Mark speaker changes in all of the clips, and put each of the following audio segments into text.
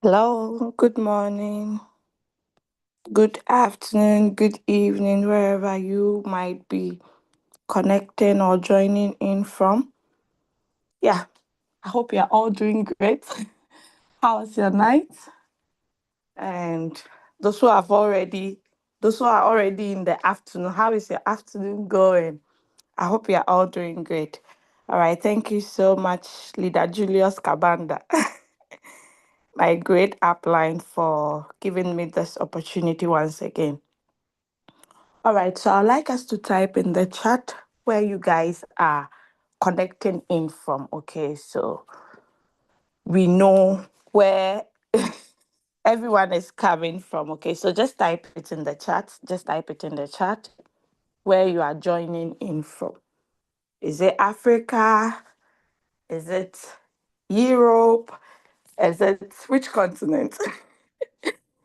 Speaker 1: Hello, good morning, good afternoon, good evening, wherever you might be connecting or joining in from. Yeah, I hope you're all doing great. How was your night? And those who have already, those who are already in the afternoon, how is your afternoon going? I hope you're all doing great. All right, thank you so much, Leader Julius Kabanda, my great upline, for giving me this opportunity once again. All right, so I'd like us to type in the chat where you guys are connecting in from. Okay, so we know where everyone is coming from. Okay, so just type it in the chat. Just type it in the chat where you are joining in from. Is it Africa? Is it Europe? Is it which continent?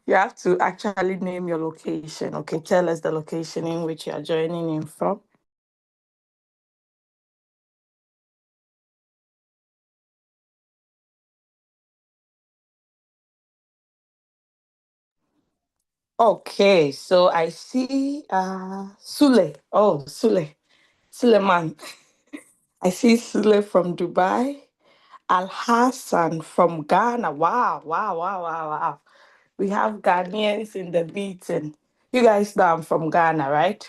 Speaker 1: You have to actually name your location. Okay, tell us the location in which you are joining in from. Okay, so I see Sule. Oh, Sule. Suleiman. I see Sule from Dubai. Al Hassan from Ghana. Wow, wow, wow, wow, wow. We have Ghanaians in the meeting. You guys know I'm from Ghana, right?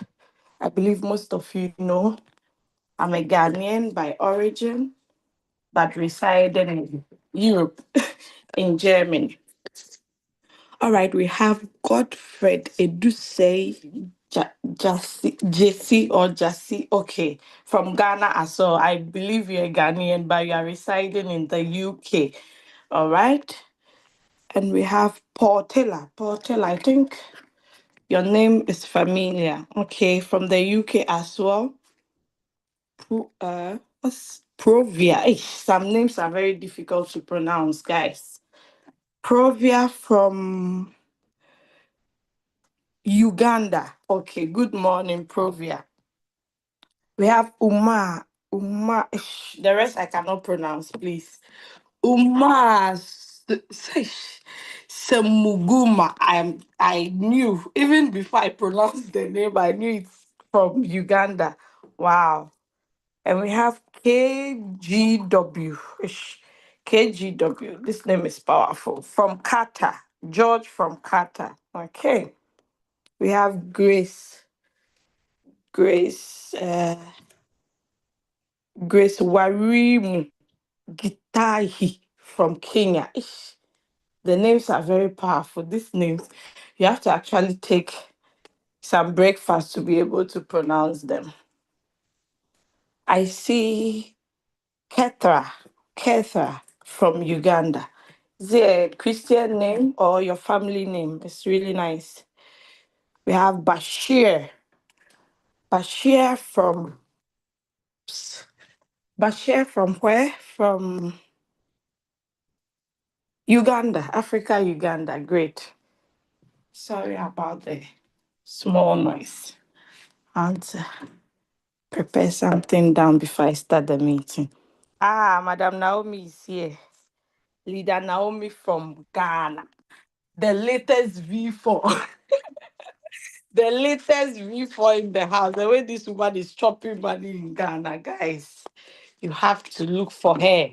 Speaker 1: I believe most of you know I'm a Ghanaian by origin, but residing in Europe, in Germany. All right, we have Godfred Edusei Jesse or Jassy. Okay, from Ghana as well. I believe you're a Ghanaian, but you are residing in the UK. All right. And we have Paul Taylor. Paul Taylor, I think your name is familiar. Okay, from the UK as well. What's Provia? Some names are very difficult to pronounce, guys. Provia from Uganda. Okay, good morning, Provia. We have Uma. The rest I cannot pronounce, please. Uma Semuguma. I knew, even before I pronounced the name, I knew it's from Uganda. Wow. And we have KGW. KGW. This name is powerful. From Qatar. George from Qatar. Okay. We have Grace. Grace. Grace Warimu Gitahi from Kenya. The names are very powerful. These names, you have to actually take some breakfast to be able to pronounce them. I see Kethra from Uganda. Is it a Christian name or your family name? It's really nice. We have Bashir. Bashir from where? From Uganda, Africa, Uganda. Great. Sorry about the small noise. And prepare something down before I start the meeting. Madam Naomi is here. Leader Naomi from Ghana. The latest V4. The latest V4 in the house. The way this woman is chopping money in Ghana, guys. You have to look for her.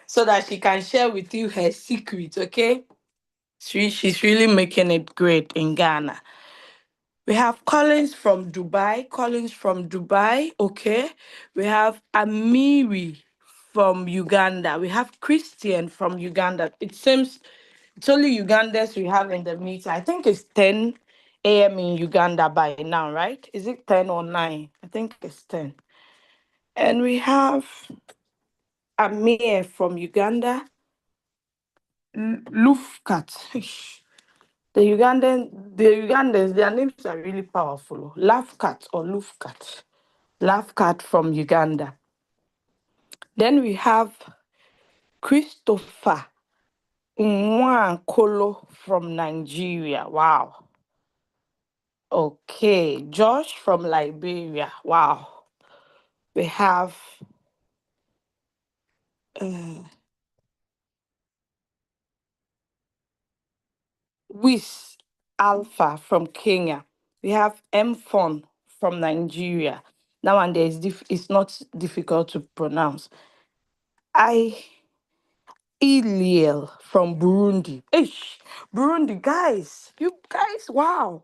Speaker 1: So that she can share with you her secret, okay? She's really making it great in Ghana. We have Collins from Dubai. Collins from Dubai. Okay. We have Amiri from Uganda. We have Christian from Uganda. It seems it's only Ugandans we have in the meeting. I think it's 10 a.m. in Uganda by now, right? Is it 10 or 9? I think it's 10. And we have Amir from Uganda. Lufkat. The Ugandans, their names are really powerful. Lafkat or Lufkat. Lafkat from Uganda. Then we have Christopher Nwankolo from Nigeria. Wow. Okay. Josh from Liberia. Wow. We have uh, Wis Alpha from Kenya. We have Mphon from Nigeria. That one there is it's not difficult to pronounce. I Iliel from Burundi. Ish, Burundi, guys. You guys, wow.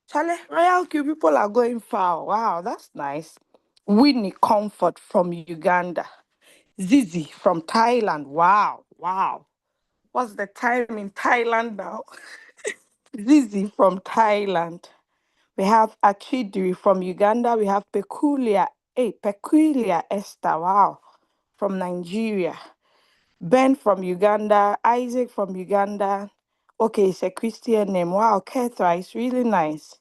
Speaker 1: Charlie, Royalq people are going far. Wow, that's nice. Winnie Comfort from Uganda. Zizi from Thailand. Wow, wow. What's the time in Thailand now? Zizi from Thailand. We have Achidri from Uganda. We have Peculiar Esther. Wow, from Nigeria. Ben from Uganda. Isaac from Uganda. Okay, it's a Christian name. Wow, Kethra, it's really nice.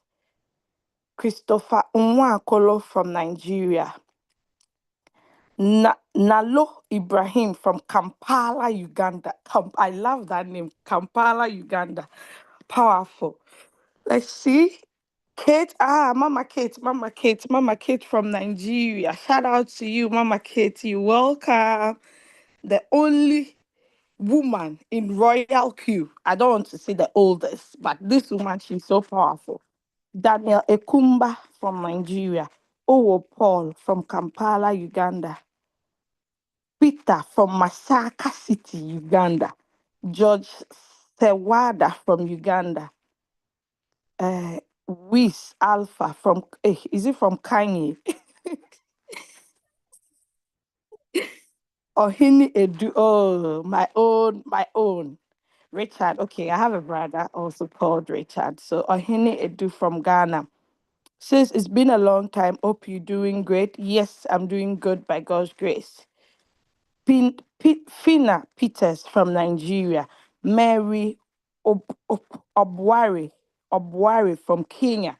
Speaker 1: Christopher Unwakolo from Nigeria. Nalo Ibrahim from Kampala, Uganda. I love that name, Kampala, Uganda. Powerful. Let's see. Kate, Mama Kate from Nigeria. Shout out to you, Mama Kate. You welcome. The only woman in Royalq. I don't want to say the oldest, but this woman, she's so powerful. Daniel Ekumba from Nigeria. Owo Paul from Kampala, Uganda. Peter from Masaka City, Uganda. George Sewada from Uganda. Wiz Alpha from, is it from Kanye? Ohini Edu, oh, my own. Richard, okay, I have a brother also called Richard. So Ohini Edu from Ghana. Says it's been a long time. Hope you're doing great. Yes, I'm doing good by God's grace. Fina Peters from Nigeria. Mary Obwari, Obwari from Kenya.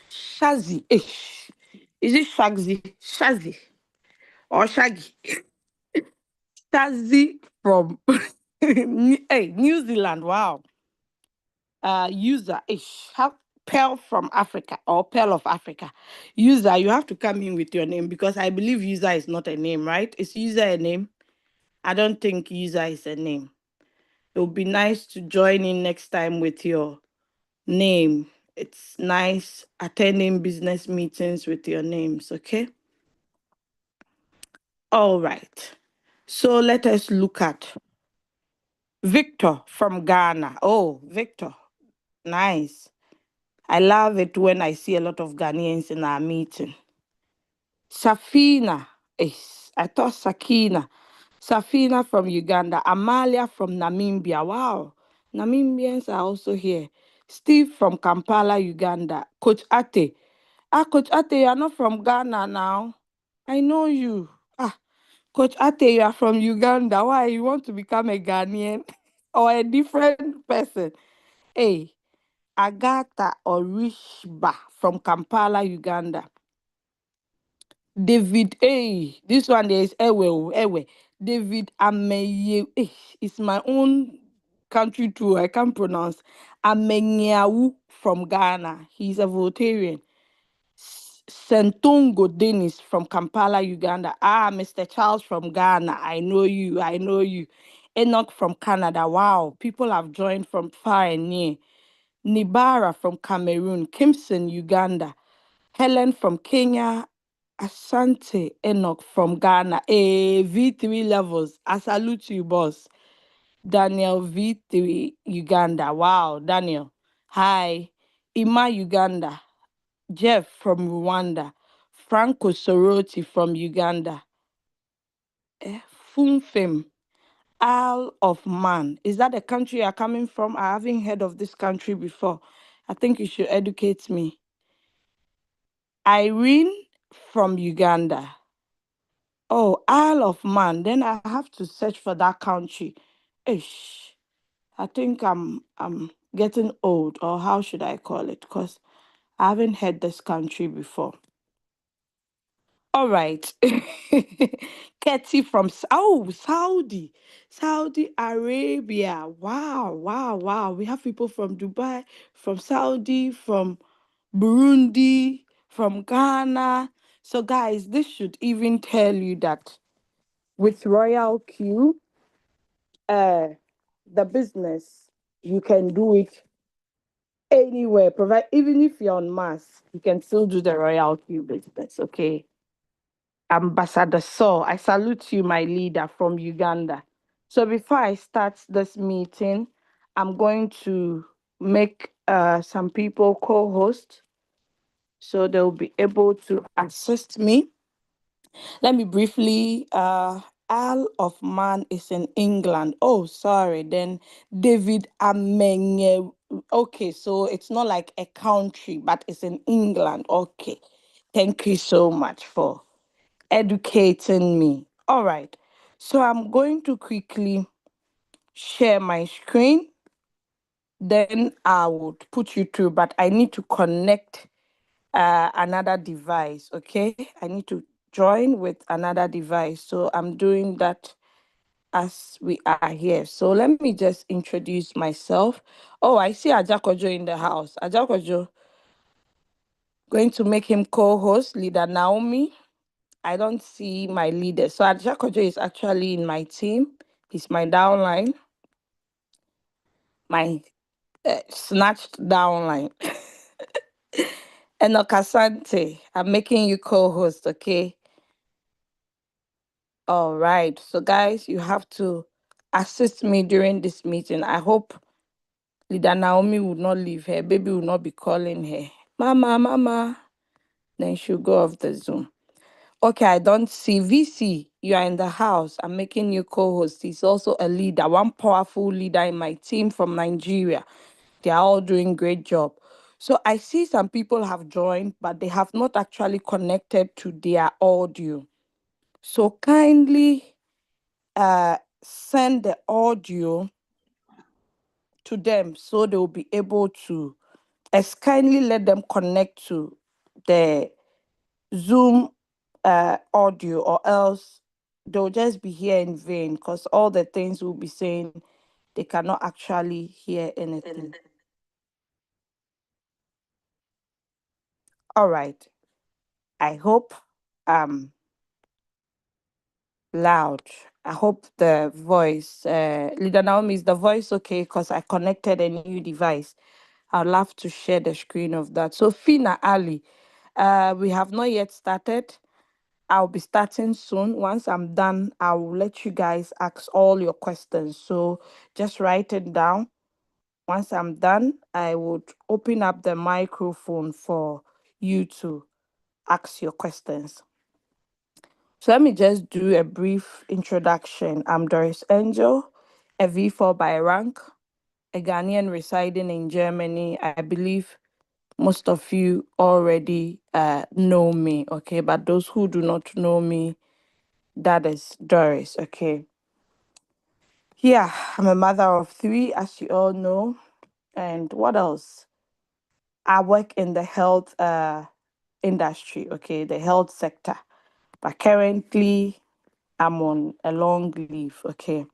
Speaker 1: Shazi, is it Shagzy? Shazi or Shaggy? Shazi from New Zealand. Wow. User, how Pearl from Africa or Pearl of Africa. User, you have to come in with your name because I believe user is not a name, right? Is user a name? I don't think user is a name. It would be nice to join in next time with your name. It's nice attending business meetings with your names, okay? All right. So let us look at Victor from Ghana. Oh, Victor. Nice. I love it when I see a lot of Ghanaians in our meeting. Safina. I thought Sakina. Safina from Uganda. Amalia from Namibia. Wow. Namibians are also here. Steve from Kampala, Uganda. Coach Ate. Coach Ate, you are not from Ghana now. I know you. Coach Ate, you are from Uganda. Why? You want to become a Ghanaian or a different person? Hey, Agatha Orishba from Kampala, Uganda. David, this one there is Ewe. David Ameye, it's my own country too. I can't pronounce. Amenyawu from Ghana. He's a Voltarian. Sentongo Dennis from Kampala, Uganda. Mr. Charles from Ghana. I know you. I know you. Enoch from Canada. Wow, people have joined from far and near. Nibara from Cameroon. Kimson, Uganda. Helen from Kenya. Asante Enoch from Ghana. V3 levels. I salute you, boss. Daniel V3 Uganda. Wow, Daniel. Hi. Ima Uganda. Jeff from Rwanda. Franco Soroti from Uganda. Funfim. Isle of Man. Is that the country you're coming from? I haven't heard of this country before. I think you should educate me. Irene from Uganda. Oh, Isle of Man. Then I have to search for that country. Ish. I think I'm getting old, or how should I call it? Because I haven't heard this country before. All right. Ketty from Saudi Arabia. Wow, wow, wow. We have people from Dubai, from Saudi, from Burundi, from Ghana. So guys, this should even tell you that with Royalq, uh, the business. You can do it anywhere. Provide even if you're on Mars, you can still do the Royalq business. Okay. Ambassador Saul, I salute you, my leader from Uganda. So before I start this meeting, I'm going to make some people co-host so they'll be able to assist me. Let me briefly Isle of Man is in England. Oh, sorry. Then David Amenye. Okay, so it's not like a country, but it's in England. Okay. Thank you so much for educating me. All right. So I'm going to quickly share my screen. Then I would put you through, but I need to connect another device. Okay. I need to join with another device. So I'm doing that as we are here. So let me just introduce myself. Oh, I see Ajakojo in the house. Ajakojo, going to make him co-host, leader Naomi. I don't see my leader. So Ajakojo is actually in my team. He's my downline, my snatched downline. And Okasante, I'm making you co-host, okay? All right. So guys, you have to assist me during this meeting. I hope Leader Naomi would not leave her. Baby will not be calling her. Mama, mama. Then she'll go off the Zoom. Okay, I don't see VC. You are in the house. I'm making you co-host. He's also a leader, one powerful leader in my team from Nigeria. They are all doing great job. So I see some people have joined, but they have not actually connected to their audio. So kindly send the audio to them so they'll be able to as kindly let them connect to the Zoom audio, or else they'll just be here in vain because all the things we'll be saying, they cannot actually hear anything. All right. I hope um loud. I hope the voice, Leader Naomi, is the voice okay? Because I connected a new device. I'd love to share the screen of that. So Fina Ali, we have not yet started. I'll be starting soon. Once I'm done, I will let you guys ask all your questions. So just write it down. Once I'm done, I would open up the microphone for you to ask your questions. So let me just do a brief introduction. I'm Doris Angel, a V4 by rank, a Ghanaian residing in Germany. I believe most of you already know me, okay? But those who do not know me, that is Doris, okay? Yeah, I'm a mother of three, as you all know. And what else? I work in the health industry, okay, the health sector. But currently, I'm on a long leave, okay?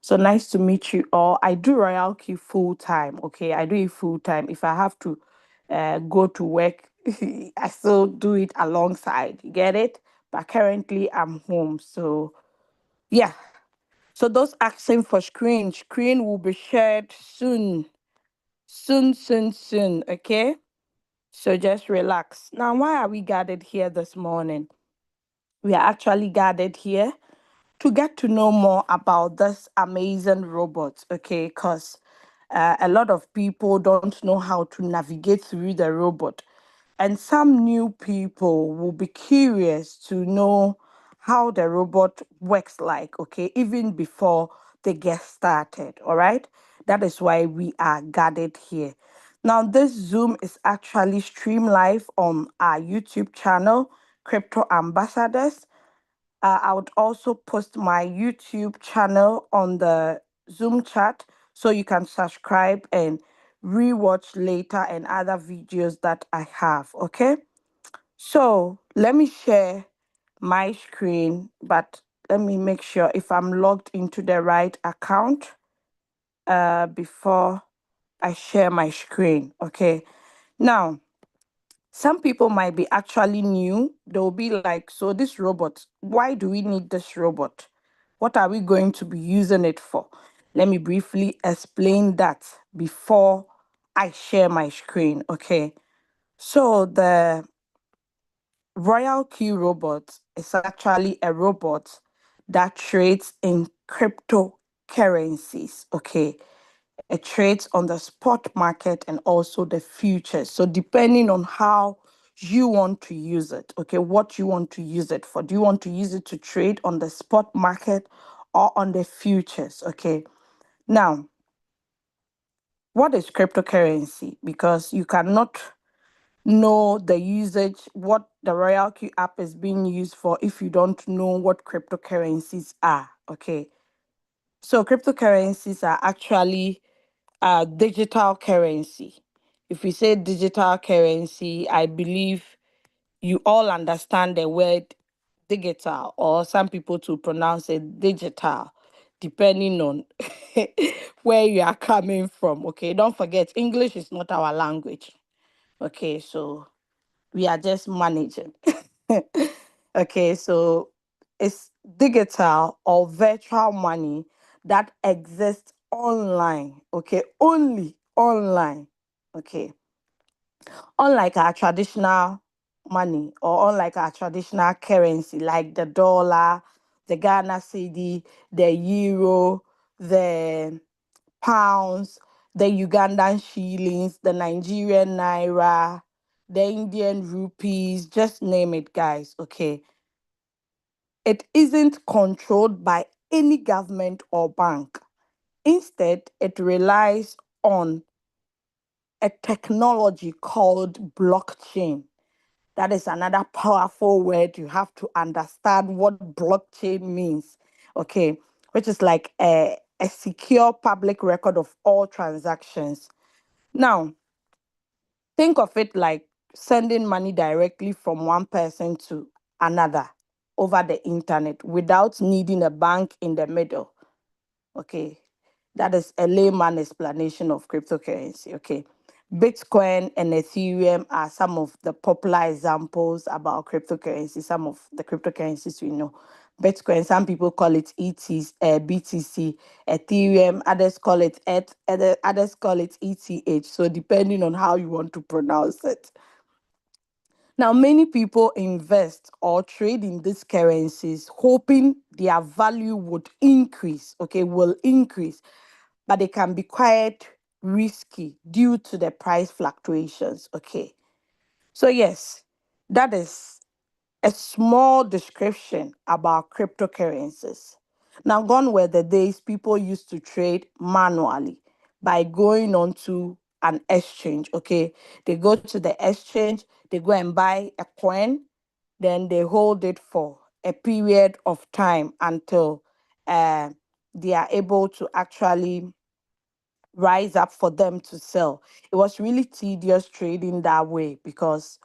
Speaker 1: So nice to meet you all. I do Royalq full time, okay? I do it full time. If I have to go to work, I still do it alongside. You get it? But currently, I'm home. So, yeah. So those asking for screen will be shared soon. Soon, soon, soon. Okay? So just relax. Now, why are we gathered here this morning? We are actually gathered here to get to know more about this amazing robot, okay? Because a lot of people don't know how to navigate through the robot. And some new people will be curious to know how the robot works like, okay, even before they get started, all right? That is why we are gathered here. Now, this Zoom is actually streamed live on our YouTube channel, Crypto Ambassadors. I would also post my YouTube channel on the Zoom chat so you can subscribe and rewatch later and other videos that I have. Okay. So let me share my screen, but let me make sure if I'm logged into the right account before I share my screen. Okay. Now, some people might be actually new. They'll be like, so this robot, why do we need this robot? What are we going to be using it for? Let me briefly explain that before I share my screen. Okay. So the Royalq robot is actually a robot that trades in cryptocurrencies. Okay. It trades on the spot market and also the futures. So depending on how you want to use it, okay, what you want to use it for. Do you want to use it to trade on the spot market or on the futures? Okay. Now, what is cryptocurrency? Because you cannot know the usage, what the Royalq app is being used for if you don't know what cryptocurrencies are. Okay. So cryptocurrencies are actually digital currency. If we say digital currency, I believe you all understand the word digital, or some people to pronounce it digital, depending on where you are coming from. Okay, don't forget, English is not our language. Okay, so we are just managing. Okay, so it's digital or virtual money that exists online. Okay, only online. Okay, unlike our traditional money or unlike our traditional currency like the dollar, the Ghana cedi, the euro, the pounds, the Ugandan shillings, the Nigerian naira, the Indian rupees, just name it, guys. Okay. It isn't controlled by any government or bank. Instead, it relies on a technology called blockchain. That is another powerful word. You have to understand what blockchain means. Okay. Which is like a secure public record of all transactions. Now, think of it like sending money directly from one person to another over the internet without needing a bank in the middle. Okay. That is a layman explanation of cryptocurrency. Okay. Bitcoin and Ethereum are some of the popular examples about cryptocurrency, some of the cryptocurrencies we know. Bitcoin, some people call it BTC, Ethereum, others call it others call it ETH. So depending on how you want to pronounce it. Now, many people invest or trade in these currencies, hoping their value would increase, okay, will increase, but it can be quite risky due to the price fluctuations, okay. So, yes, that is a small description about cryptocurrencies. Now, gone were the days people used to trade manually by going on to an exchange. Okay, they go to the exchange, they go and buy a coin, then they hold it for a period of time until uh, they are able to actually rise up for them to sell. It was really tedious trading that way because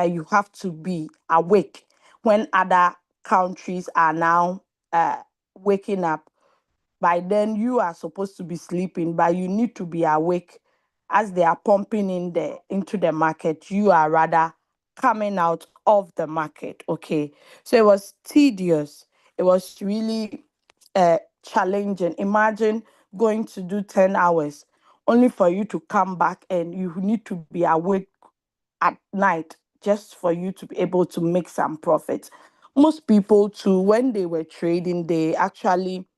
Speaker 1: you have to be awake when other countries are now waking up. By then, you are supposed to be sleeping, but you need to be awake as they are pumping in into the market. You are rather coming out of the market. Okay, so it was tedious. It was really challenging. Imagine going to do 10 hours only for you to come back and you need to be awake at night just for you to be able to make some profit. Most people too, when they were trading, they actually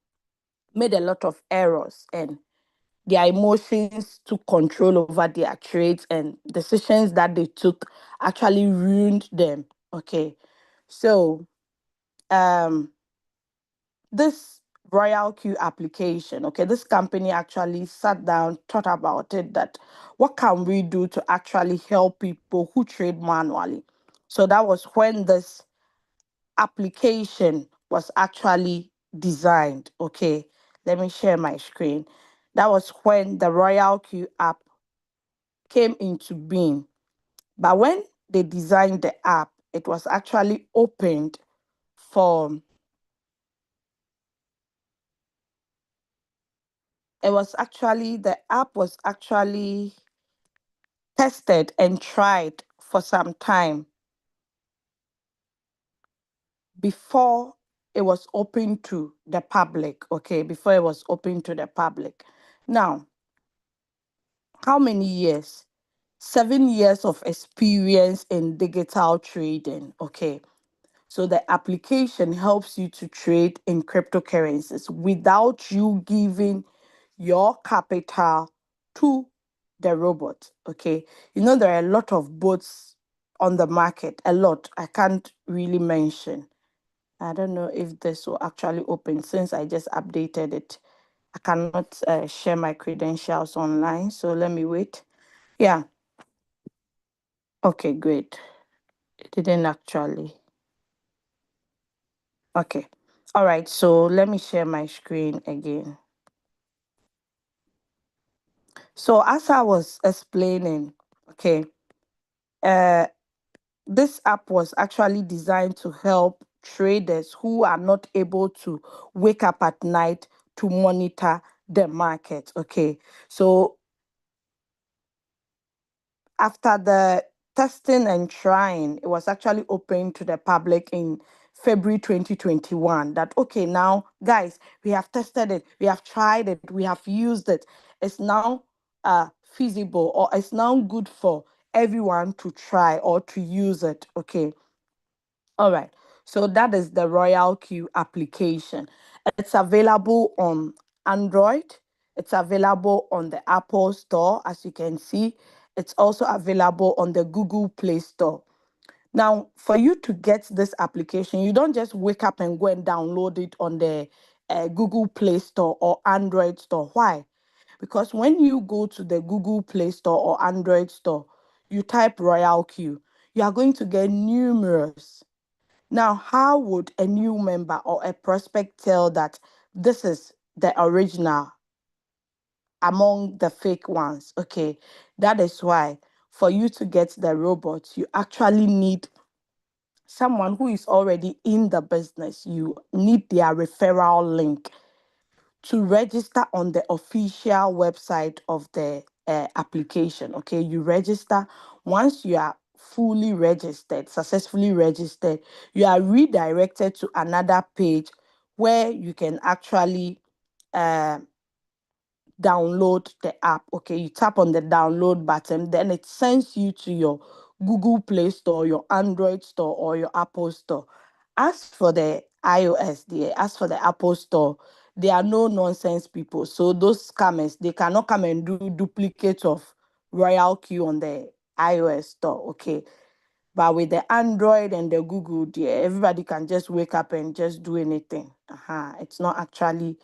Speaker 1: made a lot of errors and their emotions took control over their trades and decisions that they took actually ruined them. Okay. So um this Royalq application, okay, this company actually sat down, thought about it that what can we do to actually help people who trade manually? So that was when this application was actually designed. Okay, let me share my screen. That was when the Royalq app came into being. But when they designed the app, it was actually opened for it was actually the app was actually tested and tried for some time before it was open to the public, okay, before it was open to the public. Now, how many years? 7 years of experience in digital trading, okay. So the application helps you to trade in cryptocurrencies without you giving your capital to the robot. Okay. You know, there are a lot of bots on the market, a lot. I can't really mention. I don't know if this will actually open since I just updated it. I cannot share my credentials online. So let me wait. Yeah. Okay, great. It didn't actually. Okay. All right. So let me share my screen again. So as I was explaining, okay, uh, this app was actually designed to help traders who are not able to wake up at night to monitor the market. Okay. So after the testing and trying, it was actually open to the public in February 2021 that, okay, now, guys, we have tested it, we have tried it, we have used it. It's now feasible, or it's now good for everyone to try or to use it. Okay. All right. So that is the Royalq application. It's available on Android. It's available on the Apple Store, as you can see. It's also available on the Google Play Store. Now, for you to get this application, you don't just wake up and go and download it on the Google Play Store or Android Store. Why? Because when you go to the Google Play Store or Android Store, you type Royalq, you are going to get numerous. Now, how would a new member or a prospect tell that this is the original among the fake ones? Okay, that is why for you to get the robot, you actually need someone who is already in the business. You need their referral link to register on the official website of the application. Okay, you register. Once you are fully registered, successfully registered, you are redirected to another page where you can actually uh, download the app. Okay, you tap on the download button, then it sends you to your Google Play Store, your Android Store, or your Apple Store. As for the iOS, as for the Apple Store, there are no nonsense people. So those scammers, they cannot come and do duplicates of Royalq on the iOS store. Okay. But with the Android and the Google, dear, everybody can just wake up and just do anything. It's not actually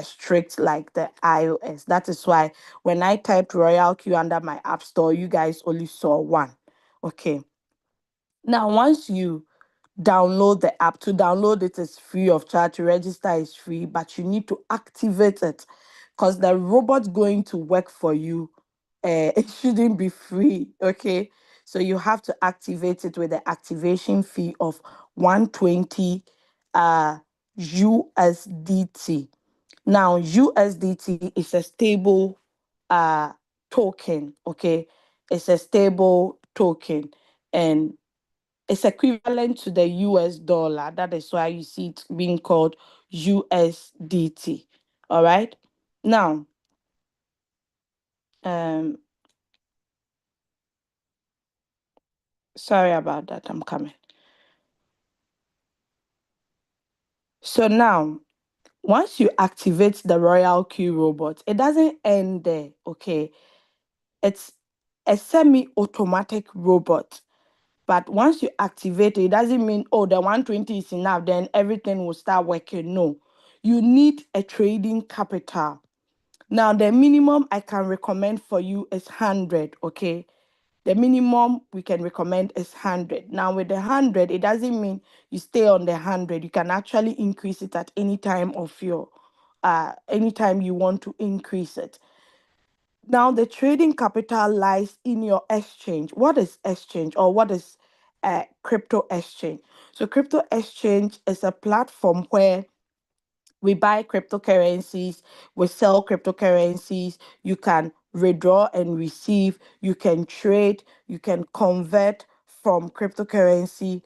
Speaker 1: strict like the iOS. That is why when I typed Royalq under my app store, you guys only saw one. Okay. Now, once you download the app, to download it is free of charge, to register is free, but you need to activate it because the robot's going to work for you. It shouldn't be free. Okay. So you have to activate it with the activation fee of 120 USDT. Now, USDT is a stable token. Okay. It's a stable token, and it's equivalent to the US dollar. That is why you see it being called USDT. All right. Now, um, sorry about that. I'm coming. So now, once you activate the Royalq robot, it doesn't end there. Okay. It's a semi-automatic robot. But once you activate it, it doesn't mean, oh, the 120 is enough, then everything will start working. No, you need a trading capital. Now, the minimum I can recommend for you is 100, okay? The minimum we can recommend is 100. Now, with the 100, it doesn't mean you stay on the 100. You can actually increase it at any time of your, anytime you want to increase it. Now, the trading capital lies in your exchange. What is exchange, or what is crypto exchange? So, crypto exchange is a platform where we buy cryptocurrencies, we sell cryptocurrencies, you can withdraw and receive, you can trade, you can convert from cryptocurrency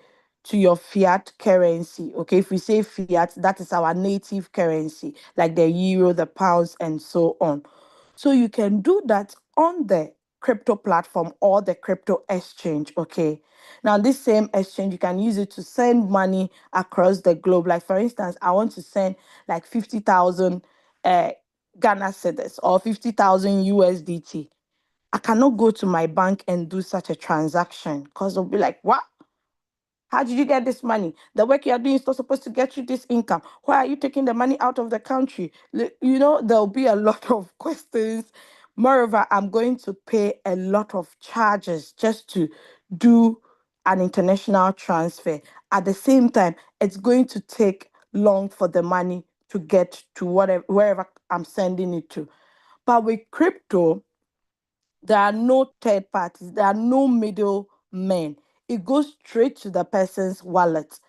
Speaker 1: to your fiat currency. Okay, if we say fiat, that is our native currency, like the euro, the pounds, and so on. So you can do that on the crypto platform or the crypto exchange. Okay. Now, this same exchange, you can use it to send money across the globe. Like, for instance, I want to send like 50,000 uh, Ghana cedis or 50,000 USDT. I cannot go to my bank and do such a transaction because they'll be like, what? How did you get this money? The work you're doing is not supposed to get you this income. Why are you taking the money out of the country? There'll be a lot of questions. Moreover, I'm going to pay a lot of charges just to do an international transfer. At the same time, it's going to take long for the money to get to wherever I'm sending it to. But with crypto, there are no third parties, there are no middlemen. It goes straight to the person's wallet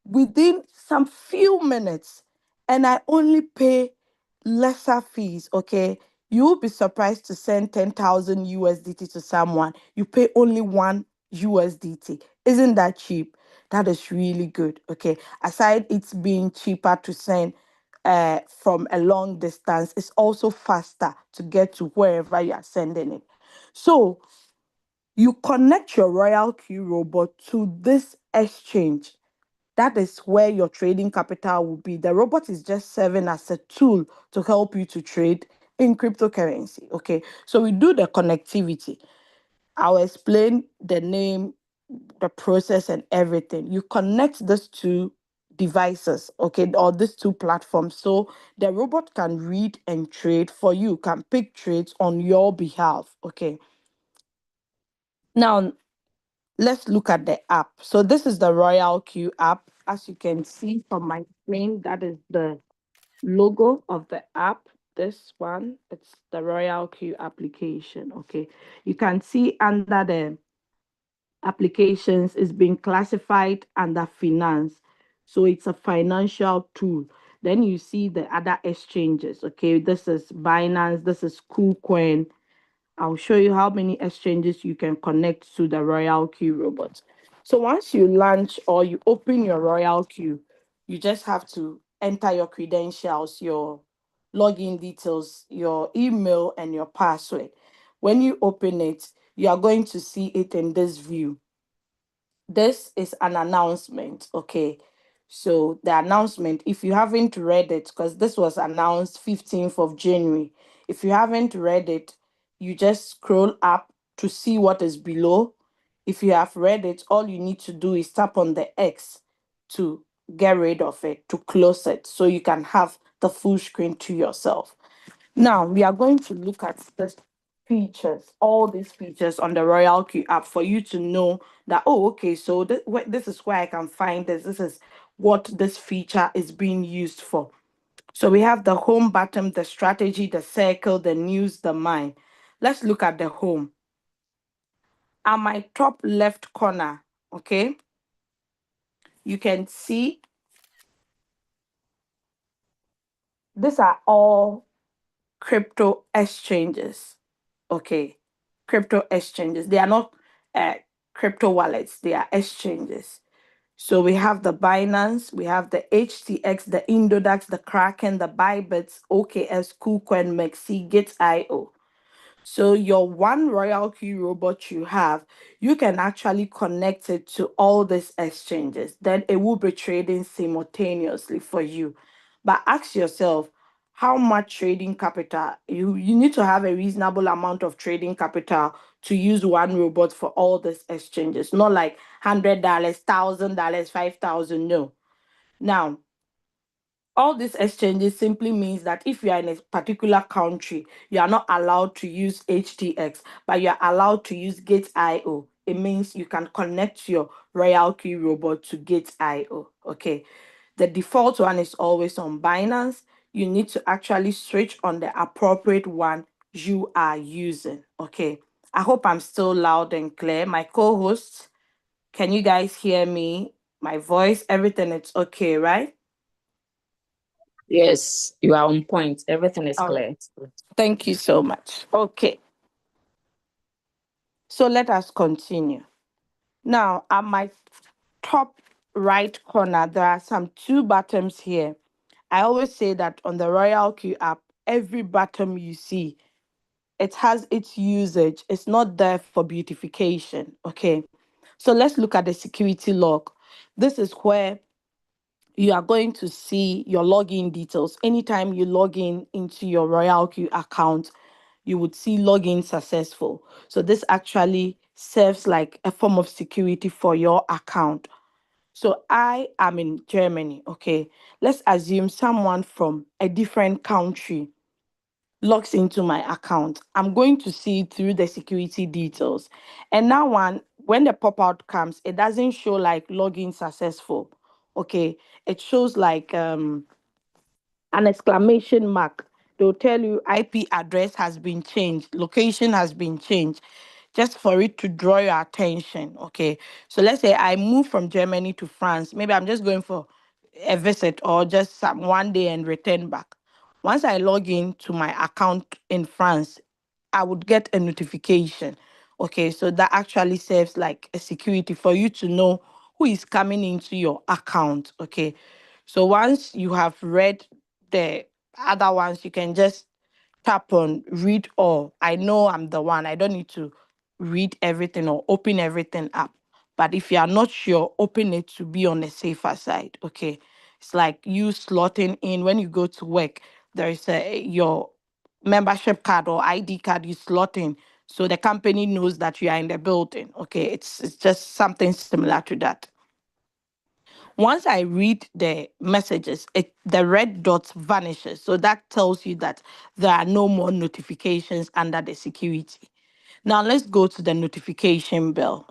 Speaker 1: within some few minutes, and I only pay lesser fees. Okay, you will be surprised to send 10,000 USDT to someone. You pay only one USDT. Isn't that cheap? That is really good. Okay, aside it's being cheaper to send from a long distance, it's also faster to get to wherever you are sending it. So you connect your Royalq robot to this exchange. That is where your trading capital will be. The robot is just serving as a tool to help you to trade in cryptocurrency. Okay, so we do the connectivity. I'll explain the name, the process, and everything. You connect these two devices, okay, or these two platforms, so the robot can read and trade for you, can pick trades on your behalf. Okay, now let's look at the app. So this is the Royalq app. As you can see from my screen, that is the logo of the app. This one, it's the Royalq application. Okay, you can see under the applications is being classified under finance. So it's a financial tool. Then you see the other exchanges. Okay, this is Binance, this is KuCoin. I'll show you how many exchanges you can connect to the Royalq robot. So once you launch or you open your Royalq, you just have to enter your credentials, your login details, your email, and your password. When you open it, you are going to see it in this view. This is an announcement. Okay, so the announcement, if you haven't read it, because this was announced 15th of January, if you haven't read it, you just scroll up to see what is below. If you have read it, all you need to do is tap on the X to get rid of it, to close it, so you can have the full screen to yourself. Now we are going to look at the features, all these features on the Royalq app for you to know that, oh, okay, so this is where I can find this. This is what this feature is being used for. So we have the home button, the strategy, the circle, the news, the mind. Let's look at the home. At my top left corner, okay, you can see these are all crypto exchanges. Okay, crypto exchanges. They are not uh, crypto wallets, they are exchanges. So we have the Binance, we have the HTX, the Indodax, the Kraken, the Bybits, OKS, KuCoin, Mexi, Git.io. So your one Royalq robot you have, you can actually connect it to all these exchanges. Then it will be trading simultaneously for you. But ask yourself, how much trading capital? You need to have a reasonable amount of trading capital to use one robot for all these exchanges. Not like $100, $1,000, 5,000. No. Now, all these exchanges simply means that if you are in a particular country, you are not allowed to use HTX, but you are allowed to use Gate.io. It means you can connect your Royalq robot to Gate.io. Okay. The default one is always on Binance. You need to actually switch on the appropriate one you are using. Okay. I hope I'm still loud and clear. My co-hosts, can you guys hear me? My voice, everything, it's okay, right?
Speaker 2: Yes, you are on point. Everything is
Speaker 1: Oh,
Speaker 2: clear.
Speaker 1: thank you so much. Okay, so let us continue. Now, at my top right corner, there are some two buttons here. I always say that on the Royalq app, every button you see, it has its usage. It's not there for beautification. Okay. So let's look at the security log. This is where you are going to see your login details. Anytime you log in into your Royalq account, you would see login successful. So this actually serves like a form of security for your account. So I am in Germany, okay? Let's assume someone from a different country logs into my account. I'm going to see through the security details. And now when the pop-out comes, it doesn't show like login successful. Okay. It shows like an exclamation mark. They'll tell you IP address has been changed, location has been changed, just for it to draw your attention. Okay. So let's say I move from Germany to France. Maybe I'm just going for a visit or just some one day and return back. Once I log in to my account in France, I would get a notification. Okay, so that actually serves like a security for you to know who is coming into your account. Okay, so once you have read the other ones, you can just tap on read all. I know I'm the one. I don't need to read everything or open everything up. But if you are not sure, open it to be on the safer side. Okay. It's like you slotting in when you go to work. There is your membership card or ID card you slot in. So the company knows that you are in the building. Okay. It's just something similar to that. Once I read the messages, the red dot vanishes. So that tells you that there are no more notifications under the security. Now let's go to the notification bell.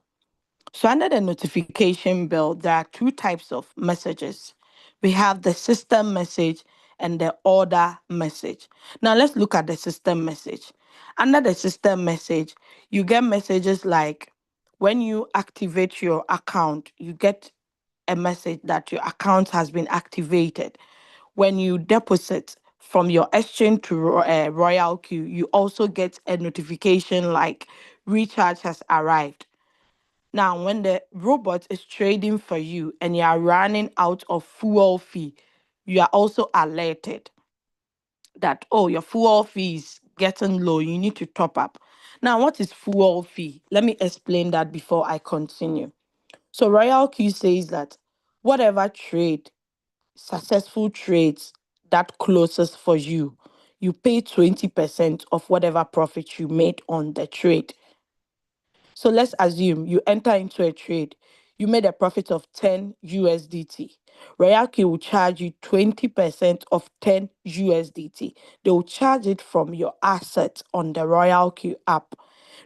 Speaker 1: So under the notification bell, there are two types of messages. We have the system message and the order message. Now let's look at the system message. Under the system message, you get messages like when you activate your account, you get a message that your account has been activated. When you deposit from your exchange to Royalq, you also get a notification like recharge has arrived. Now, when the robot is trading for you and you are running out of fuel fee, you are also alerted that, oh, your fuel fee is getting low. You need to top up. Now, what is fuel fee? Let me explain that before I continue. So Royal Q says that whatever trade, successful trades that closes for you, you pay 20% of whatever profit you made on the trade. So let's assume you enter into a trade, you made a profit of 10 USDT. Royalq will charge you 20% of 10 USDT. They will charge it from your assets on the Royalq app.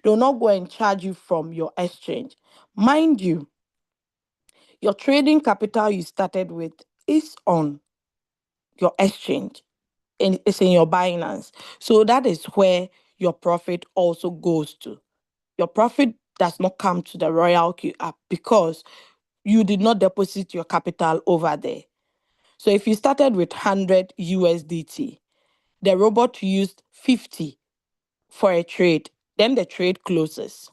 Speaker 1: They will not go and charge you from your exchange. Mind you, your trading capital you started with is on your exchange and it's in your Binance. So that is where your profit also goes to. Your profit does not come to the Royalq app because you did not deposit your capital over there. So if you started with 100 USDT, the robot used 50 for a trade, then the trade closes.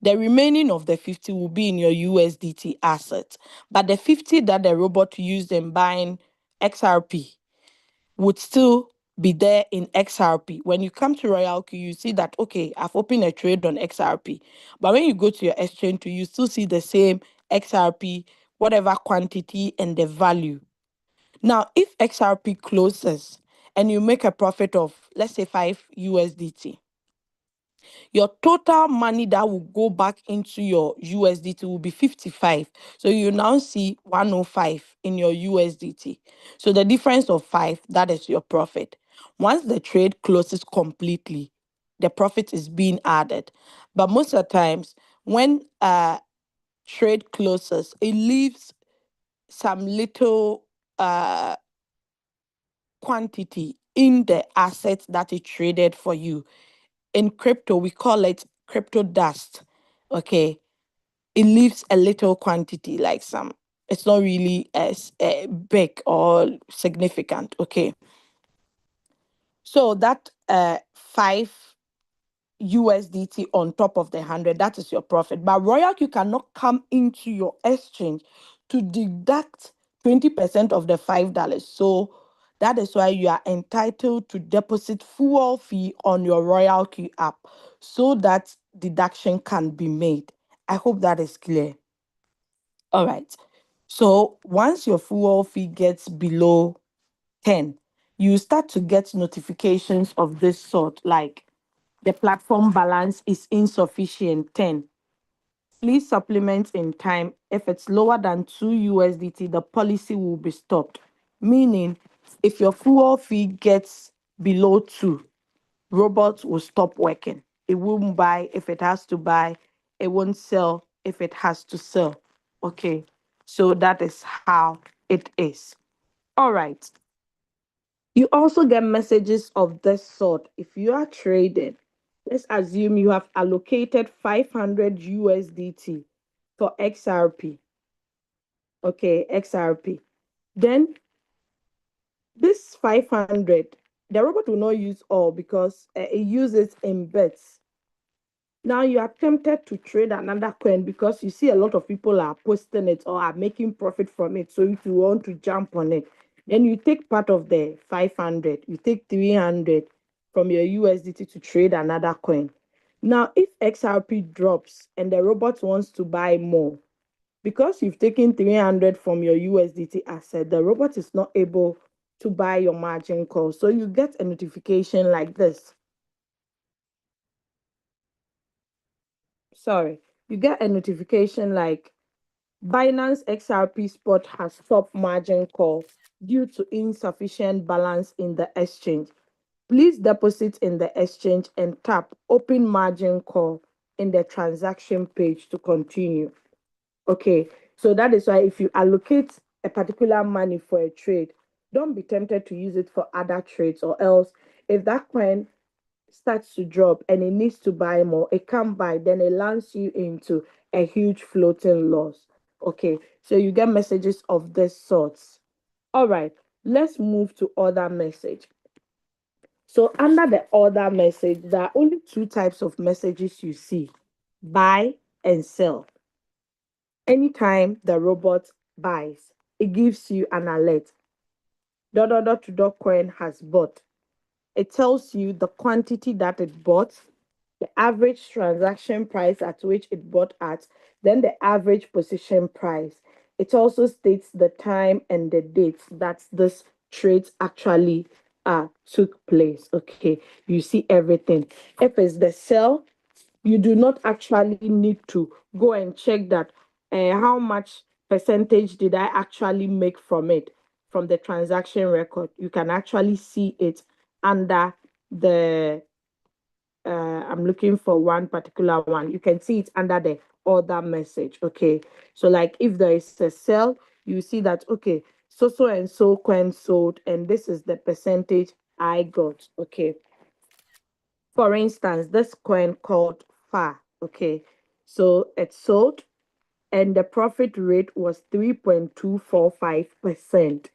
Speaker 1: The remaining of the 50 will be in your USDT asset. But the 50 that the robot used in buying XRP would still be there in XRP. When you come to Royalq, you see that, okay, I've opened a trade on XRP. But when you go to your exchange, you still see the same XRP, whatever quantity and the value. Now, if XRP closes and you make a profit of, let's say, 5 USDT, your total money that will go back into your USDT will be 55. So you now see 105 in your USDT. So the difference of 5, that is your profit. Once the trade closes completely, the profit is being added. But most of the times, when trade closes, it leaves some little quantity in the assets that it traded for you. In crypto, we call it crypto dust. Okay. It leaves a little quantity, like some, it's not really as big or significant. Okay. So that 5 USDT on top of the 100, that is your profit. But Royalq, you cannot come into your exchange to deduct 20% of the $5. So that is why you are entitled to deposit fuel fee on your Royalq app so that deduction can be made. I hope that is clear. All right. So once your fuel fee gets below 10, you start to get notifications of this sort, like the platform balance is insufficient, 10. Please supplement in time. If it's lower than 2 USDT, the policy will be stopped. Meaning, if your fuel fee gets below 2, robots will stop working. It won't buy if it has to buy. It won't sell if it has to sell. Okay. So that is how it is. All right. You also get messages of this sort if you are trading. Let's assume you have allocated 500 USDT for XRP. Okay, XRP. Then this 500, the robot will not use all because it uses in bets. Now you are tempted to trade another coin because you see a lot of people are posting it or are making profit from it. So if you want to jump on it, then you take part of the 500, you take 300 from your USDT to trade another coin. Now, if XRP drops and the robot wants to buy more, because you've taken 300 from your USDT asset, the robot is not able to buy your margin call. So you get a notification like this. Sorry, you get a notification like Binance XRP spot has stopped margin call due to insufficient balance in the exchange. Please deposit in the exchange and tap open margin call in the transaction page to continue. Okay, so that is why if you allocate a particular money for a trade, don't be tempted to use it for other trades, or else if that coin starts to drop and it needs to buy more, it can't buy, then it lands you into a huge floating loss. Okay, so you get messages of this sorts. All right, let's move to order message. So under the order message, there are only two types of messages you see: buy and sell. Anytime the robot buys, it gives you an alert. Dot coin has bought. It tells you the quantity that it bought, the average transaction price at which it bought at, then the average position price. It also states the time and the dates that this trade actually took place. Okay, you see everything. If it's the sell, you do not actually need to go and check that how much percentage did I actually make from it from the transaction record. You can actually see it under the I'm looking for one particular one. You can see it under the order message. Okay. So like if there is a sell, you see that okay, so and so coin sold, and this is the percentage I got. Okay. For instance, this coin called FA. Okay. So it sold and the profit rate was 3.245%.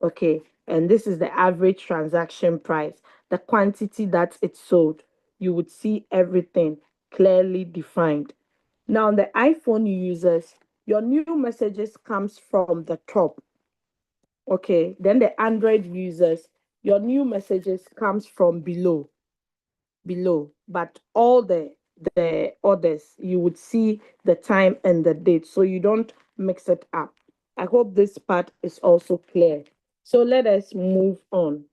Speaker 1: Okay. And this is the average transaction price, the quantity that it sold. You would see everything clearly defined. Now, the iPhone users, your new messages comes from the top. Okay. Then the Android users, your new messages comes from below, but all the others you would see the time and the date, so you don't mix it up. I hope this part is also clear. So let us move on.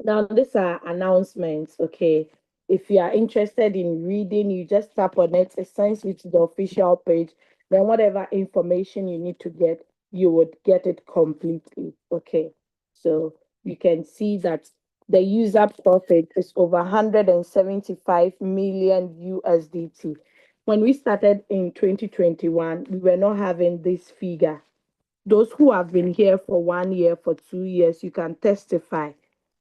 Speaker 1: Now, these are announcements. Okay, if you are interested in reading, you just tap on it, it sends you to the official page. Then whatever information you need to get, you would get it completely. Okay, so you can see that the user profit is over 175 million USDT. When we started in 2021, we were not having this figure. Those who have been here for 1 year, for 2 years, you can testify.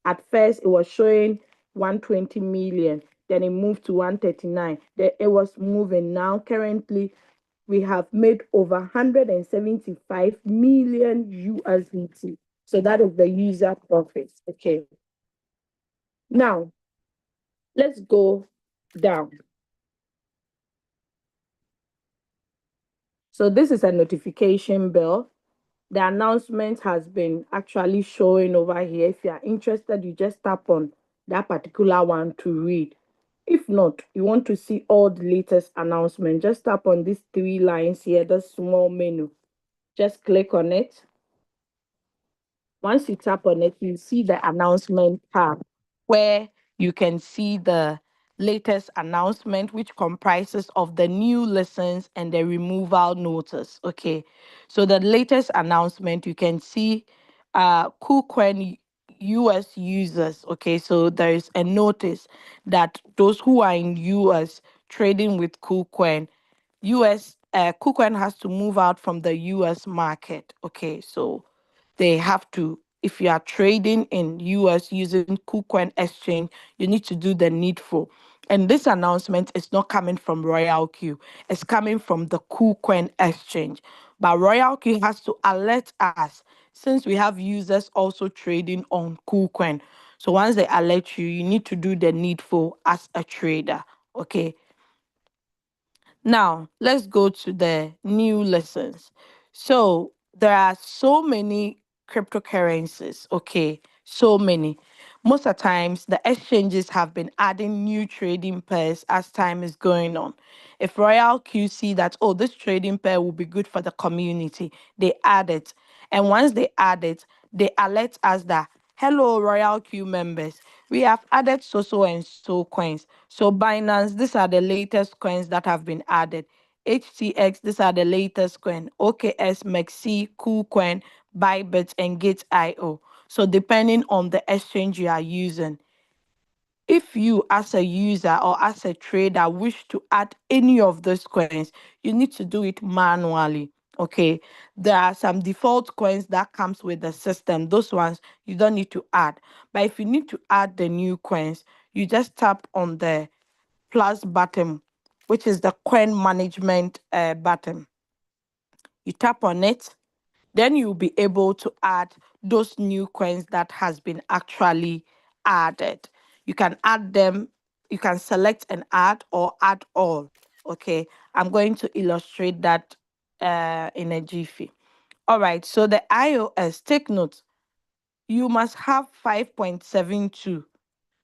Speaker 1: At first, it was showing 120 million, then it moved to 139. Then it was moving. Now, currently, we have made over 175 million USDT. So that is the user profits. Okay. Now, let's go down. So this is a notification bell. The announcement has been actually showing over here. If you are interested, you just tap on that particular one to read. If not, you want to see all the latest announcement, just tap on these three lines here, the small menu. Just click on it. Once you tap on it, you see the announcement tab where you can see the latest announcement, which comprises of the new listens and the removal notice. Okay, so the latest announcement you can see KuCoin US users. Okay, so there is a notice that those who are in US trading with KuCoin, US KuCoin has to move out from the US market. Okay, so they have to, if you are trading in US using KuCoin exchange, you need to do the needful. And this announcement is not coming from Royalq, it's coming from the KuCoin exchange. But Royalq has to alert us since we have users also trading on KuCoin. So once they alert you, you need to do the needful as a trader. Okay, now, let's go to the new lessons. So, there are so many cryptocurrencies, okay? So many. Most of the times, the exchanges have been adding new trading pairs as time is going on. If Royal Q see that, oh, this trading pair will be good for the community, they add it. And once they add it, they alert us that, hello, Royal Q members, we have added so and so coins. So Binance, these are the latest coins that have been added. HTX, these are the latest coin. OKS, Maxi, KuCoin, Bybit, and Gate.io. So depending on the exchange you are using, if you as a user or as a trader wish to add any of those coins, you need to do it manually. Okay, there are some default coins that comes with the system. Those ones you don't need to add. But if you need to add the new coins, you just tap on the plus button, which is the coin management button. You tap on it, then you'll be able to add those new coins that has been actually added. You can add them, you can select and add or add all. Okay, I'm going to illustrate that in a jiffy. All right, so the iOS, take note, you must have 5.72.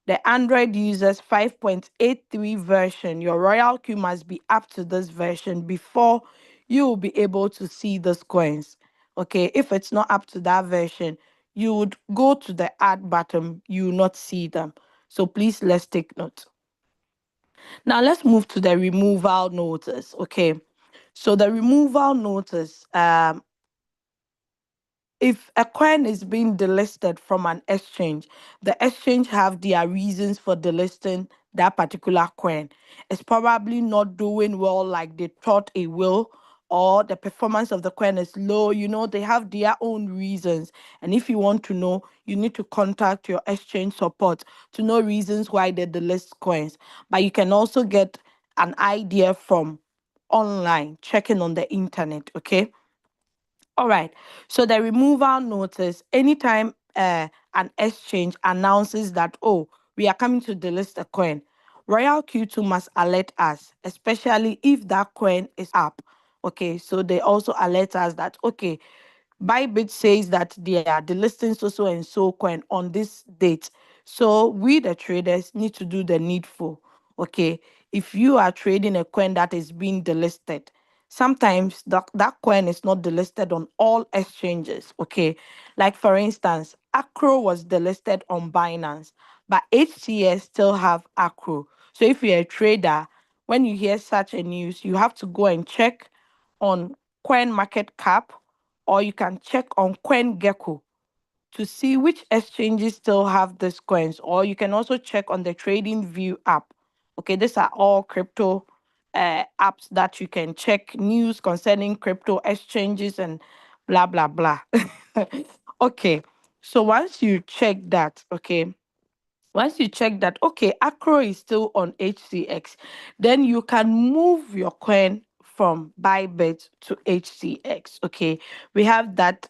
Speaker 1: The Android uses 5.83 version. Your Royal Queue must be up to this version before you will be able to see those coins. Okay, if it's not up to that version, you would go to the add button, you will not see them. So please let's take note. Now let's move to the removal notice. Okay, so the removal notice, if a coin is being delisted from an exchange, the exchange have their reasons for delisting that particular coin. It's probably not doing well like they thought it will, or the performance of the coin is low. They have their own reasons. And if you want to know, you need to contact your exchange support to know reasons why they delist coins. But you can also get an idea from online, checking on the internet, okay? All right. So the removal notice, anytime an exchange announces that, oh, we are coming to delist a coin, Royal Q2 must alert us, especially if that coin is up. Okay. So they also alert us that, okay, Bybit says that they are delisting so and so coin on this date. So we, the traders, need to do the needful. Okay. If you are trading a coin that is being delisted, sometimes that coin is not delisted on all exchanges. Okay. Like for instance, Acro was delisted on Binance, but HTS still have Acro. So if you're a trader, when you hear such a news, you have to go and check on Coin Market Cap, or you can check on CoinGecko to see which exchanges still have these coins, or you can also check on the Trading View app. Okay, these are all crypto apps that you can check news concerning crypto exchanges and blah blah blah. Okay, so once you check that, okay, Acro is still on HCX, then you can move your coin from Bybit to HCX. Okay, we have that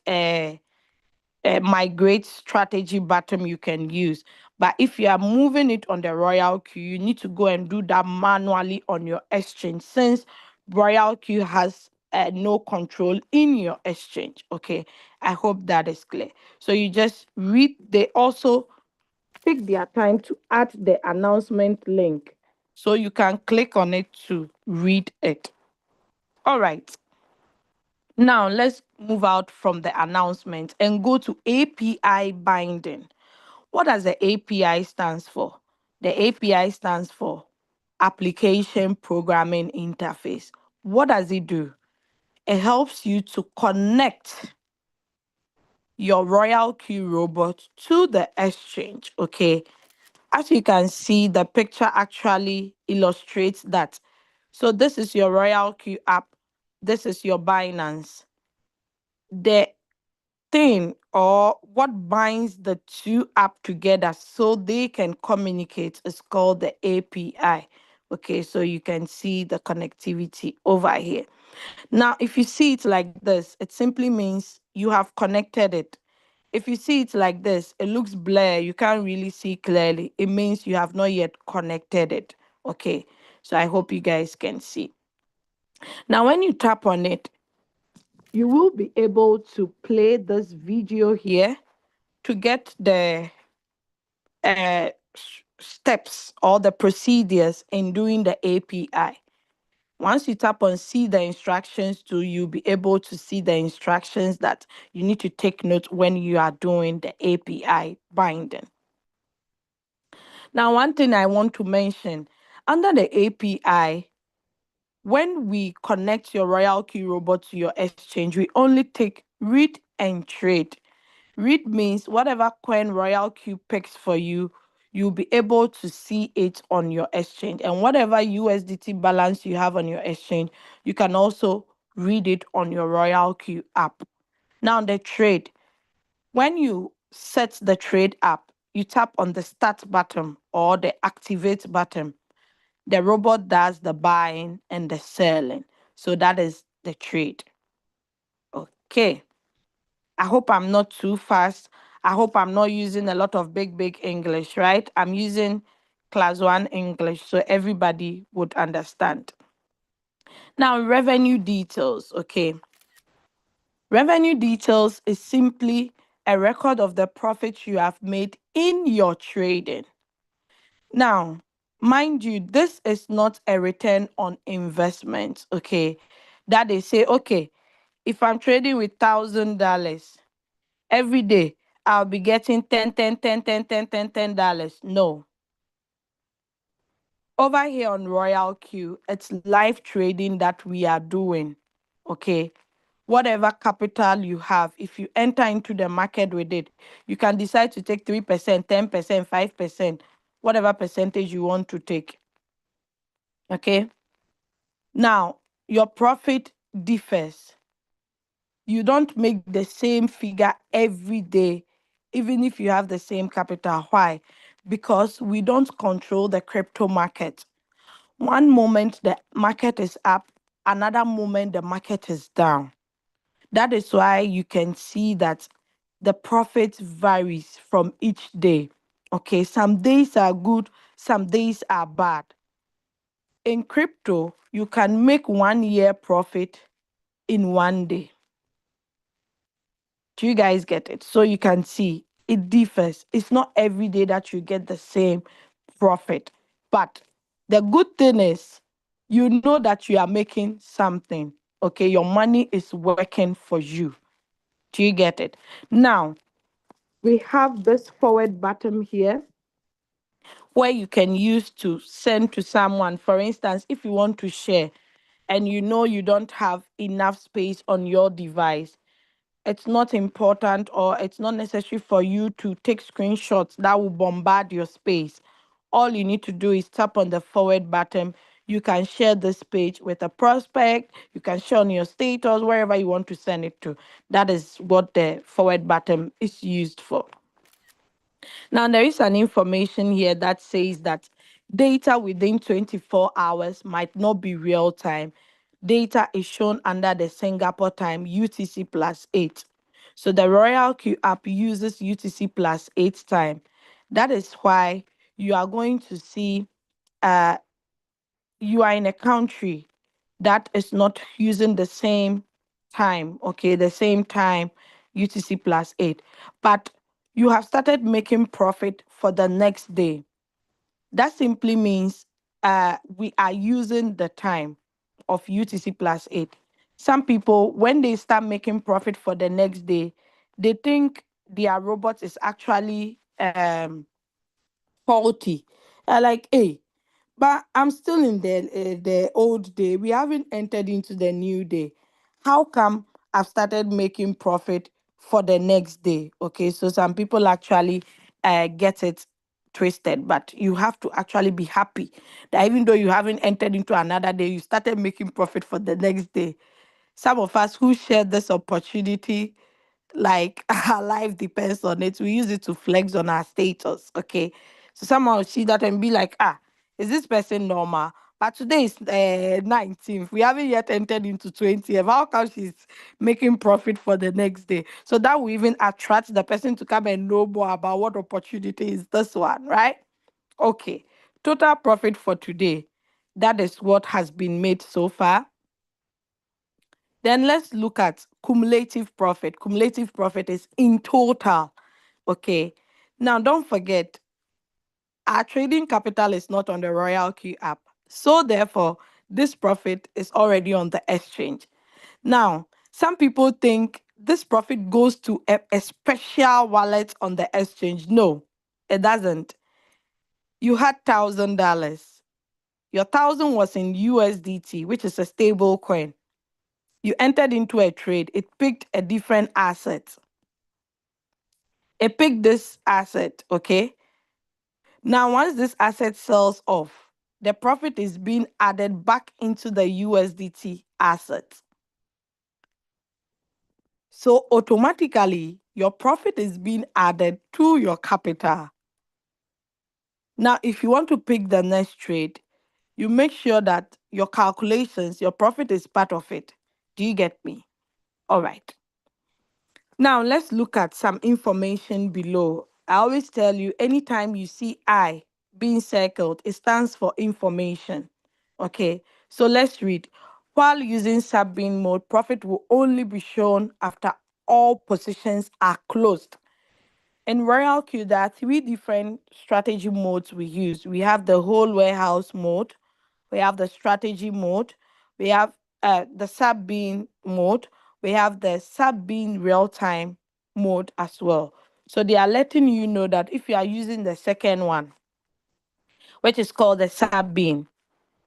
Speaker 1: migrate strategy button you can use. But if you are moving it on the Royal Queue, you need to go and do that manually on your exchange since Royal Queue has no control in your exchange. Okay, I hope that is clear. So you just read. They also take their time to add the announcement link, so you can click on it to read it. All right. Now let's move out from the announcement and go to API binding. What does the API stands for? The API stands for Application Programming Interface. What does it do? It helps you to connect your Royalq robot to the exchange. Okay. As you can see, the picture actually illustrates that. So this is your Royalq app. This is your Binance. The thing or what binds the two app together so they can communicate is called the API. Okay, so you can see the connectivity over here. Now, if you see it like this, it simply means you have connected it. If you see it like this, it looks blur, you can't really see clearly. It means you have not yet connected it. Okay, so I hope you guys can see. Now, when you tap on it, you will be able to play this video here to get the steps or the procedures in doing the API. Once you tap on see the instructions to, you'll be able to see the instructions that you need to take note when you are doing the API binding. Now, one thing I want to mention, under the API, when we connect your Royalq robot to your exchange, we only take read and trade. Read means whatever coin Royalq picks for you, you'll be able to see it on your exchange. And whatever USDT balance you have on your exchange, you can also read it on your Royalq app. Now, the trade. When you set the trade up, you tap on the start button or the activate button. The robot does the buying and the selling. So that is the trade. Okay. I hope I'm not too fast. I hope I'm not using a lot of big English, right? I'm using class one English so everybody would understand. Now, revenue details. Okay. Revenue details is simply a record of the profit you have made in your trading. Now, mind you, this is not a return on investment. Okay. That they say, okay, if I'm trading with $1,000, every day I'll be getting 10 No. Over here on Royalq, it's live trading that we are doing. Okay. Whatever capital you have, if you enter into the market with it, you can decide to take 3%, 10%, 5%, whatever percentage you want to take. Okay. Now, your profit differs. You don't make the same figure every day, even if you have the same capital. Why? Because we don't control the crypto market. One moment the market is up, another moment the market is down. That is why you can see that the profit varies from each day. Okay, some days are good, some days are bad. In crypto, you can make 1 year profit in 1 day. Do you guys get it? So you can see it differs. It's not every day that you get the same profit. But the good thing is, you know that you are making something. Okay, your money is working for you. Do you get it? Now, we have this forward button here where you can use to send to someone. For instance, if you want to share and you know you don't have enough space on your device, it's not important or it's not necessary for you to take screenshots that will bombard your space. All you need to do is tap on the forward button. You can share this page with a prospect. You can share on your status, wherever you want to send it to. That is what the forward button is used for. Now, there is an information here that says that data within 24 hours might not be real time. Data is shown under the Singapore time UTC plus 8. So the Royalq app uses UTC plus 8 time. That is why you are going to see you are in a country that is not using the same time, okay, the same time UTC plus 8, but you have started making profit for the next day. That simply means we are using the time of UTC plus 8. Some people, when they start making profit for the next day, they think their robot is actually faulty. Like, hey, but I'm still in the old day. We haven't entered into the new day. How come I've started making profit for the next day? Okay, so some people actually get it twisted, but you have to actually be happy that even though you haven't entered into another day, you started making profit for the next day. Some of us who share this opportunity, like our life depends on it. We use it to flex on our status. Okay. So someone will see that and be like, ah, is this person normal? But today is 19th. We haven't yet entered into 20th. How come she's making profit for the next day? So that will even attract the person to come and know more about what opportunity is this one, right? Okay. Total profit for today. That is what has been made so far. Then let's look at cumulative profit. Cumulative profit is in total. Okay. Now, don't forget, our trading capital is not on the Royalq app. So, therefore, this profit is already on the exchange. Now, some people think this profit goes to a special wallet on the exchange. No, it doesn't. You had $1,000. Your thousand was in USDT, which is a stable coin. You entered into a trade, it picked a different asset. It picked this asset, okay? Now, once this asset sells off, the profit is being added back into the USDT asset. So automatically, your profit is being added to your capital. Now, if you want to pick the next trade, you make sure that your calculations, your profit is part of it. Do you get me? All right. Now, let's look at some information below. I always tell you, anytime you see I being circled, it stands for information. Okay, so let's read. While using sub-bin mode, profit will only be shown after all positions are closed. In Royalq, there are three different strategy modes we use. We have the whole warehouse mode, we have the strategy mode, we have the sub bean mode, we have the sub bean real time mode as well. So they are letting you know that if you are using the second one, which is called the sub bean,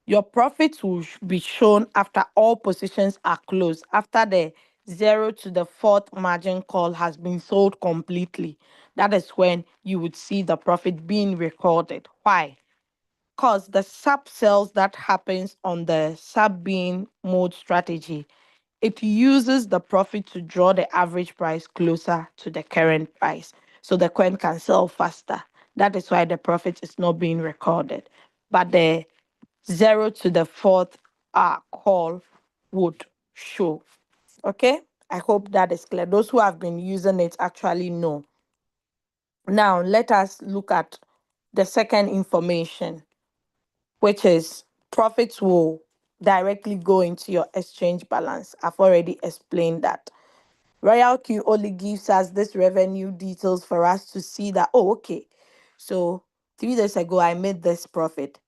Speaker 1: your profits will be shown after all positions are closed, after the 0 to the fourth margin call has been sold completely. That is when you would see the profit being recorded. Why? Because the sub sales that happens on the sub bean mode strategy, it uses the profit to draw the average price closer to the current price so the coin can sell faster. That is why the profit is not being recorded. But the 0 to the fourth call would show. Okay, I hope that is clear. Those who have been using it actually know. Now, let us look at the second information, which is profits will directly go into your exchange balance. I've already explained that. Royalq only gives us this revenue details for us to see that, oh, okay, so 3 days ago I made this profit.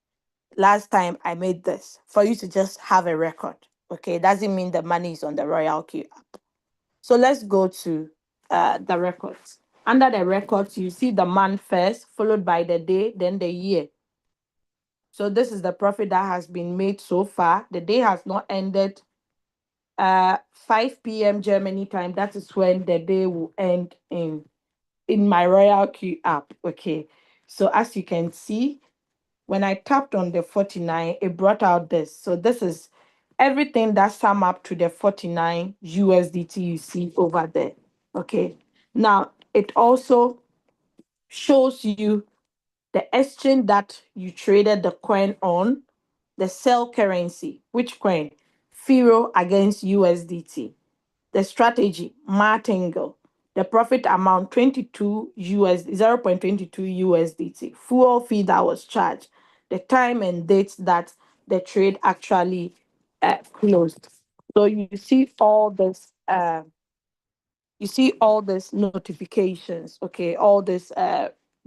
Speaker 1: Last time I made this, for you to just have a record. Okay, it doesn't mean the money is on the Royalq app. So let's go to the records. Under the records, you see the month first, followed by the day, then the year. So this is the profit that has been made so far. The day has not ended. 5 p.m. Germany time. That is when the day will end in my Royalq app. Okay. So as you can see, when I tapped on the 49, it brought out this. So this is everything that sum up to the 49 USDT you see over there. Okay. Now it also shows you the exchange that you traded the coin on, the sell currency, which coin? Firo against USDT. The strategy, martingale. The profit amount 22 US 0.22 USDT. Fuel fee that was charged. The time and date that the trade actually closed. So you see all these notifications, okay, all these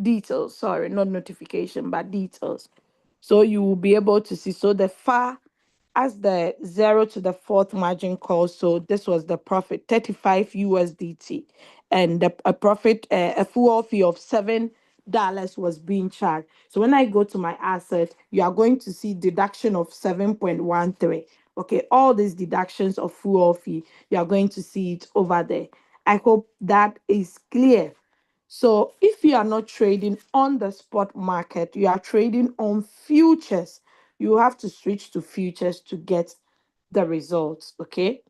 Speaker 1: details, sorry, not notification but details. So you will be able to see. So the far as the zero to the fourth margin call, so this was the profit 35 USDT, and a profit, a full fee of $7 was being charged. So when I go to my asset, you are going to see deduction of 7.13. Okay, all these deductions of fuel fee, you are going to see it over there. I hope that is clear. So if you are not trading on the spot market, you are trading on futures, you have to switch to futures to get the results. Okay.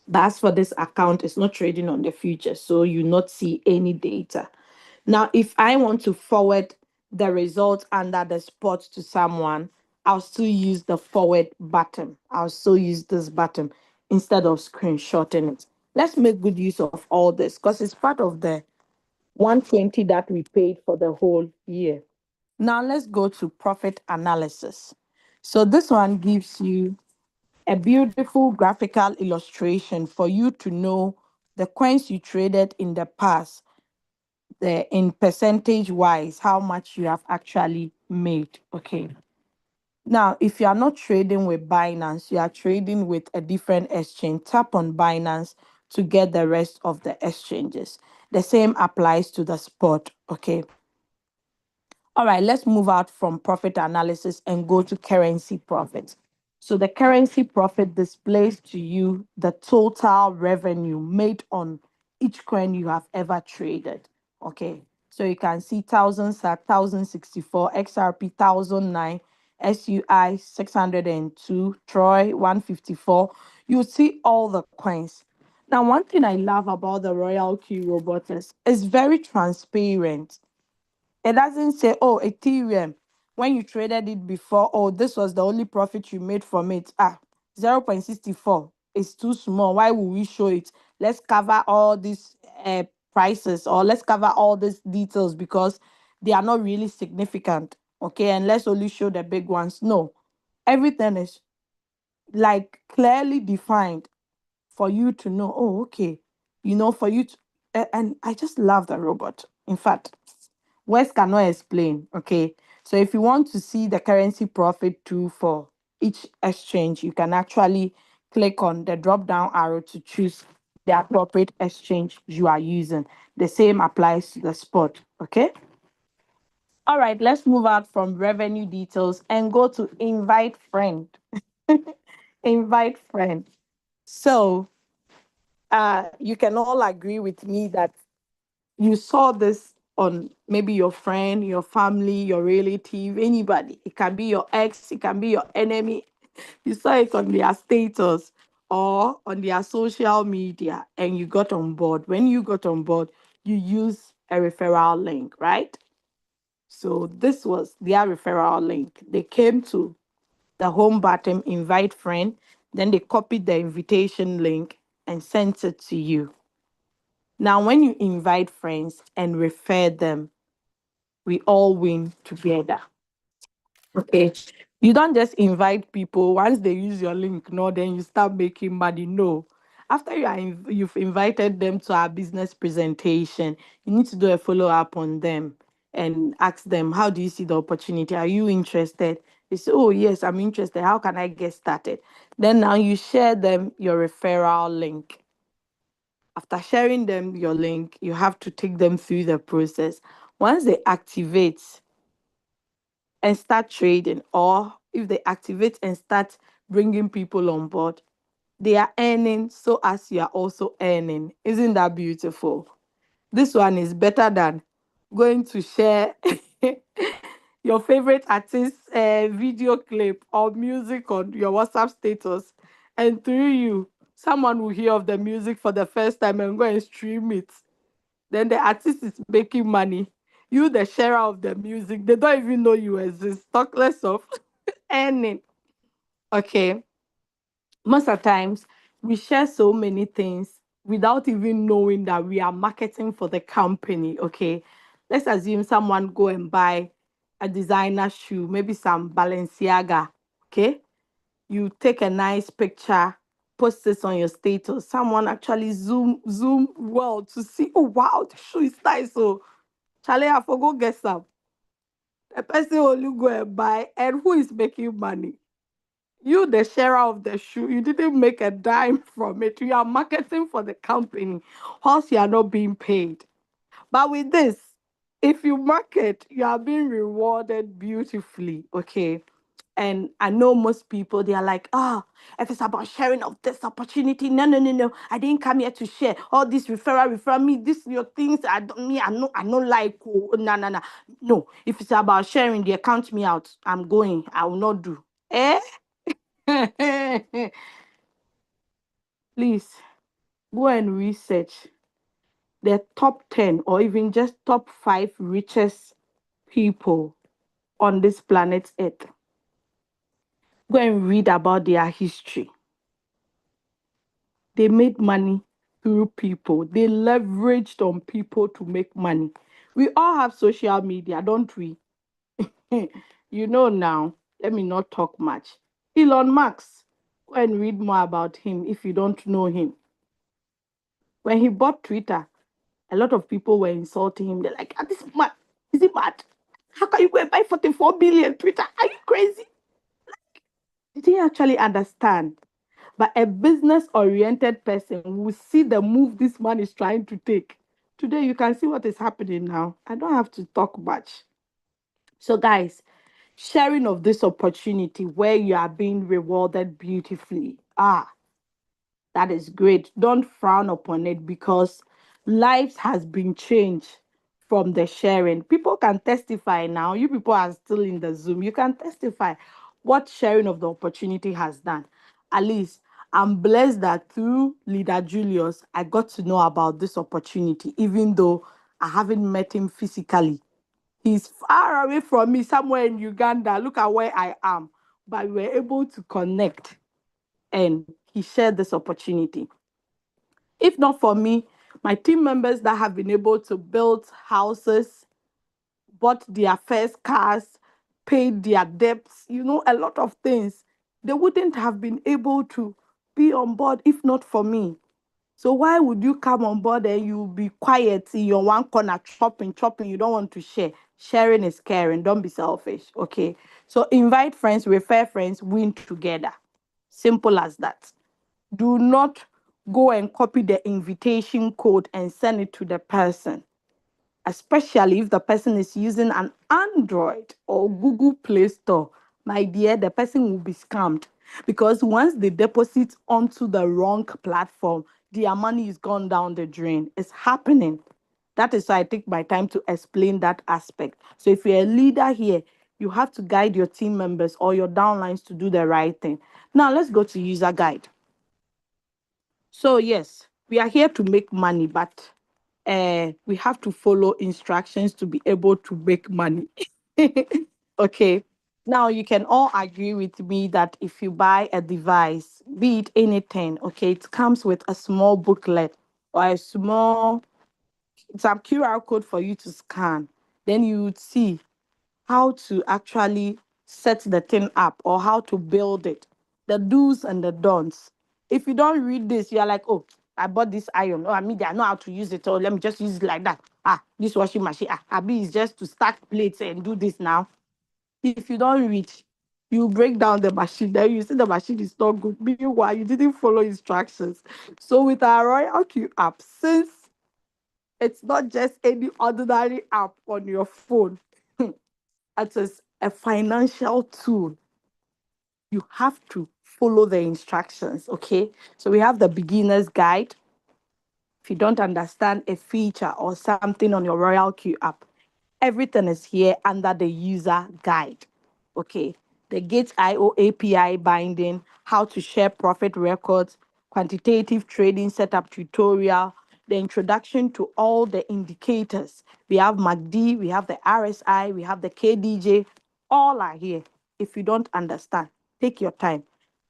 Speaker 1: But as for this account, it's not trading on the futures, so you not see any data. Now, if I want to forward the result under the spot to someone, I'll still use the forward button. I'll still use this button instead of screenshotting it. Let's make good use of all this because it's part of the 120 that we paid for the whole year. Now let's go to profit analysis. So this one gives you a beautiful graphical illustration for you to know the coins you traded in the past, the in percentage wise, how much you have actually made. Okay. Now, if you are not trading with Binance, you are trading with a different exchange. Tap on Binance to get the rest of the exchanges. The same applies to the spot. Okay. All right, let's move out from profit analysis and go to currency profit. So the currency profit displays to you the total revenue made on each coin you have ever traded. Okay. So you can see thousands at 1064, XRP 1009, SUI 602, Troy 154. You see all the coins. Now, one thing I love about the Royalq robot is it's very transparent. It doesn't say, oh, Ethereum, when you traded it before, oh, this was the only profit you made from it. 0.64 is too small. Why will we show it? Let's cover all these prices, or let's cover all these details because they are not really significant. Okay, and let's only show the big ones. No, everything is like clearly defined for you to know, oh, okay, for you to, and I just love the robot. In fact, words cannot explain. Okay. So if you want to see the currency profit too for each exchange, you can actually click on the drop down arrow to choose the appropriate exchange you are using. The same applies to the spot. Okay. All right, let's move out from revenue details and go to invite friend. Invite friend. So you can all agree with me that you saw this on maybe your friend, your family, your relative, anybody. It can be your ex, it can be your enemy. You saw it on their status or on their social media and you got on board. When you got on board, you use a referral link, right? So this was their referral link. They came to the home button, invite friend, then they copied the invitation link and sent it to you. Now, when you invite friends and refer them, we all win together. Okay. You don't just invite people once they use your link, no, then you start making money. No. After you've invited them to our business presentation, you need to do a follow up on them and ask them, how do you see the opportunity? Are you interested? They say, oh, yes, I'm interested. How can I get started? Then now you share them your referral link. After sharing them your link, you have to take them through the process. Once they activate and start trading, or if they activate and start bringing people on board, they are earning so as you are also earning. Isn't that beautiful? This one is better than going to share your favorite artist's video clip or music on your WhatsApp status, and through you, someone will hear of the music for the first time and go and stream it. Then the artist is making money. You, the sharer of the music, they don't even know you exist. Talk less of earning. Okay. Most of the times, we share so many things without even knowing that we are marketing for the company. Okay. Let's assume someone go and buy a designer shoe, maybe some Balenciaga. Okay. you take a nice picture, post this on your status. Someone actually zoom well to see, oh wow, the shoe is nice. So Charlie, I forgot get some. The person only go and buy, and who is making money? You, the sharer of the shoe, you didn't make a dime from it. You are marketing for the company, whilst you are not being paid. But with this, if you market, you are being rewarded beautifully. Okay. And I know most people, they are like, ah, if it's about sharing of this opportunity, no, no, no, no. I didn't come here to share all this referral me. This your things. I don't like. Oh, no, no, no. No, if it's about sharing, they count me out. I'm going. I will not do. Eh? Please go and research the top 10 or even just top 5 richest people on this planet Earth. Go and read about their history. They made money through people, they leveraged on people to make money. We all have social media, don't we? You know now. Let me not talk much. Elon Musk, go and read more about him if you don't know him. When he bought Twitter, a lot of people were insulting him. They're like, ah, this man, is he mad? How can you go and buy 44 billion Twitter? Are you crazy? Did he actually understand? But a business oriented person will see the move this man is trying to take. Today, you can see what is happening now. I don't have to talk much. So, guys, sharing of this opportunity where you are being rewarded beautifully. Ah, that is great. Don't frown upon it because lives has been changed from the sharing. People can testify now. You people are still in the Zoom. You can testify what sharing of the opportunity has done. At least I'm blessed that through Leader Julius, I got to know about this opportunity, even though I haven't met him physically. He's far away from me, somewhere in Uganda. Look at where I am. But we were able to connect and he shared this opportunity. If not for me, my team members that have been able to build houses, bought their first cars, paid their debts, a lot of things, they wouldn't have been able to be on board if not for me. So why would you come on board and you be quiet in your one corner, chopping, chopping? You don't want to share. Sharing is caring. Don't be selfish. Okay. So invite friends, refer friends, win together. Simple as that. Do not go and copy the invitation code and send it to the person, especially if the person is using an Android or Google Play Store. My dear, the person will be scammed because once they deposit onto the wrong platform, their money is gone down the drain. It's happening. That is why I take my time to explain that aspect. So if you're a leader here, you have to guide your team members or your downlines to do the right thing. Now let's go to user guide. So yes, we are here to make money, but we have to follow instructions to be able to make money. Okay. Now you can all agree with me that if you buy a device, be it anything, okay, it comes with a small booklet or a small some QR code for you to scan. Then you would see how to actually set the thing up or how to build it, the do's and the don'ts. If you don't read this, you're like, oh, I bought this iron. Oh, I mean, I know how to use it. Oh, let me just use it like that. Ah, this washing machine. Ah, Abi is just to stack plates and do this now. If you don't read, you break down the machine. Then you see the machine is not good. Meanwhile, you didn't follow instructions. So with our Royalq app, since it's not just any ordinary app on your phone, it is a financial tool. You have to follow the instructions, okay? So we have the beginner's guide. If you don't understand a feature or something on your Royalq app, everything is here under the user guide, okay? The Gate.io API binding, how to share profit records, quantitative trading setup tutorial, the introduction to all the indicators. We have MACD, we have the RSI, we have the KDJ, all are here. If you don't understand, take your time.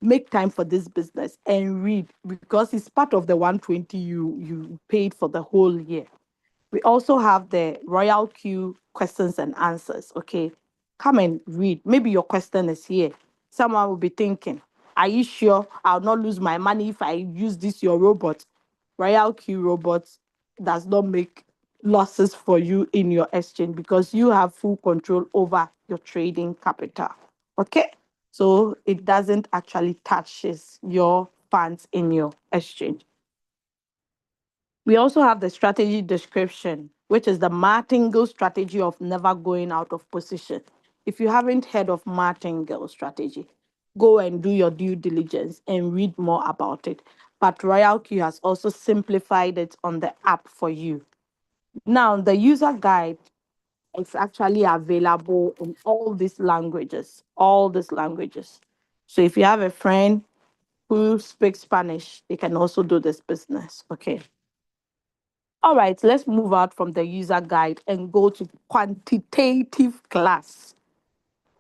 Speaker 1: Make time for this business and read because it's part of the 120 you paid for the whole year. We also have the Royalq questions and answers. Okay, come and read. Maybe your question is here. Someone will be thinking, Are you sure I'll not lose my money if I use this your robot? Royalq robot does not make losses for you in your exchange because you have full control over your trading capital. Okay? So it doesn't actually touches your funds in your exchange. We also have the strategy description, which is the martingale strategy of never going out of position. If you haven't heard of martingale strategy, go and do your due diligence and read more about it. But Royalq has also simplified it on the app for you. Now, the user guide is actually available in all these languages, all these languages. So if you have a friend who speaks Spanish, they can also do this business. Okay. All right, let's move out from the user guide and go to quantitative class.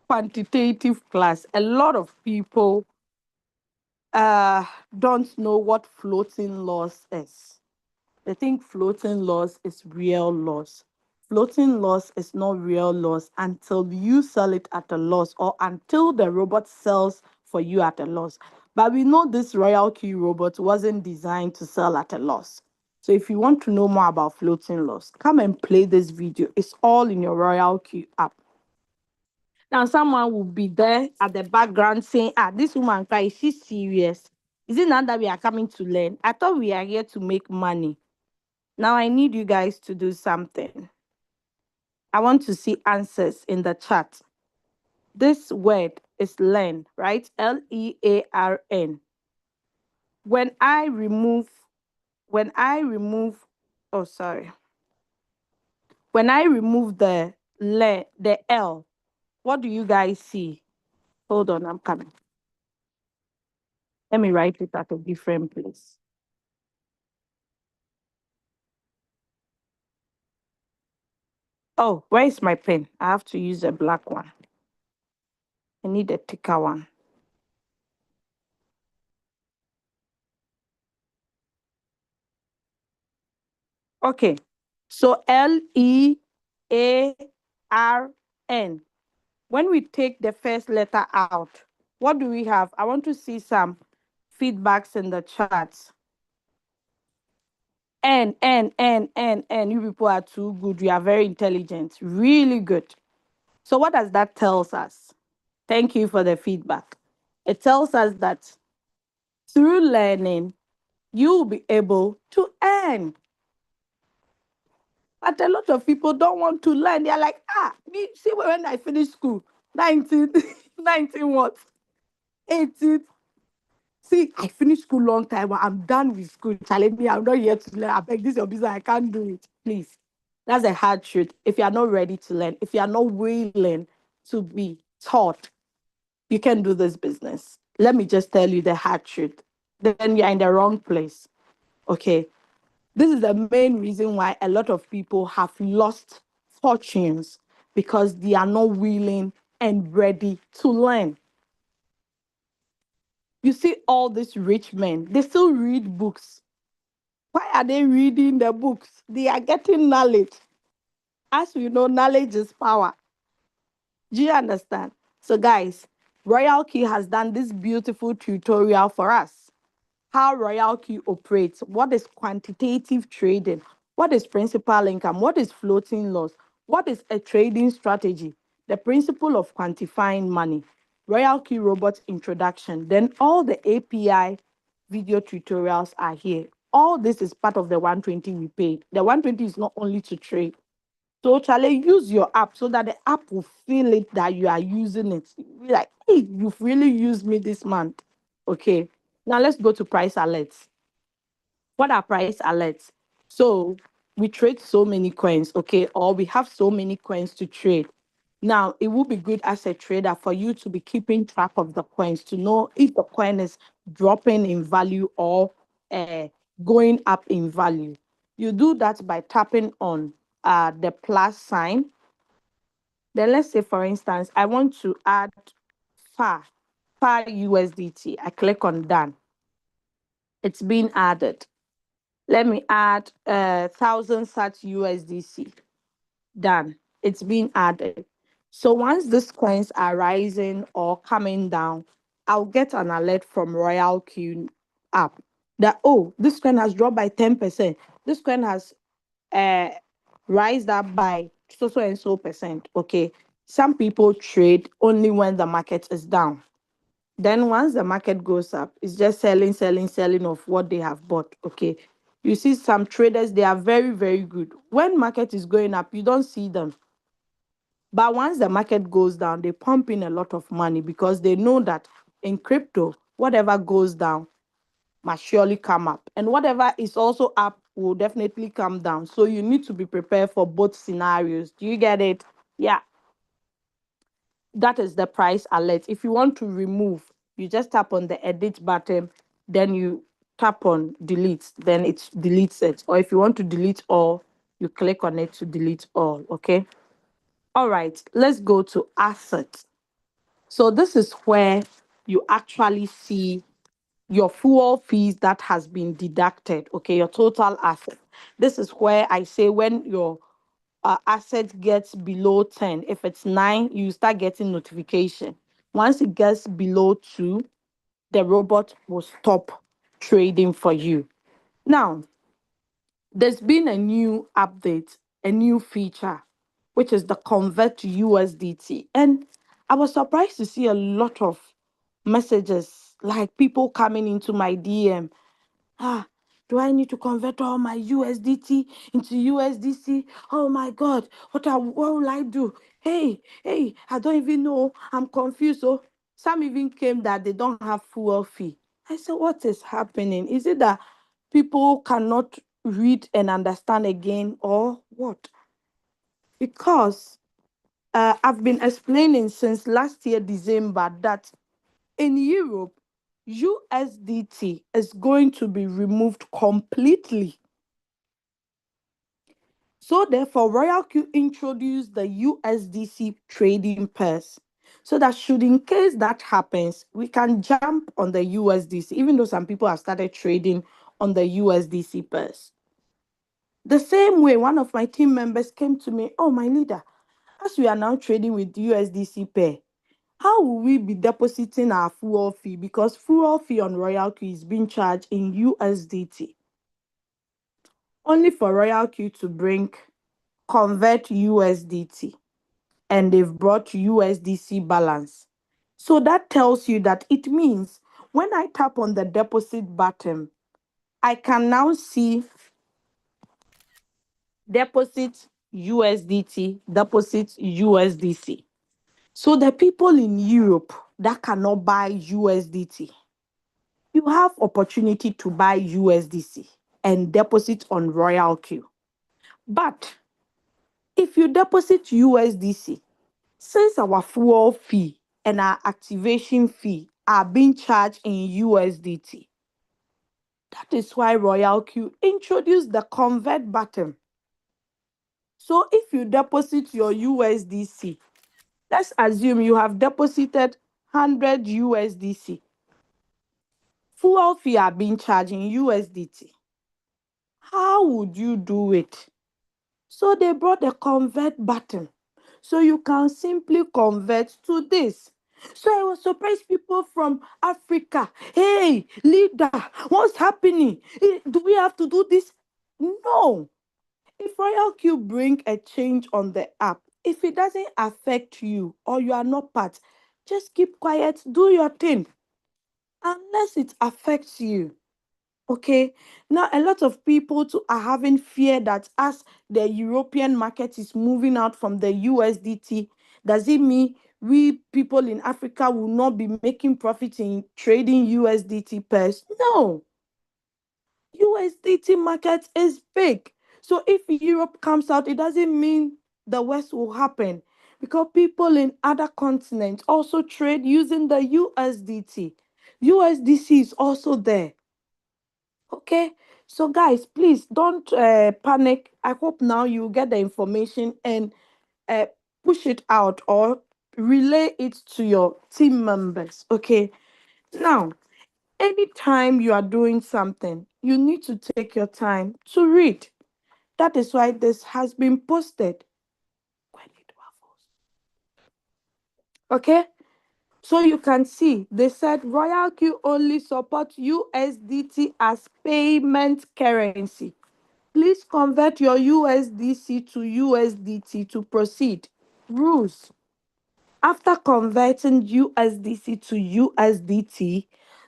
Speaker 1: Quantitative class. A lot of people uh, don't know what floating loss is. They think floating loss is real loss. Floating loss is not real loss until you sell it at a loss or until the robot sells for you at a loss. But we know this Royalq robot wasn't designed to sell at a loss. So if you want to know more about floating loss, come and play this video. It's all in your Royalq app. Now, someone will be there at the background saying, this woman, is she serious? Is it now that we are coming to learn? I thought we are here to make money. Now I need you guys to do something. I want to see answers in the chat. This word is learn, right? Learn. When I remove, when I remove, oh sorry. When I remove the L, what do you guys see? Hold on, I'm coming. Let me write it at a different place. Oh, where is my pen? I have to use a black one. I need a thicker one. Okay. So Learn. When we take the first letter out, what do we have? I want to see some feedbacks in the chat. N. You people are too good. You are very intelligent. Really good. So what does that tells us? Thank you for the feedback. It tells us that through learning, you'll be able to earn. But a lot of people don't want to learn. They're like, me, see when I finished school, 19, 19 what? 18. See, I finished school long time. I'm done with school. Challenge me, I'm not here to learn. I beg this your business. I can't do it. Please. That's a hard truth. If you are not ready to learn, if you are not willing to be taught, you can do this business. Let me just tell you the hard truth. Then you're in the wrong place. Okay. This is the main reason why a lot of people have lost fortunes because they are not willing and ready to learn. You see all these rich men, they still read books. Why are they reading the books? They are getting knowledge. As we know, knowledge is power. Do you understand? So, guys, Royalq has done this beautiful tutorial for us. How Royalq operates, what is quantitative trading, what is principal income, what is floating loss, what is a trading strategy, the principle of quantifying money, Royalq robot introduction, then all the API video tutorials are here. All this is part of the 120 we paid. The 120 is not only to trade. So, Charlie, use your app so that the app will feel it that you are using it. Be like, hey, you've really used me this month. Okay. Now let's go to price alerts. What are price alerts? So we trade so many coins, okay, or we have so many coins to trade. Now, it would be good as a trader for you to be keeping track of the coins to know if the coin is dropping in value or uh, going up in value. You do that by tapping on the plus sign. Then let's say, for instance, I want to add FAR, FAR USDT. I click on done. It's been added. Let me add 1,000 such USDC. Done. It's been added. So once these coins are rising or coming down, I'll get an alert from Royalq app that, oh, this coin has dropped by 10%. This coin has uh rise up by so and so percent. Okay. Some people trade only when the market is down. Then once the market goes up, it's just selling, selling, selling of what they have bought. Okay. You see some traders, they are very, very good. When market is going up, you don't see them. But once the market goes down, they pump in a lot of money because they know that in crypto, whatever goes down must surely come up. And whatever is also up will definitely come down. So you need to be prepared for both scenarios. Do you get it? Yeah, that is the price alert. If you want to remove, you just tap on the edit button, then you tap on delete, then it deletes it. Or if you want to delete all, you click on it to delete all. Okay. All right, let's go to assets. So this is where you actually see your fuel fees that has been deducted. Okay, your total asset. This is where I say when your asset gets below 10, if it's 9, you start getting notification. Once it gets below 2, the robot will stop trading for you. Now, there's been a new update, a new feature, which is the convert to USDT. And I was surprised to see a lot of messages, like people coming into my DM. Ah, do I need to convert all my USDT into USDC? Oh my God, what will I do? Hey, I don't even know. I'm confused. So some even came that they don't have fuel fee. I said, what is happening? Is it that people cannot read and understand again, or what? Because I've been explaining since last year, December, that in Europe, USDT is going to be removed completely. So therefore, Royalq introduced the USDC trading pairs. So that should in case that happens, we can jump on the USDC, even though some people have started trading on the USDC pairs. The same way, one of my team members came to me, oh, my leader, as we are now trading with USDC pair, how will we be depositing our fuel fee? Because fuel fee on Royalq is being charged in USDT. Only for Royalq to bring convert USDT, and they've brought USDC balance. So that tells you that it means when I tap on the deposit button, I can now see deposit USDT, deposit USDC. So the people in Europe that cannot buy USDT, you have opportunity to buy USDC and deposit on Royalq. But if you deposit USDC, since our fuel fee and our activation fee are being charged in USDT, that is why Royalq introduced the convert button. So if you deposit your USDC, let's assume you have deposited 100 USDC. Fuel fee are being charged in USDT. How would you do it? So they brought the convert button. So you can simply convert to this. So I was surprised people from Africa. Hey, leader, what's happening? Do we have to do this? No. If Royalq bring a change on the app, if it doesn't affect you or you are not part, just keep quiet, do your thing. Unless it affects you. Okay. Now, a lot of people too are having fear that as the European market is moving out from the USDT, does it mean we people in Africa will not be making profit in trading USDT pairs? No. USDT market is big. So if Europe comes out, it doesn't mean the West will happen because people in other continents also trade using the USDT. USDC is also there. Okay, so guys, please don't panic. I hope now you get the information and uh, push it out or relay it to your team members. Okay, now, anytime you are doing something, you need to take your time to read. That is why this has been posted. Okay, So you can see they said Royalq only support USDT as payment currency. Please convert your USDC to USDT to proceed. Rules. After converting USDC to USDT,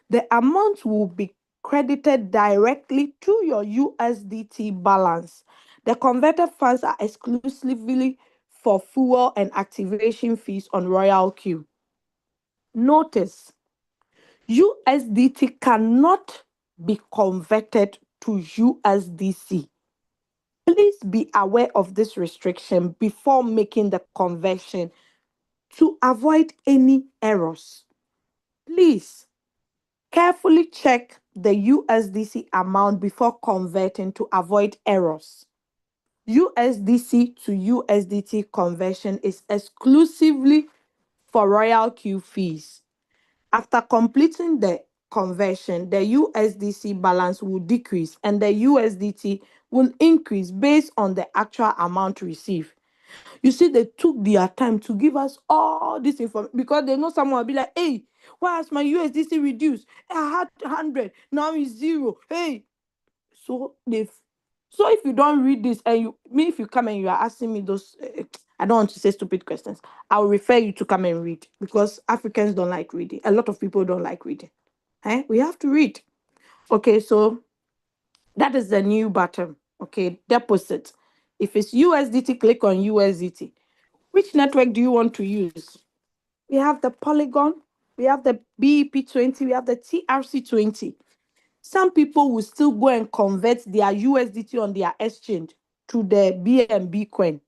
Speaker 1: the amount will be credited directly to your USDT balance. The converted funds are exclusively for fuel and activation fees on Royalq. Notice, USDT cannot be converted to USDC. Please be aware of this restriction before making the conversion to avoid any errors. Please carefully check the USDC amount before converting to avoid errors. USDC to USDT conversion is exclusively for Royalq fees. After completing the conversion, the USDC balance will decrease and the USDT will increase based on the actual amount received. You see, they took their time to give us all this information because they know someone will be like, hey, why has my USDC reduced? I had 100, now it's zero. Hey, so they so if you don't read this and if you come and you are asking me those I don't want to say stupid questions, I'll refer you to come and read because Africans don't like reading. A lot of people don't like reading. We have to read. Okay, so that is the new button. Okay, deposit. If it's USDT, click on USDT. Which network do you want to use? We have the Polygon, we have the BEP20, we have the TRC20. Some people will still go and convert their USDT on their exchange to the BNB coin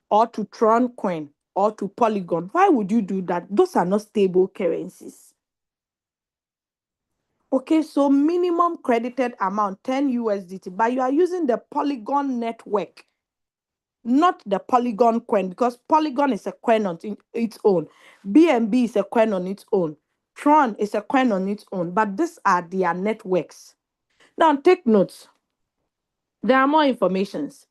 Speaker 1: or to Tron coin or to Polygon. Why would you do that? Those are not stable currencies. Okay, so minimum credited amount 10 USDT, but you are using the Polygon network, not the Polygon coin, because Polygon is a coin on its own. BNB is a coin on its own. Tron is a coin on its own, but these are their networks. Now take notes. There are more informations.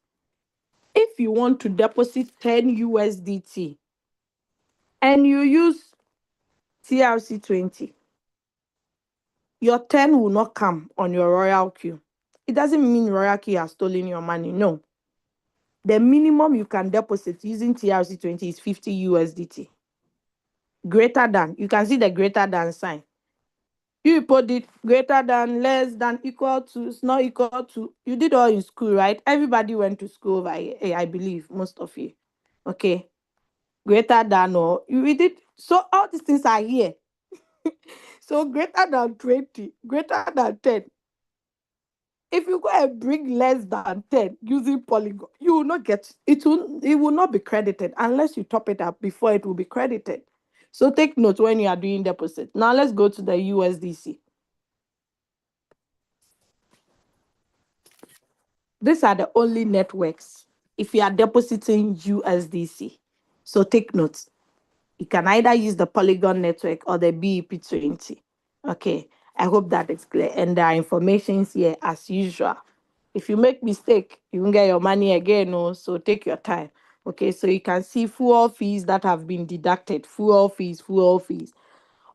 Speaker 1: If you want to deposit 10 USDT and you use TRC20, your 10 will not come on your Royalq. It doesn't mean Royalq has stolen your money. No. The minimum you can deposit using TRC20 is 50 USDT. Greater than, you can see the greater than sign. You put it greater than, less than, equal to, it's not equal to. You did all in school, right? Everybody went to school over here, I believe, most of you. Okay. Greater than, or you read it. So all these things are here. So greater than 20, greater than 10. If you go and bring less than 10 using Polygon, you will not get it will not be credited unless you top it up before it will be credited. So take note when you are doing deposit. Now let's go to the USDC. These are the only networks if you are depositing USDC. So take note. You can either use the Polygon network or the BEP20. Okay, I hope that is clear. And there are informations here as usual. If you make mistake, you won't get your money again. No, so take your time. Okay, so you can see fuel fees that have been deducted. Fuel fees, fuel fees.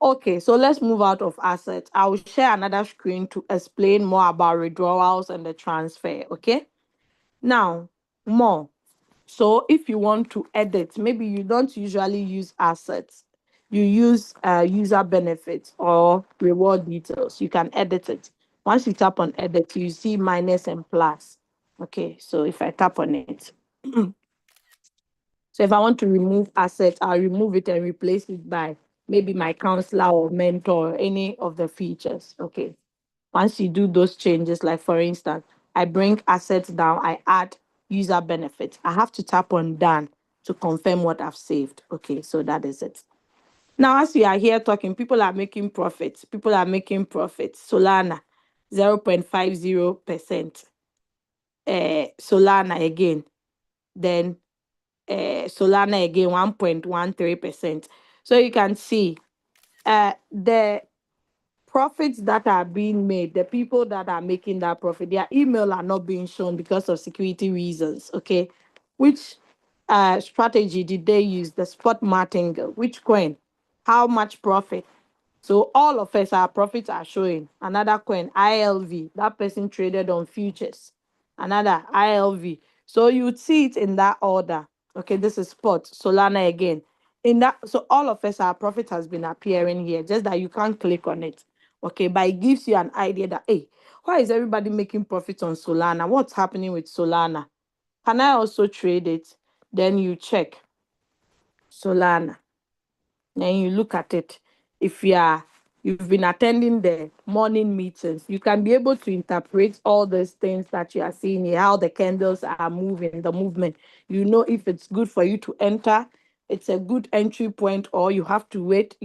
Speaker 1: Okay, so let's move out of assets. I will share another screen to explain more about withdrawals and the transfer. Okay, now more. So if you want to edit, maybe you don't usually use assets, you use user benefits or reward details, you can edit it. Once you tap on edit, you see minus and plus. Okay, so if I tap on it, so if I want to remove assets, I'll remove it and replace it by maybe my counselor or mentor or any of the features. Okay, once you do those changes, like for instance, I bring assets down, I add user benefits. I have to tap on done to confirm what I've saved. Okay, so that is it. Now, as we are here talking, people are making profits. People are making profits. Solana, 0.50%. Solana again. Then Solana again, 1.13%. So you can see the profits that are being made, the people that are making that profit, their email are not being shown because of security reasons. Okay, which strategy did they use? The spot martingale. Which coin? How much profit? So all of us, our profits are showing. Another coin, ILV, that person traded on futures. Another ILV. So you see it in that order. Okay, this is spot, Solana again. In that, so all of us, our profit has been appearing here, just that you can't click on it. Okay, but it gives you an idea that, hey, why is everybody making profits on Solana? What's happening with Solana? Can I also trade it? Then you check Solana. Then you look at it. If you've been attending the morning meetings, you can be able to interpret all these things that you are seeing here, how the candles are moving, the movement. You know if it's good for you to enter, it's a good entry point, or you have to wait.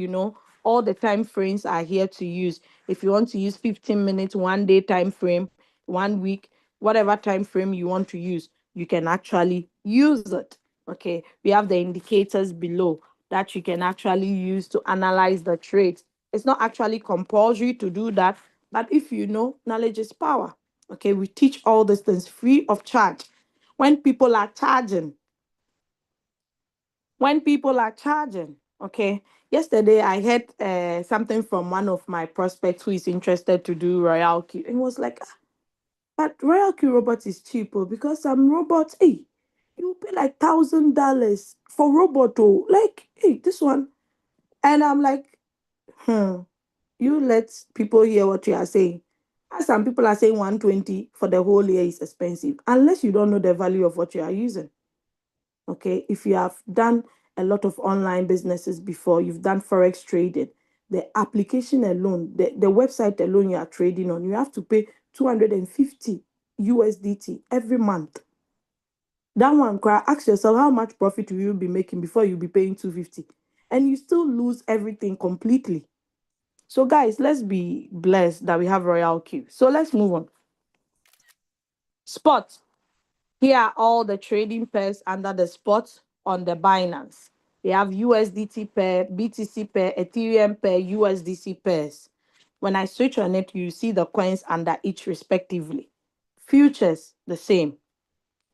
Speaker 1: All the time frames are here to use. If you want to use 15 minutes, 1 day time frame, 1 week, whatever time frame you want to use, you can actually use it. Okay, we have the indicators below that you can actually use to analyze the trades. It's not actually compulsory to do that, but if you know, knowledge is power. Okay, we teach all these things free of charge. When people are charging, okay. Yesterday, I heard something from one of my prospects who is interested to do Royalq. It was like, but Royalq robot is cheaper because some robots, hey, you pay like $1,000 for robot. Oh, like, hey, this one. And I'm like, hmm, you let people hear what you are saying. And some people are saying 120 for the whole year is expensive, unless you don't know the value of what you are using. Okay, if you have done a lot of online businesses before, you've done forex trading, the application alone, the website alone you are trading on, you have to pay 250 USDT every month. That one, ask yourself how much profit will you be making before you be paying 250, and you still lose everything completely. So, guys, let's be blessed that we have Royalq. So, let's move on. Spot. Here are all the trading pairs under the spot on the Binance. They have USDT pair, BTC pair, Ethereum pair, USDC pairs. When I switch on it, you see the coins under each respectively. Futures, the same.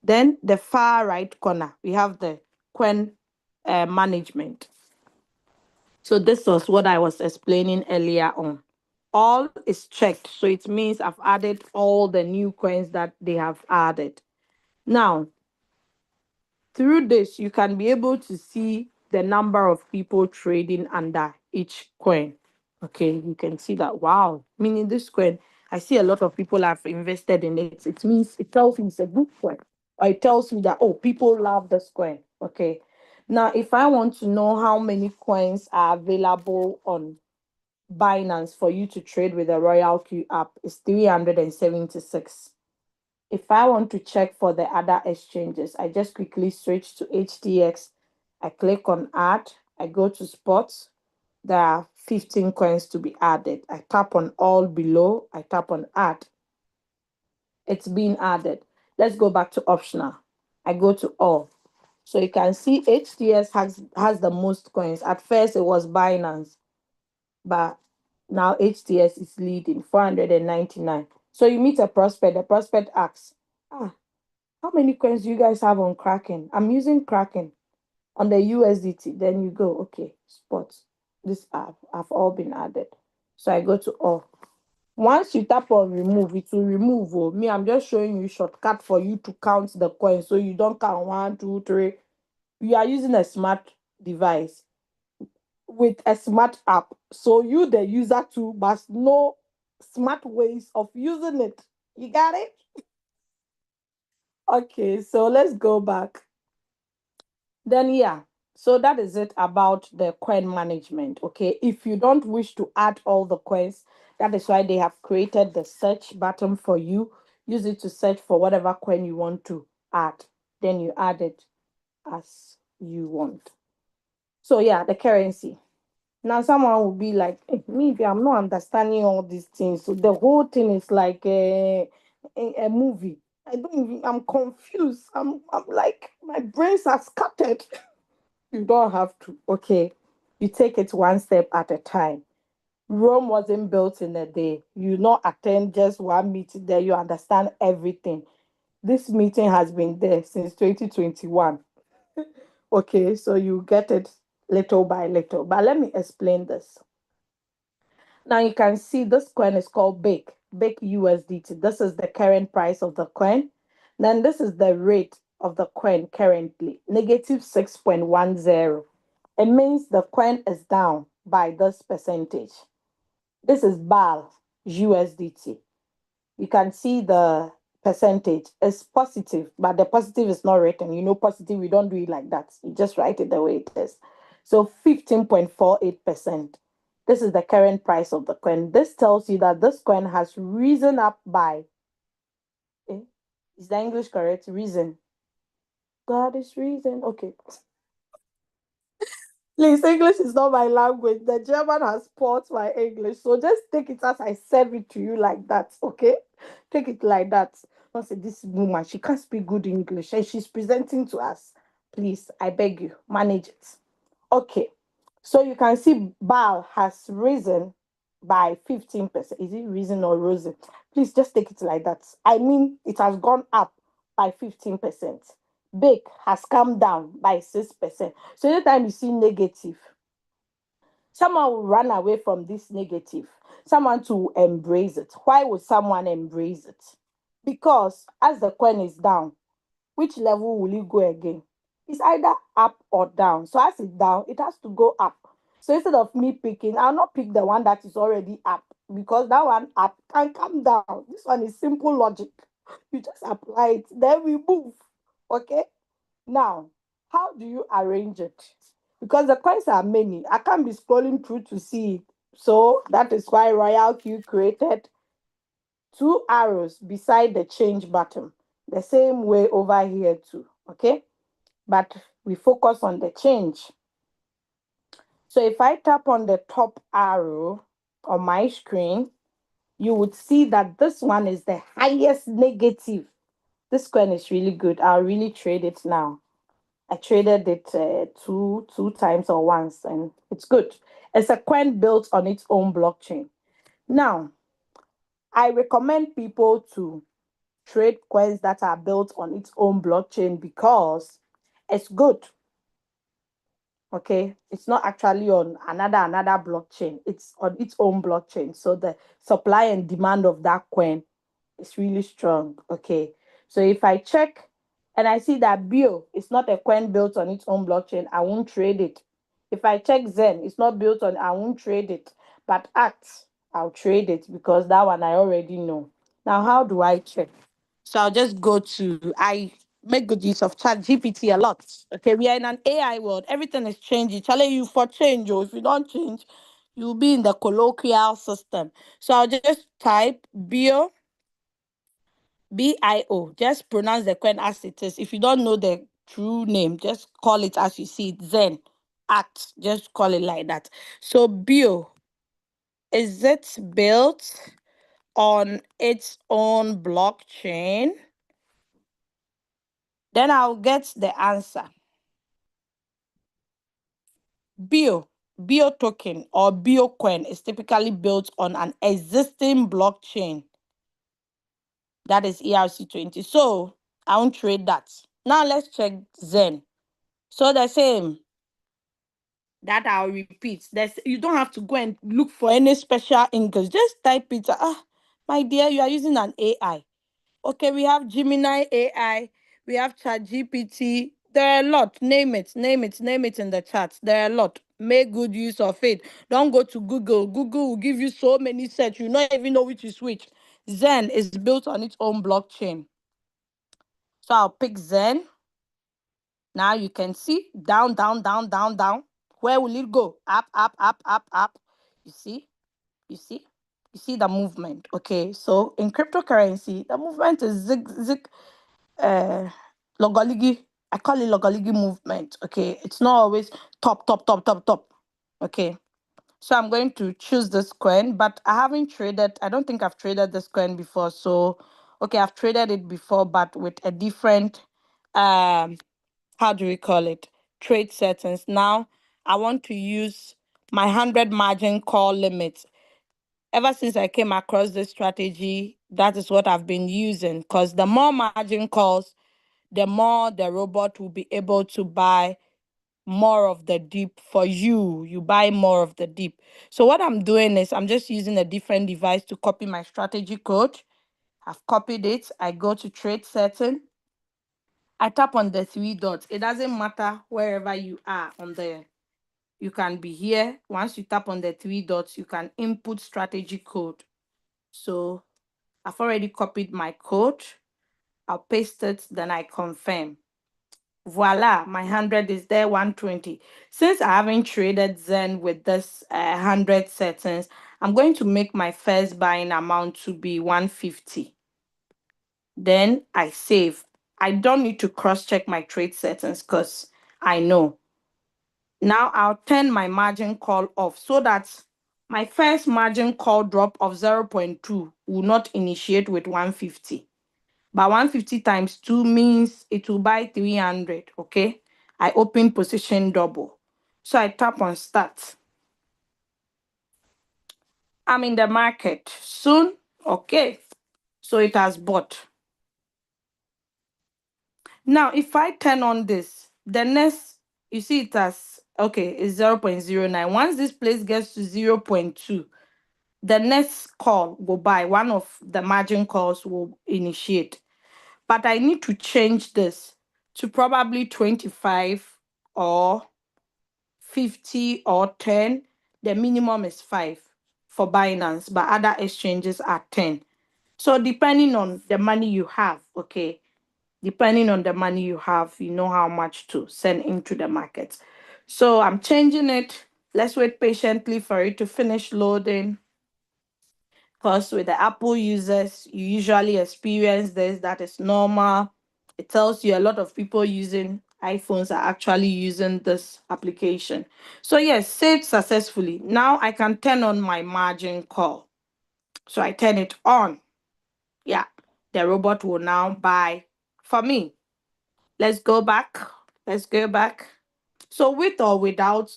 Speaker 1: Then the far right corner, we have the coin management. So this was what I was explaining earlier on. All is checked. So it means I've added all the new coins that they have added. Now, through this, you can be able to see the number of people trading under each coin. Okay, you can see that. Wow, meaning this coin, I see a lot of people have invested in it. It means it tells me it's a good coin, or it tells me that, oh, people love this coin. Okay, now if I want to know how many coins are available on Binance for you to trade with the Royalq app, it's 376. If I want to check for the other exchanges, I just quickly switch to HTX. I click on add. I go to spots. There are 15 coins to be added. I tap on all below. I tap on add. It's being added. Let's go back to optional. I go to all. So you can see HTS has the most coins. At first it was Binance, but now HTS is leading 499. So you meet a prospect. The prospect asks, how many coins do you guys have on Kraken? I'm using Kraken on the USDT. Then you go, okay, spots. This app have all been added. So I go to all. Once you tap on remove, it will remove. Oh, me, I'm just showing you shortcut for you to count the coins. So you don't count 1, 2, 3. You are using a smart device with a smart app. So you, the user too, must know smart ways of using it. You got it? Okay, so let's go back. Then, yeah, so that is it about the coin management. Okay, if you don't wish to add all the coins, that is why they have created the search button for you. Use it to search for whatever coin you want to add. Then you add it as you want. So, yeah, the currency. Now, someone will be like, maybe I'm not understanding all these things. So, the whole thing is like a movie. I'm confused. I'm like, my brains are scattered. You don't have to. Okay. You take it one step at a time. Rome wasn't built in a day. You not attend just one meeting there. You understand everything. This meeting has been there since 2021. Okay, so you get it. little by little. But let me explain this. Now you can see this coin is called BIC USDT. This is the current price of the coin. Then this is the rate of the coin currently, negative 6.10. It means the coin is down by this percentage. This is BAL USDT. You can see the percentage is positive, but the positive is not written. You know, positive, we don't do it like that. You just write it the way it is. So 15.48%. This is the current price of the coin. This tells you that this coin has risen up by, eh, is the English correct? Reason. God is reason. Okay. Please, English is not my language. The German has spoiled my English. So just take it as I said it to you like that, okay? Take it like that. Don't say this woman, she can't speak good English and she's presenting to us. Please, I beg you, manage it. Okay. So you can see BAL has risen by 15%. Is it risen or risen? Please just take it like that. I mean, it has gone up by 15%. Bake has come down by 6%. So anytime you see negative, someone will run away from this negative. Someone to embrace it. Why would someone embrace it? Because as the coin is down, which level will it go again? It's either up or down. So as it's down, it has to go up. So instead of me picking, I'll not pick the one that is already up because that one up can come down. This one is simple logic. You just apply it, then we move. Okay? Now, how do you arrange it? Because the coins are many. I can't be scrolling through to see it. So that is why Royalq created two arrows beside the change button. The same way over here too. Okay? But we focus on the change. So if I tap on the top arrow on my screen, you would see that this one is the highest negative. This coin is really good. I'll really trade it now. I traded it two times or once, and it's good. It's a coin built on its own blockchain. Now, I recommend people to trade coins that are built on its own blockchain because it's good. Okay, it's not actually on another blockchain. It's on its own blockchain. So the supply and demand of that coin is really strong. Okay, so if I check and I see that Bio is not a coin built on its own blockchain, I won't trade it. If I check Zen, it's not built on, I won't trade it. But Act, I'll trade it because that one I already know. Now, how do I check? So I'll just go to, I make good use of chat GPT a lot. Okay, we are in an AI world. Everything is changing. Telling you for change, or if you don't change, you'll be in the colloquial system. So I'll just type BIO. Just pronounce the coin as it is. If you don't know the true name, just call it as you see it. Zen Act. Just call it like that. So Bio, is it built on its own blockchain? Then I'll get the answer. Bio, Bio token or Bio coin is typically built on an existing blockchain that is ERC20. So I won't trade that. Now let's check Zen. So the same that I'll repeat. You don't have to go and look for any special English. Just type it. My dear, you are using an AI. Okay, we have Gemini AI, we have ChatGPT. There are a lot. Name it, name it, name it in the chat. There are a lot. Make good use of it. Don't go to Google. Google will give you so many search. You don't even know which is which. Zen is built on its own blockchain. So I'll pick Zen. Now you can see down, down, down, down, down. Where will it go? Up, up, up, up, up. You see? You see? You see the movement. Okay. So in cryptocurrency, the movement is zig, zig, uh logoligi. I call it logoligi movement. Okay, it's not always top, top, top, top, top. Okay, so I'm going to choose this coin, but I haven't traded. I don't think I've traded this coin before. So okay, I've traded it before, but with a different how do we call it, trade settings. Now I want to use my 100 margin call limit. Ever since I came across this strategy, that is what I've been using, because the more margin calls, the more the robot will be able to buy more of the dip for you. You buy more of the dip. So what I'm doing is I'm just using a different device to copy my strategy code. I've copied it. I go to trade setting. I tap on the three dots. It doesn't matter wherever you are on the, you can be here. Once you tap on the three dots, you can input strategy code. So I've already copied my code. I'll paste it, then I confirm. Voila, my 100 is there, 120. Since I haven't traded Zen with this 100 settings, I'm going to make my first buying amount to be 150. Then I save. I don't need to cross check my trade settings because I know. Now I'll turn my margin call off so that my first margin call drop of 0.2 will not initiate with 150. But 150 times 2 means it will buy 300, okay? I open position double. So I tap on start. I'm in the market soon, okay? So it has bought. Now, if I turn on this, the next, you see it has, okay, it's 0.09. Once this place gets to 0.2, the next call will buy. One of the margin calls will initiate. But I need to change this to probably 25 or 50 or 10. The minimum is 5 for Binance, but other exchanges are 10. So depending on the money you have, okay, depending on the money you have, you know how much to send into the market. So I'm changing it. Let's wait patiently for it to finish loading. Because with the Apple users, you usually experience this. That is normal. It tells you a lot of people using iPhones are actually using this application. So yes, saved successfully. Now I can turn on my margin call. So I turn it on. Yeah, the robot will now buy for me. Let's go back. Let's go back. So with or without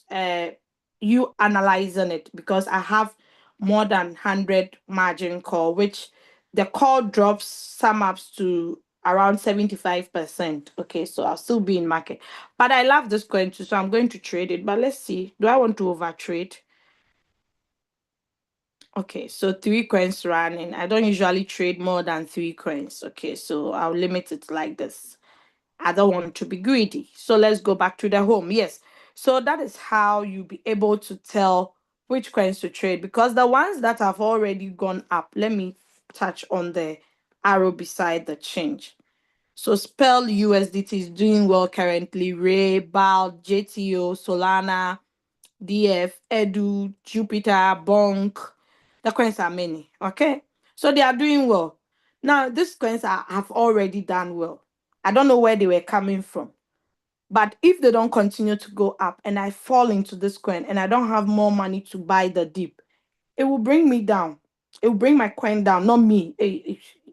Speaker 1: you analyzing it, because I have more than 100 margin call, which the call drops sum ups to around 75%. Okay, so I'll still be in market. But I love this coin too, so I'm going to trade it. But let's see. Do I want to over trade? Okay, so 3 coins running. I don't usually trade more than 3 coins. Okay, so I'll limit it like this. I don't want to be greedy. So let's go back to the home. Yes. So that is how you be able to tell which coins to trade, because the ones that have already gone up, let me touch on the arrow beside the change. So Spell USDT is doing well currently. Ray, BAL, JTO, Solana, DF, Edu, Jupiter, Bonk. The coins are many. Okay. So they are doing well. Now, these coins have already done well. I don't know where they were coming from. But if they don't continue to go up and I fall into this coin and I don't have more money to buy the dip, it will bring me down. It will bring my coin down, not me.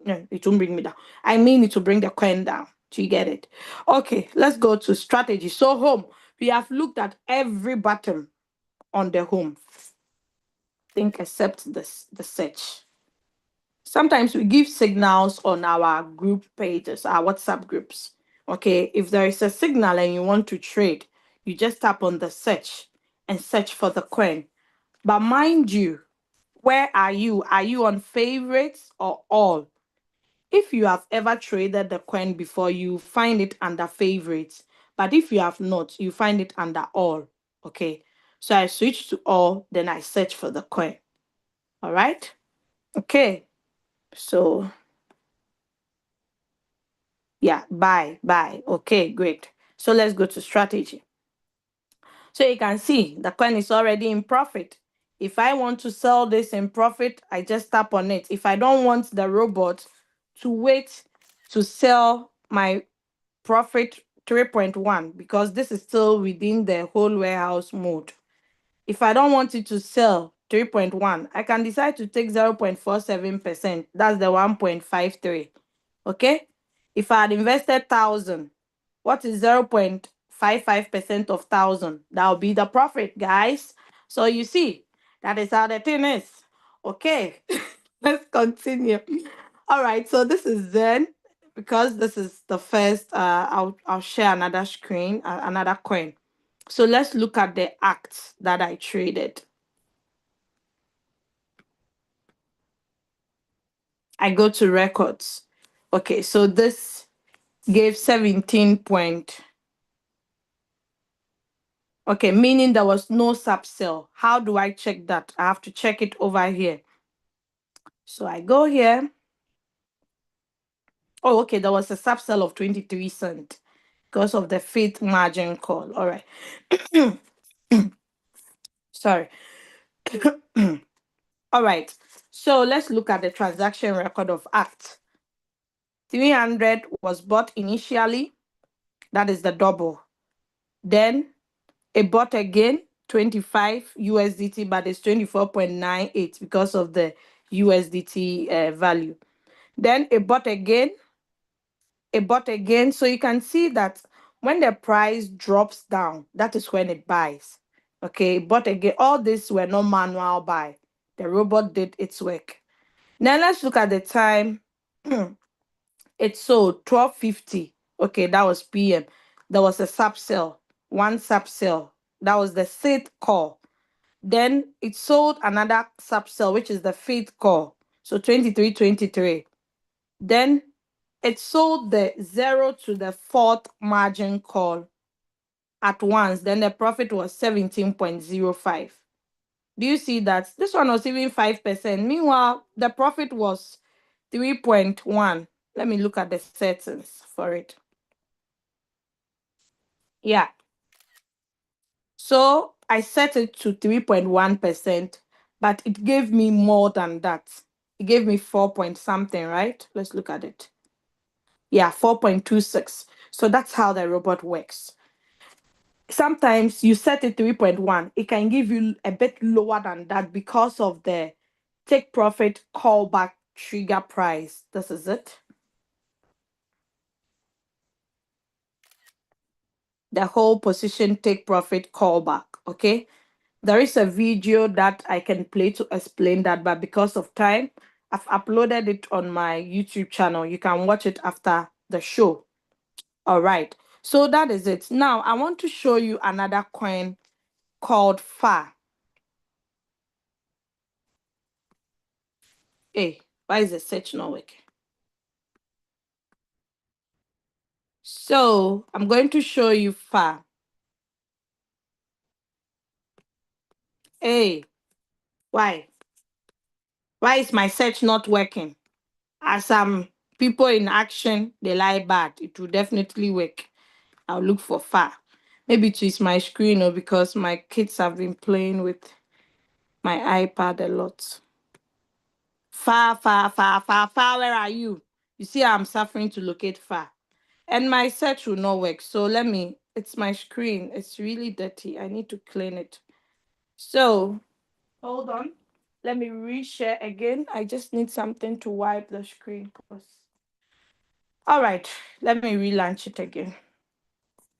Speaker 1: No, it won't bring me down. I mean, it will bring the coin down. Do you get it? Okay, let's go to strategy. So, home, we have looked at every button on the home. Think except this the search. Sometimes we give signals on our group pages, our WhatsApp groups. Okay, if there is a signal and you want to trade, you just tap on the search and search for the coin. But mind you, where are you? Are you on favorites or all? If you have ever traded the coin before, you find it under favorites. But if you have not, you find it under all. Okay, so I switch to all, then I search for the coin. All right. Okay. So yeah, buy. Okay, great. So let's go to strategy. So you can see the coin is already in profit. If I want to sell this in profit, I just tap on it. If I don't want the robot to wait to sell my profit 3.1, because this is still within the whole warehouse mode. If I don't want it to sell 3.1, I can decide to take 0.47%. That's the 1.53. Okay? If I had invested 1,000, what is 0.55% of 1,000? That will be the profit, guys. So you see, that is how the thing is. Okay, let's continue. All right, so this is Zen. Because this is the first, I'll share another screen, another coin. So let's look at the acts that I traded. I go to records. Okay, so this gave 17 point. Okay, meaning there was no subsell. How do I check that? I have to check it over here. So I go here. Oh, okay, there was a subsell of 23 cents because of the faith margin call. All right. Sorry. All right. So let's look at the transaction record of ACT. 300 was bought initially. That is the double. Then it bought again 25 USDT, but it's 24.98 because of the USDT value. Then it bought again. It bought again. So you can see that when the price drops down, that is when it buys. Okay, but again, all these were not manual buy. The robot did its work. Now let's look at the time. It sold 12:50. Okay, that was PM. There was a subsell, one subsell. That was the faith call. Then it sold another subsell, which is the faith call. So 23.23. Then it sold the 0 to the fourth margin call at once. Then the profit was 17.05. Do you see that? This one was even 5%. Meanwhile, the profit was 3.1. Let me look at the settings for it. Yeah. So I set it to 3.1%, but it gave me more than that. It gave me 4 point something, right? Let's look at it. Yeah, 4.26. So that's how the robot works. Sometimes you set it 3.1, it can give you a bit lower than that because of the take profit callback trigger price. This is it. The whole position take profit callback. Okay. There is a video that I can play to explain that, but because of time, I've uploaded it on my YouTube channel. You can watch it after the show. All right. So that is it. Now I want to show you another coin called FA. Hey, why is the search not working? So I'm going to show you FA. Hey, why? Why is my search not working? As some people in action, they lie bad. It will definitely work. I'll look for FA. Maybe it is my screen or because my kids have been playing with my iPad a lot. FA, FA, FA, FA, FA, where are you? You see, I'm suffering to locate FA. And my search will not work. So it's my screen. It's really dirty. I need to clean it. So hold on. Let me reshare again. I just need something to wipe the screen. All right. Let me relaunch it again.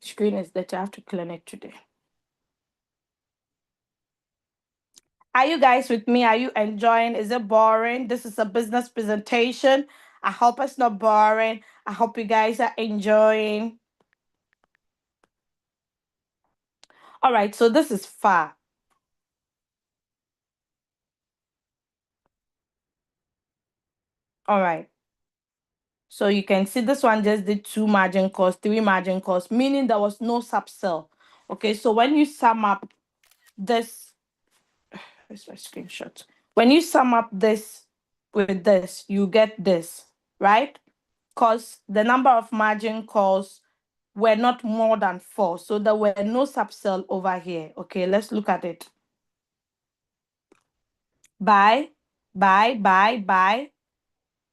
Speaker 1: Screen is dirty. I have to clean it today. Are you guys with me? Are you enjoying? Is it boring? This is a business presentation. I hope it's not boring. I hope you guys are enjoying. All right, so this is FA. All right. So you can see this one just did 2 margin calls, 3 margin calls, meaning there was no subsell. Okay, so when you sum up this, where's my screenshot? When you sum up this with this, you get this, right? Because the number of margin calls were not more than 4. So there were no subsell over here. Okay, let's look at it. Buy, buy, buy, buy.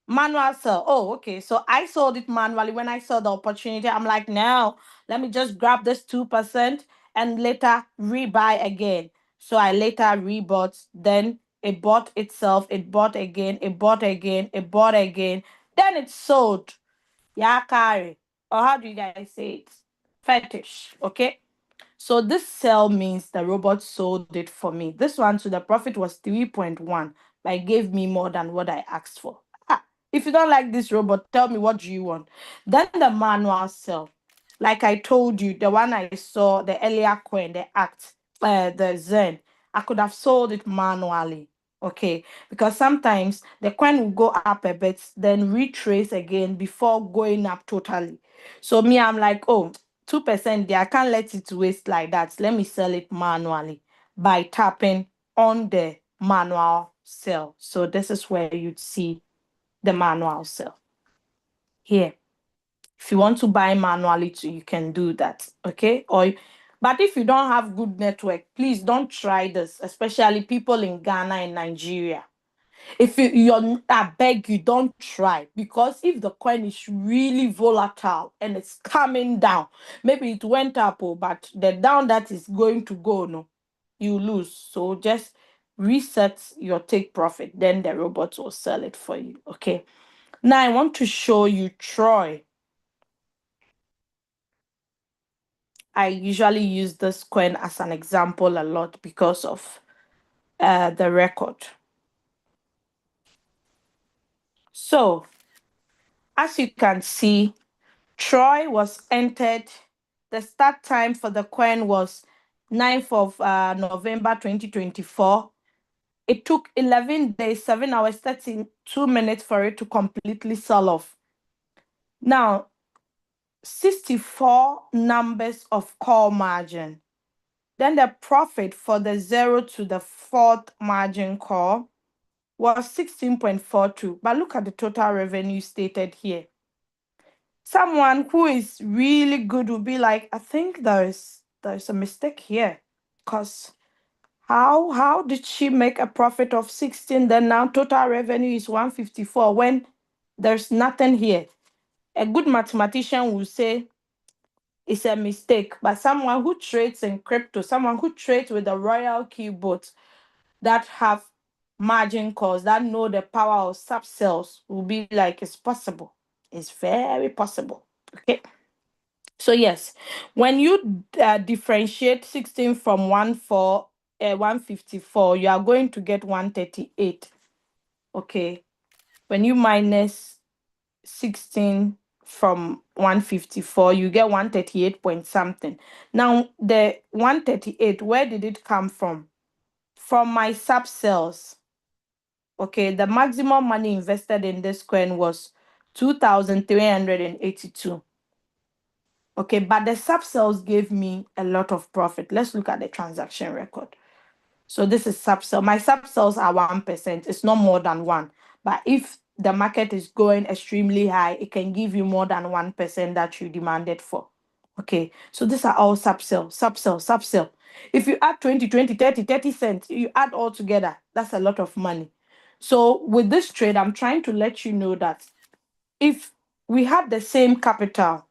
Speaker 1: Manual sell. Oh, okay. So I sold it manually. When I saw the opportunity, I'm like, no, let me just grab this 2% and later rebuy again. So I later rebought. Then it bought itself. It bought again. It bought again. It bought again. Then it sold. Yakari. Or how do you guys say it? Fetish. Okay. So this sell means the robot sold it for me. This one, so the profit was 3.1, but it gave me more than what I asked for. If you don't like this robot, tell me what do you want. Then the manual sell. like I told you, the one I saw, the earlier coin, the Zen, I could have sold it manually. Okay, because sometimes the coin will go up a bit, then retrace again before going up totally. So me, I'm like, oh, 2% there, I can't let it waste like that. Let me sell it manually by tapping on the manual sell. So this is where you'd see the manual sell here. If you want to buy manually too, you can do that. Okay. But if you don't have good network, please don't try this, especially people in Ghana and Nigeria. If I beg you, don't try, because if the coin is really volatile and it's coming down, maybe it went up, but the down that is going to go, no, you lose. So just reset your take profit, then the robot will sell it for you. Okay. Now I want to show you Troy. I usually use this coin as an example a lot because of the record. So, as you can see, Troy was entered. The start time for the coin was 9th of November 2024. It took 11 days, 7 hours, 32 minutes for it to completely sell off. Now, 64 numbers of call margin. Then the profit for the 0 to the 4th margin call was 16.42. But look at the total revenue stated here. Someone who is really good will be like, I think there's a mistake here. Because how did she make a profit of 16? Then now total revenue is 154 when there's nothing here. A good mathematician will say it's a mistake. But someone who trades in crypto, someone who trades with the Royalq bots that have margin calls, that know the power of sub cells, will be like, it's possible. It's very possible. Okay. So yes, when you differentiate 16 from 154, you are going to get 138. Okay. When you minus 16 from 154, you get 138 point something. Now, the 138, where did it come from? From my sub cells. Okay, the maximum money invested in this coin was 2,382. Okay, but the sub cells gave me a lot of profit. Let's look at the transaction record. So this is sub cell. My sub cells are 1%. It's not more than one. But if the market is going extremely high, it can give you more than 1% that you demanded for. Okay, so these are all sub cell, sub cell, sub cell. If you add 20, 20, 30, 30 cents, you add all together, that's a lot of money. So with this trade, I'm trying to let you know that if we had the same capital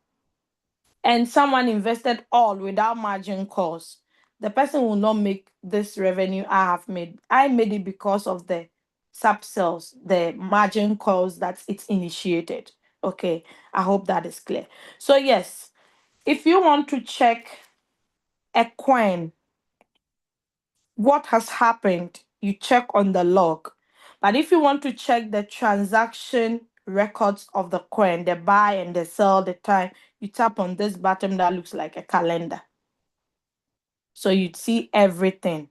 Speaker 1: and someone invested all without margin calls, the person will not make this revenue I have made. I made it because of the sub cells, the margin calls that it's initiated. Okay, I hope that is clear. So yes, if you want to check a coin, what has happened, you check on the log. But if you want to check the transaction records of the coin, the buy and the sell, the time, you tap on this button that looks like a calendar. So you'd see everything,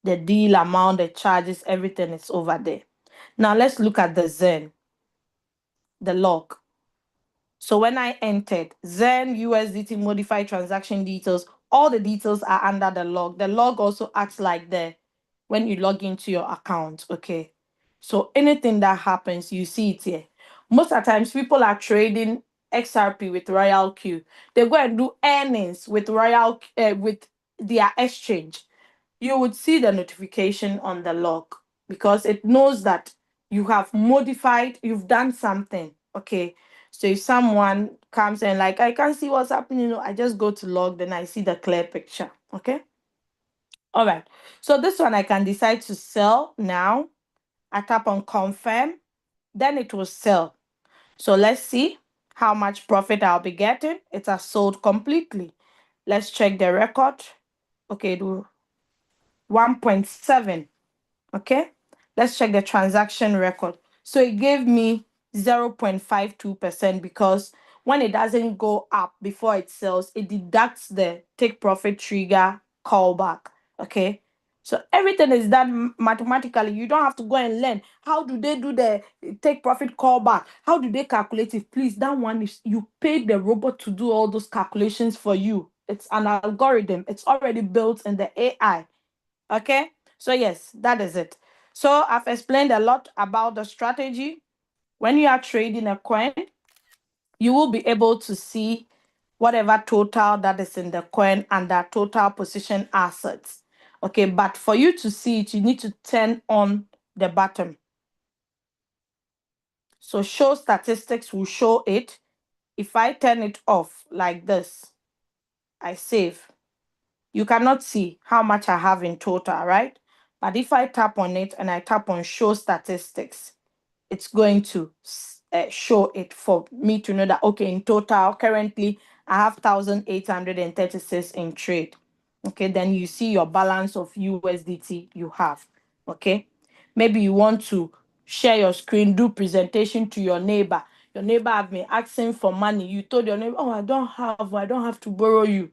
Speaker 1: the deal amount, the charges, everything is over there. Now let's look at the Zen, the log. So when I entered Zen USDT modified transaction details, all the details are under the log. The log also acts like the when you log into your account. Okay. So anything that happens, you see it here. Most of the times, people are trading XRP with Royalq. They go and do earnings with with their exchange. You would see the notification on the log because it knows that you have modified, you've done something. Okay. So if someone comes and like, I can't see what's happening, I just go to log, then I see the clear picture. Okay. All right. So this one I can decide to sell now. I tap on confirm, then it will sell. So let's see how much profit I'll be getting. It has sold completely. Let's check the record. Okay, do 1.7. Okay, let's check the transaction record. So it gave me 0.52% because when it doesn't go up before it sells, it deducts the take profit trigger callback. Okay. So everything is done mathematically. You don't have to go and learn. How do they do the take profit callback? How do they calculate it? Please, that one is you pay the robot to do all those calculations for you. It's an algorithm. It's already built in the AI. Okay. So yes, that is it. So I've explained a lot about the strategy. When you are trading a coin, you will be able to see whatever total that is in the coin and that total position assets. Okay, but for you to see it, you need to turn on the button. So show statistics will show it. If I turn it off like this, I save. You cannot see how much I have in total, right? But if I tap on it and I tap on show statistics, it's going to show it for me to know that, okay, in total, currently, I have 1,836 in trade. Okay, then you see your balance of USDT you have. Okay, maybe you want to share your screen, do presentation to your neighbor. Your neighbor have been asking for money. You told your neighbor, oh, I don't have to borrow you.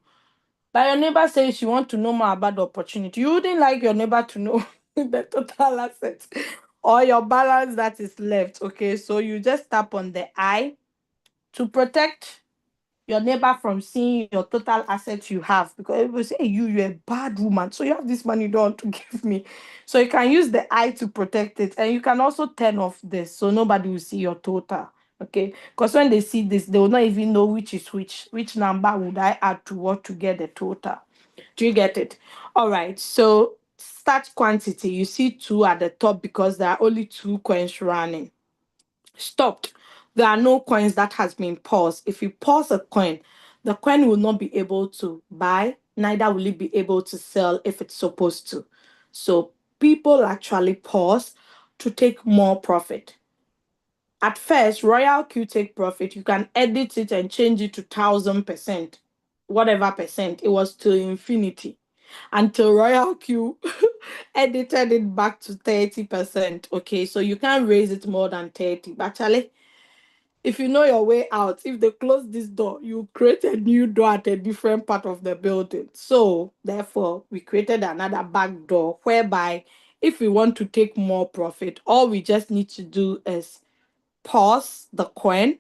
Speaker 1: But your neighbor says she wants to know more about the opportunity. You wouldn't like your neighbor to know the total assets or your balance that is left. Okay, so you just tap on the I to protect your neighbor from seeing your total assets you have, because it will say, hey, you're a bad woman, so you have this money you don't want to give me. So you can use the I to protect it, and you can also turn off this so nobody will see your total. Okay, because when they see this, they will not even know which is which number would I add to what to get the total. Do you get it? All right, so start quantity, you see two at the top because there are only two coins running. Stopped, there are no coins that has been paused. If you pause a coin, the coin will not be able to buy, neither will it be able to sell if it's supposed to. So people actually pause to take more profit. At first, Royalq take profit, you can edit it and change it to 1,000%, whatever percent. It was to infinity until Royalq edited it back to 30%. Okay, so you can't raise it more than 30. But Charlie, if you know your way out, if they close this door, you create a new door at a different part of the building. So therefore, we created another back door whereby if we want to take more profit, all we just need to do is pause the coin.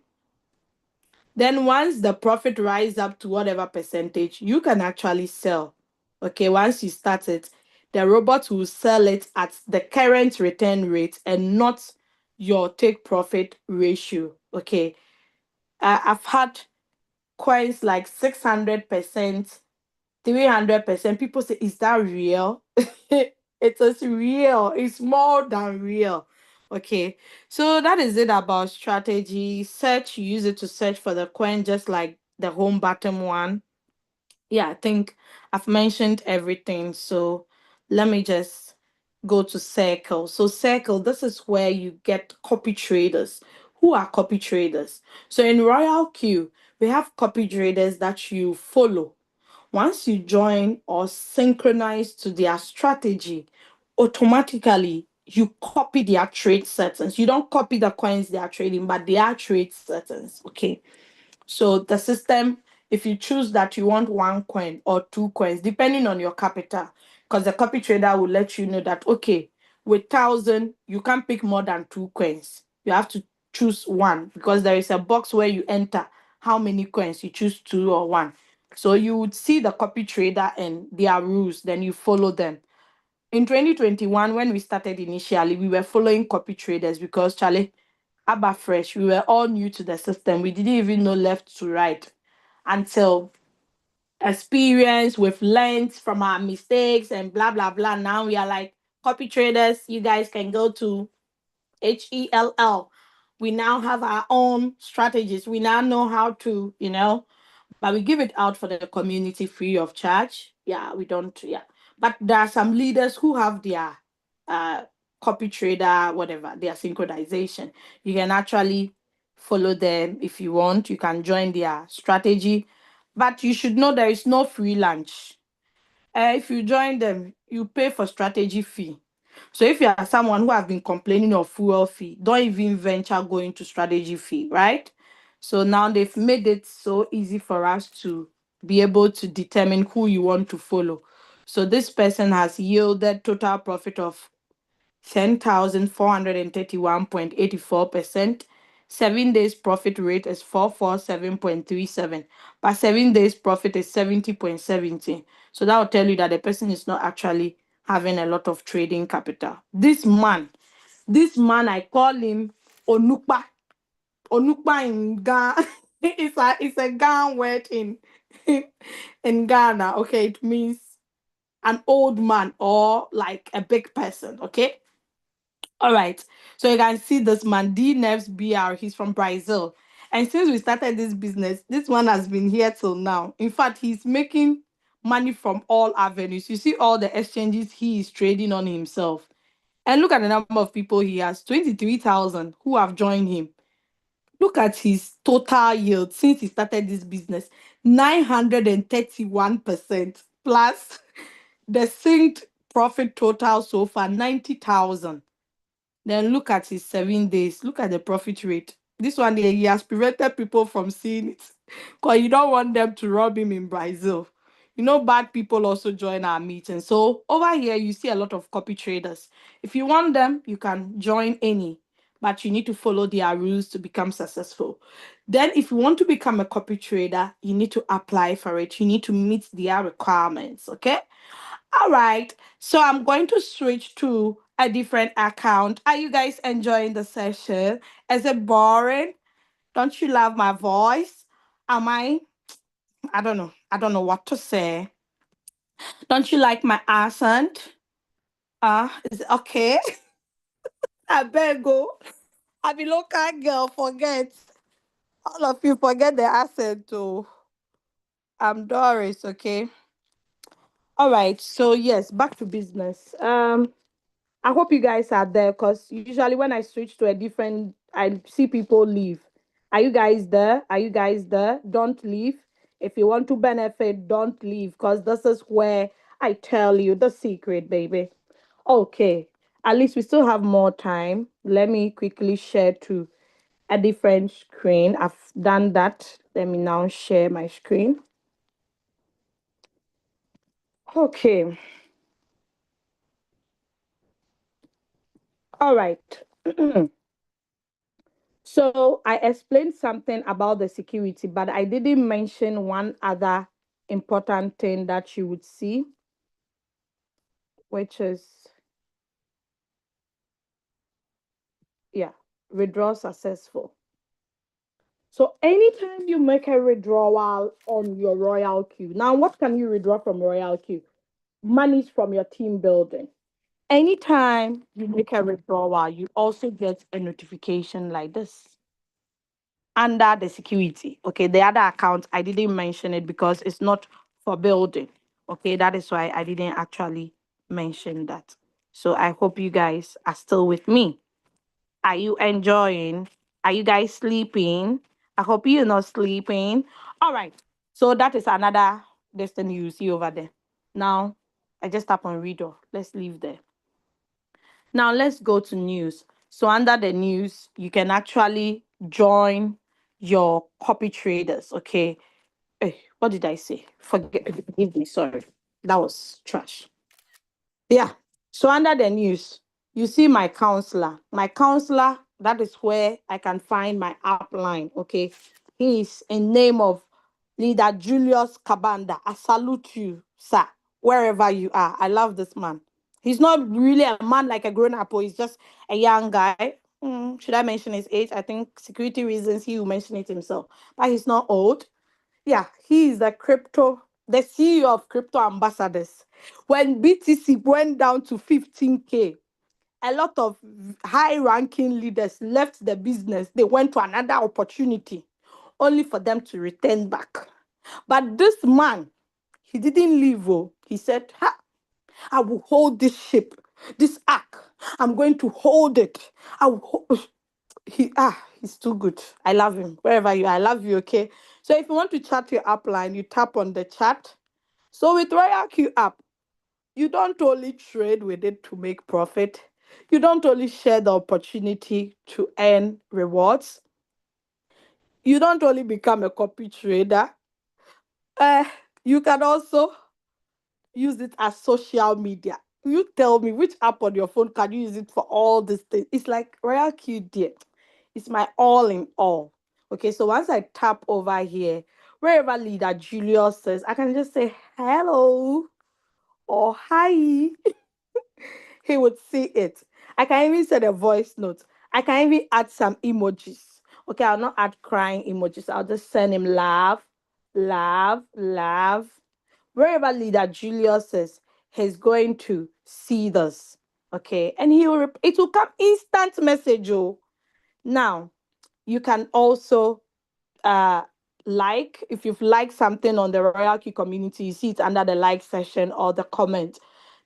Speaker 1: Then once the profit rise up to whatever percentage, you can actually sell. Okay, once you start it, the robot will sell it at the current return rate and not your take profit ratio. Okay, I've had coins like 600%, 300%. People say, is that real? It is real. It's more than real. Okay. So that is it about strategy. Search, you use it to search for the coin, just like the home bottom one. Yeah, I think I've mentioned everything. So let me just go to Circle. So Circle, this is where you get copy traders. Who are copy traders? So in Royalq, we have copy traders that you follow. Once you join or synchronize to their strategy, automatically you copy their trade settings. You don't copy the coins they are trading, but their trade settings. Okay. So the system, if you choose that you want one coin or two coins, depending on your capital, because the copy trader will let you know that, okay, with 1,000, you can't pick more than two coins. You have to choose one because there is a box where you enter how many coins you choose, two or one. So you would see the copy trader and their rules, then you follow them. In 2021, when we started initially, we were following copy traders because Charlie, Abba Fresh, we were all new to the system. We didn't even know left to right until experience with learned from our mistakes and blah blah blah. Now we are like copy traders. You guys can go to HELL. We now have our own strategies. We now know how to, but we give it out for the community free of charge. Yeah, we don't, yeah. But there are some leaders who have their uh copy trader, whatever, their synchronization. You can actually follow them if you want. You can join their strategy. But you should know there is no free lunch. If you join them, you pay for strategy fee. So if you are someone who has been complaining of fuel fee, don't even venture going to strategy fee, right? So now they've made it so easy for us to be able to determine who you want to follow. So this person has yielded total profit of 10,431.84%. 7 days profit rate is 447.37, but 7 days profit is 70.70. So that will tell you that the person is not actually having a lot of trading capital. This man, I call him Onukpa. Onukpa in Ghana. It's a Ghana word in Ghana. Okay, it means an old man or like a big person. Okay. All right. So you can see this man, D Neves BR. He's from Brazil. And since we started this business, this one has been here till now. In fact, he's making money from all avenues. You see all the exchanges he is trading on himself. And look at the number of people he has, 23,000 who have joined him. Look at his total yield since he started this business, 931% plus the synced profit total so far, 90,000. Then look at his 7 days. Look at the profit rate. This one there, he has prevented people from seeing it because you don't want them to rob him in Brazil. Bad people also join our meeting. So over here, you see a lot of copy traders. If you want them, you can join any, but you need to follow their rules to become successful. Then, if you want to become a copy trader, you need to apply for it. You need to meet their requirements. Okay. All right. So I'm going to switch to a different account. Are you guys enjoying the session? Is it boring? Don't you love my voice? Am I don't know. I don't know what to say. Don't you like my accent? Is it okay? I beg go. I be local girl, forget. All of you forget the accent too. I'm Doris, okay? All right. So yes, back to business. I hope you guys are there because usually when I switch to a different, I see people leave. Are you guys there? Are you guys there? Don't leave. If you want to benefit, don't leave because this is where I tell you the secret, baby. Okay. At least we still have more time. Let me quickly share to a different screen. I've done that. Let me now share my screen. Okay. All right. So I explained something about the security, but I didn't mention one other important thing that you would see, which is, yeah, withdrawal successful. So anytime you make a withdrawal on your Royalq, now what can you withdraw from Royalq? Monies from your team building. Anytime you make a withdrawal, you also get a notification like this under the security. Okay, the other account, I didn't mention it because it's not for building. Okay, that is why I didn't actually mention that. So I hope you guys are still with me. Are you enjoying? Are you guys sleeping? I hope you're not sleeping. All right. So that is another destiny you see over there. Now, I just tap on reader. Let's leave there. Now let's go to news. So under the news, you can actually join your copy traders. Okay. What did I say? Forgive me. Sorry. That was trash. Yeah. So under the news, you see my counselor. My counselor, that is where I can find my upline. Okay. He is in name of Leader Julius Kabanda. I salute you, sir, wherever you are. I love this man. He's not really a man like a grown up, he's just a young guy. Should I mention his age? I think security reasons he will mention it himself. But he's not old. Yeah, he is the CEO of Crypto Ambassadors. When BTC went down to 15K, a lot of high ranking leaders left the business. They went to another opportunity only for them to return back. But this man, he didn't leave. Oh. He said, ha, I will hold this ship, this ark. I'm going to hold it. I will hold. He's too good. I love him. Wherever you are, I love you, okay? So if you want to chat your upline, you tap on the chat. So with Royalq app, you don't only trade with it to make profit. You don't only share the opportunity to earn rewards. you don't only become a copy trader, uh, you can also use it as social media. You tell me which app on your phone can you use it for all these things? It's like Royalq dear. It's my all in all. Okay, so once I tap over here, wherever leader Julius says, I can just say hello or hi. He would see it. I can even send a voice note. I can even add some emojis. Okay, I'll not add crying emojis. I'll just send him laugh, laugh, laugh. Wherever leader Julius says, he's going to see this. Okay, and it will come instant message. Oh, now you can also uh like, if you've liked something on the Royalty community, you see it under the like section or the comment.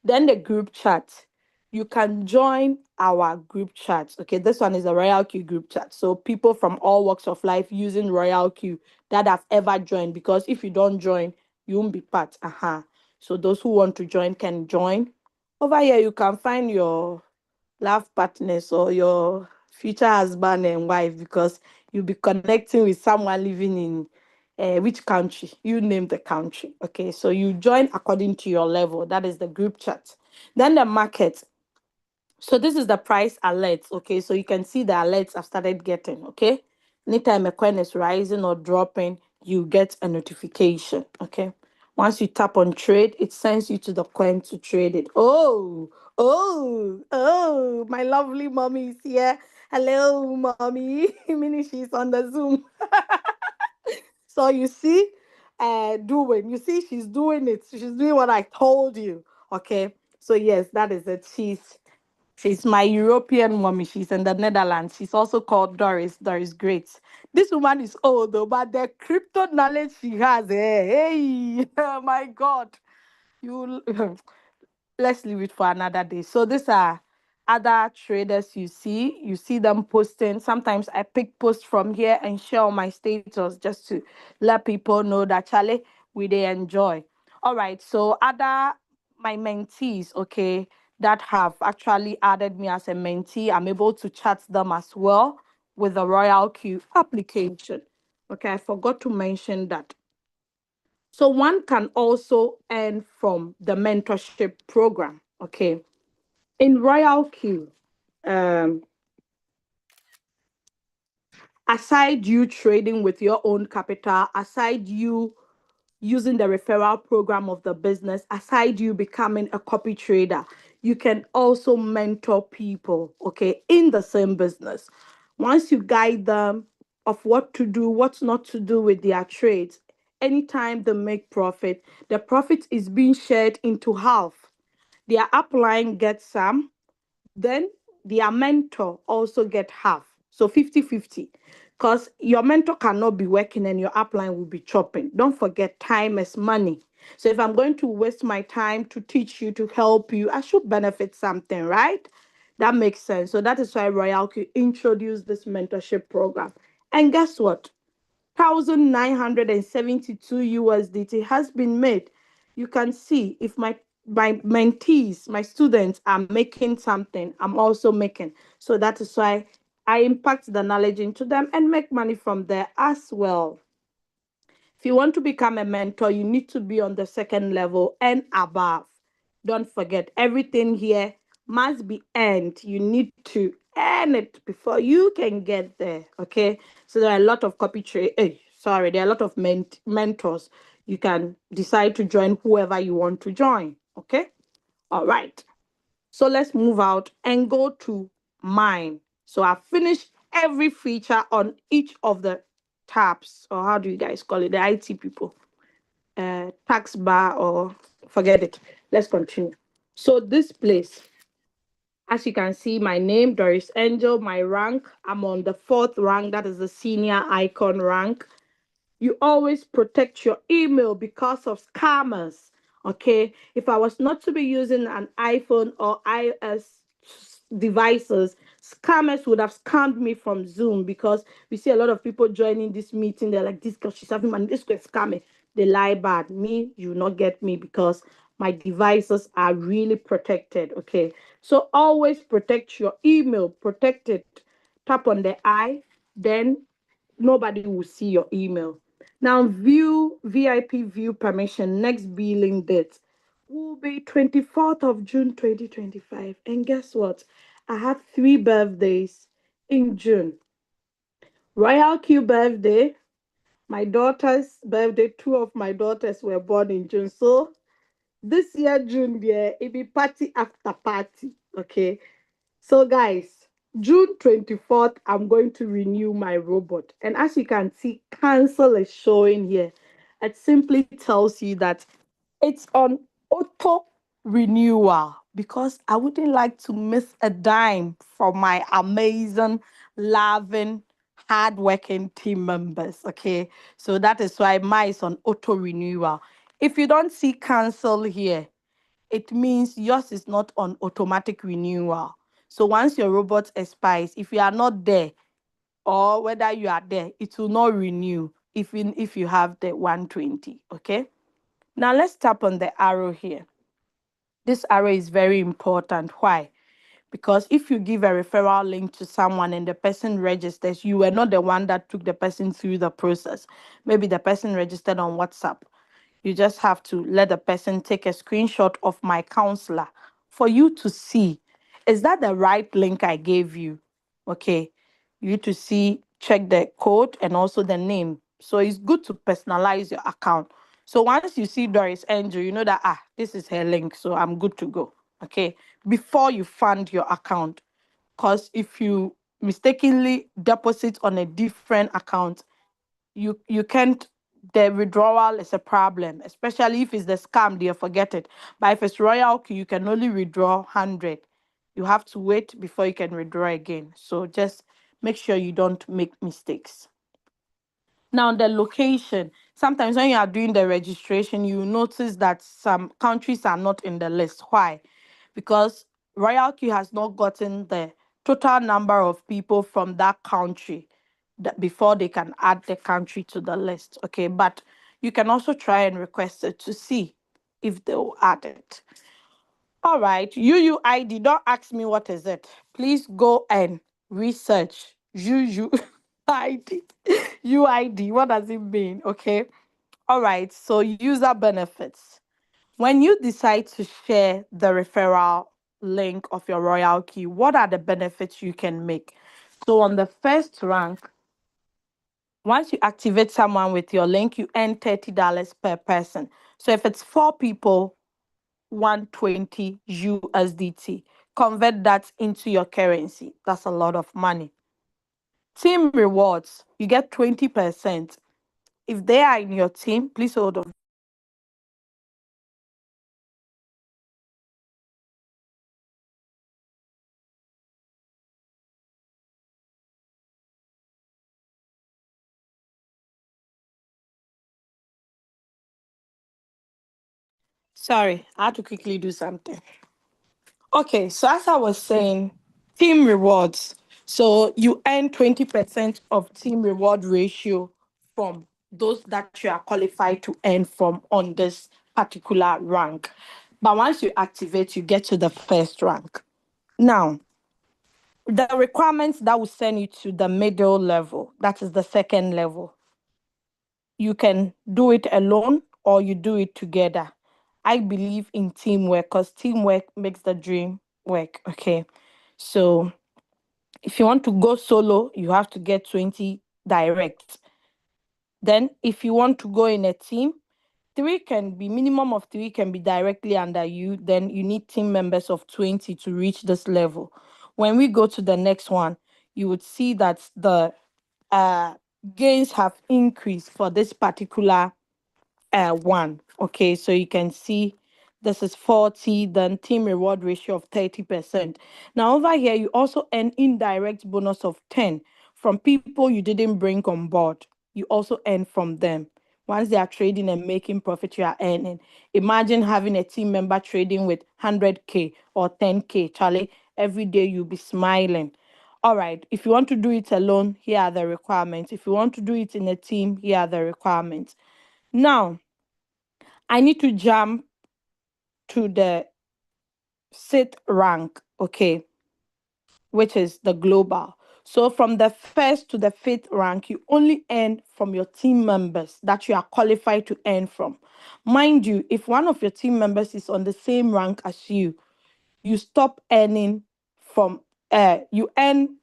Speaker 1: Then the group chat. You can join our group chat. Okay, this one is a Royalty group chat. So people from all walks of life using Royalty that have ever joined. Because if you don't join, you won't be part. So those who want to join can join. Over here, you can find your love partners or your future husband and wife, because you'll be connecting with someone living in which country, you name the country. Okay, so you join according to your level. That is the group chat. Then the market. So this is the price alerts. Okay, so you can see the alerts I've started getting. Okay, anytime a coin is rising or dropping, you get a notification. Okay, once you tap on trade, it sends you to the coin to trade it. Oh, my lovely mommy is here. Hello, mommy. Meaning she's on the Zoom. So you see, you see, she's doing it. She's doing what I told you. Okay. So yes, that is it. She's my European mommy. She's in the Netherlands. She's also called Doris. Doris Great. This woman is old though, but the crypto knowledge she has, hey, oh my God, you let's leave it for another day. So these are other traders you see. You see them posting. Sometimes I pick posts from here and share on my status just to let people know that Charlie, we they enjoy. All right. So other my mentees, okay, that have actually added me as a mentee, I'm able to chat them as well with the Royalq application. Okay, I forgot to mention that. So one can also earn from the mentorship program. Okay. In Royalq, um, aside you trading with your own capital, aside you using the referral program of the business, aside you becoming a copy trader, you can also mentor people, okay, in the same business. Once you guide them of what to do, what not to do with their trades, anytime they make profit, the profit is being shared into half. Their upline gets some, then their mentor also get half. So 50-50. Because your mentor cannot be working and your upline will be chopping. Don't forget, time is money. So if I'm going to waste my time to teach you, to help you, I should benefit something, right? That makes sense. So that is why Royalq introduced this mentorship program. And guess what? 1,972 USDT has been made. You can see if my mentees, my students are making something, I'm also making. So that is why I impact the knowledge into them and make money from there as well. If you want to become a mentor, you need to be on the second level and above. Don't forget, everything here must be earned. You need to earn it before you can get there. Okay. So there are a lot of there are a lot of mentors. You can decide to join whoever you want to join. Okay. All right. So let's move out and go to mine. So I've finished every feature on each of the tabs, or how do you guys call it? The IT people, tax bar, or forget it. Let's continue. So this place, as you can see, my name, Doris Angel, my rank, I'm on the fourth rank. That is the senior icon rank. You always protect your email because of scammers. Okay. If I was not to be using an iPhone or iOS devices, scammers would have scammed me from Zoom, because we see a lot of people joining this meeting. They're like, this girl, she's having money, this girl is scamming. They lie bad. Me, you will not get me, because my devices are really protected. Okay. So always protect your email, protect it. Tap on the I, then nobody will see your email. Now, view VIP view permission. Next billing date will be 24th of June 2025. And guess what? I have 3 birthdays in June. Royalq birthday, my daughter's birthday. Two of my daughters were born in June. So this year, June, yeah, it be party after party. Okay. So, guys, June 24th, I'm going to renew my robot. And as you can see, cancel is showing here. It simply tells you that it's on auto renewal because I wouldn't like to miss a dime from my amazing, loving, hardworking team members. Okay. So that is why mine is on auto renewal. If you don't see cancel here, it means yours is not on automatic renewal. So once your robot expires, if you are not there or whether you are there, it will not renew even if you have the 120. Okay. Now let's tap on the arrow here. This arrow is very important. Why? Because if you give a referral link to someone and the person registers, you were not the one that took the person through the process. Maybe the person registered on WhatsApp. You just have to let the person take a screenshot of my counselor for you to see, is that the right link I gave you? Okay. You to see, check the code and also the name. So it's good to personalize your account. So once you see Doris Angel, you know that this is her link, so I'm good to go. Okay. Before you fund your account. Because if you mistakenly deposit on a different account, you can't, the withdrawal is a problem, especially if it's the scam, they forget it. But if it's Royalq, you can only withdraw 100. You have to wait before you can withdraw again. So just make sure you don't make mistakes. Now, the location. Sometimes when you are doing the registration, you notice that some countries are not in the list. Why? Because Royalq has not gotten the total number of people from that country that before they can add the country to the list. Okay, but you can also try and request it to see if they'll add it. All right, UUID, don't ask me what is it. Please go and research UUID. UID, what does it mean? Okay. All right, so user benefits. When you decide to share the referral link of your Royalq, what are the benefits you can make? So on the first rank, once you activate someone with your link, you earn $30 per person. So if it's 4 people, 120 USDT. Convert that into your currency. That's a lot of money. Team rewards, you get 20%. If they are in your team, please hold on. Sorry, I had to quickly do something. Okay, so as I was saying, team rewards. So you earn 20% of team reward ratio from those that you are qualified to earn from on this particular rank. But once you activate, you get to the first rank. Now, the requirements that will send you to the middle level, that is the second level. You can do it alone or you do it together. I believe in teamwork because teamwork makes the dream work. Okay. So if you want to go solo, you have to get 20 direct. Then if you want to go in a team, three can be minimum of three can be directly under you. Then you need team members of 20 to reach this level. When we go to the next one, you would see that the uh, gains have increased for this particular one. Okay, so you can see this is 40, then team reward ratio of 30%. Now over here, you also earn indirect bonus of 10 from people you didn't bring on board. You also earn from them. Once they are trading and making profit, you are earning. Imagine having a team member trading with 100K or 10K. Charlie, every day you'll be smiling. All right, if you want to do it alone, here are the requirements. If you want to do it in a team, here are the requirements. Now, I need to jump to the sixth rank, okay, which is the global. So from the first to the fifth rank, you only earn from your team members that you are qualified to earn from. Mind you, if one of your team members is on the same rank as you stop earning from you earn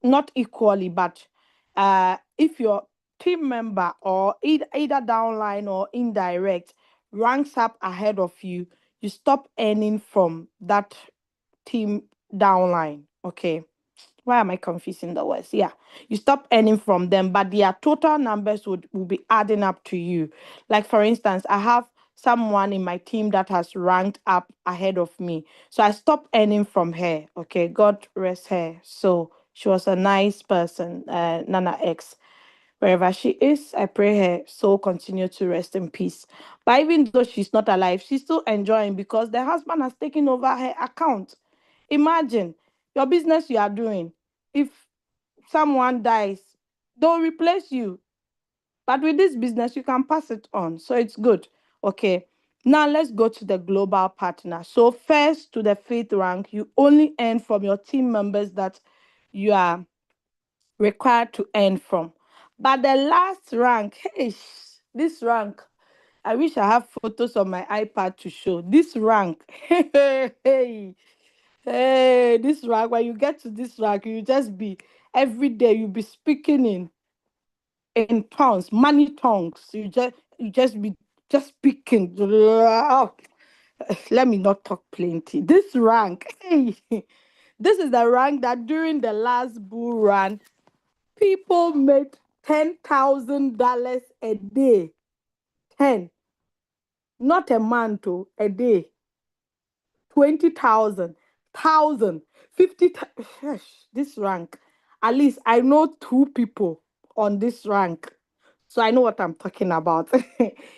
Speaker 1: not equally, but if your team member or either downline or indirect ranks up ahead of you, you stop earning from that team downline. Okay, why am I confusing the words? Yeah, you stop earning from them, but their total numbers will be adding up to you. Like, for instance, I have someone in my team that has ranked up ahead of me. So I stopped earning from her. Okay, God rest her. So she was a nice person, Nana X. Wherever she is, I pray her soul continue to rest in peace. But even though she's not alive, she's still enjoying because the husband has taken over her account. Imagine your business you are doing. If someone dies, they'll replace you. But with this business, you can pass it on. So it's good. Okay. Now let's go to the global partner. So first to the fifth rank, you only earn from your team members that you are required to earn from. But the last rank, hey, this rank, I wish I have photos on my iPad to show. This rank, hey, hey, this rank, when you get to this rank, you just be every day you'll be speaking in tongues, money tongues. You just be just speaking. Let me not talk plenty. This rank, hey, this is the rank that during the last bull run, people made $10,000 a day. 10, not a month, oh, a day. 20,000, 1,000, 50. This rank. At least I know two people on this rank. So I know what I'm talking about.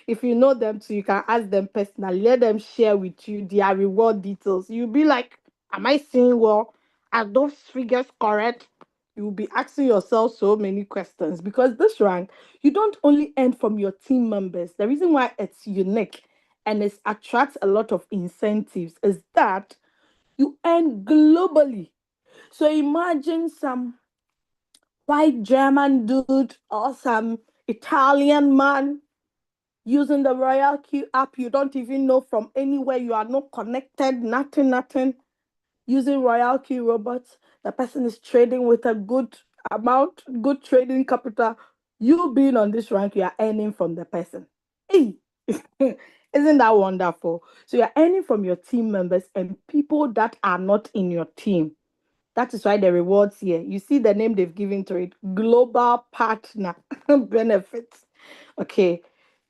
Speaker 1: If you know them too, you can ask them personally. Let them share with you their reward details. You'll be like, am I seeing well? Are those figures correct? You'll be asking yourself so many questions because this rank, you don't only earn from your team members. The reason why it's unique and it attracts a lot of incentives is that you earn globally. So imagine some white German dude or some Italian man using the Royalq app you don't even know from anywhere. You are not connected, nothing, nothing. Using Royalq robots, the person is trading with a good amount, good trading capital. You being on this rank, you are earning from the person. Hey, isn't that wonderful? So you're earning from your team members and people that are not in your team. That is why the rewards here, you see the name they've given to it, global partner benefits. Okay.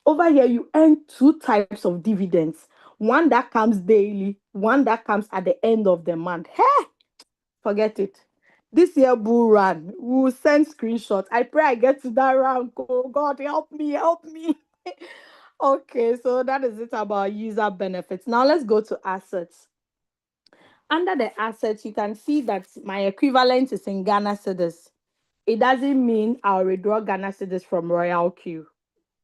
Speaker 1: Over here, you earn two types of dividends. One that comes daily, one that comes at the end of the month. Hey, forget it. This year bull run, we'll send screenshots. I pray I get to that round. Oh God, help me, help me. Okay, so that is it about user benefits. Now let's go to assets. Under the assets, you can see that my equivalent is in Ghana cedis. It doesn't mean I'll withdraw Ghana cedis from Royalq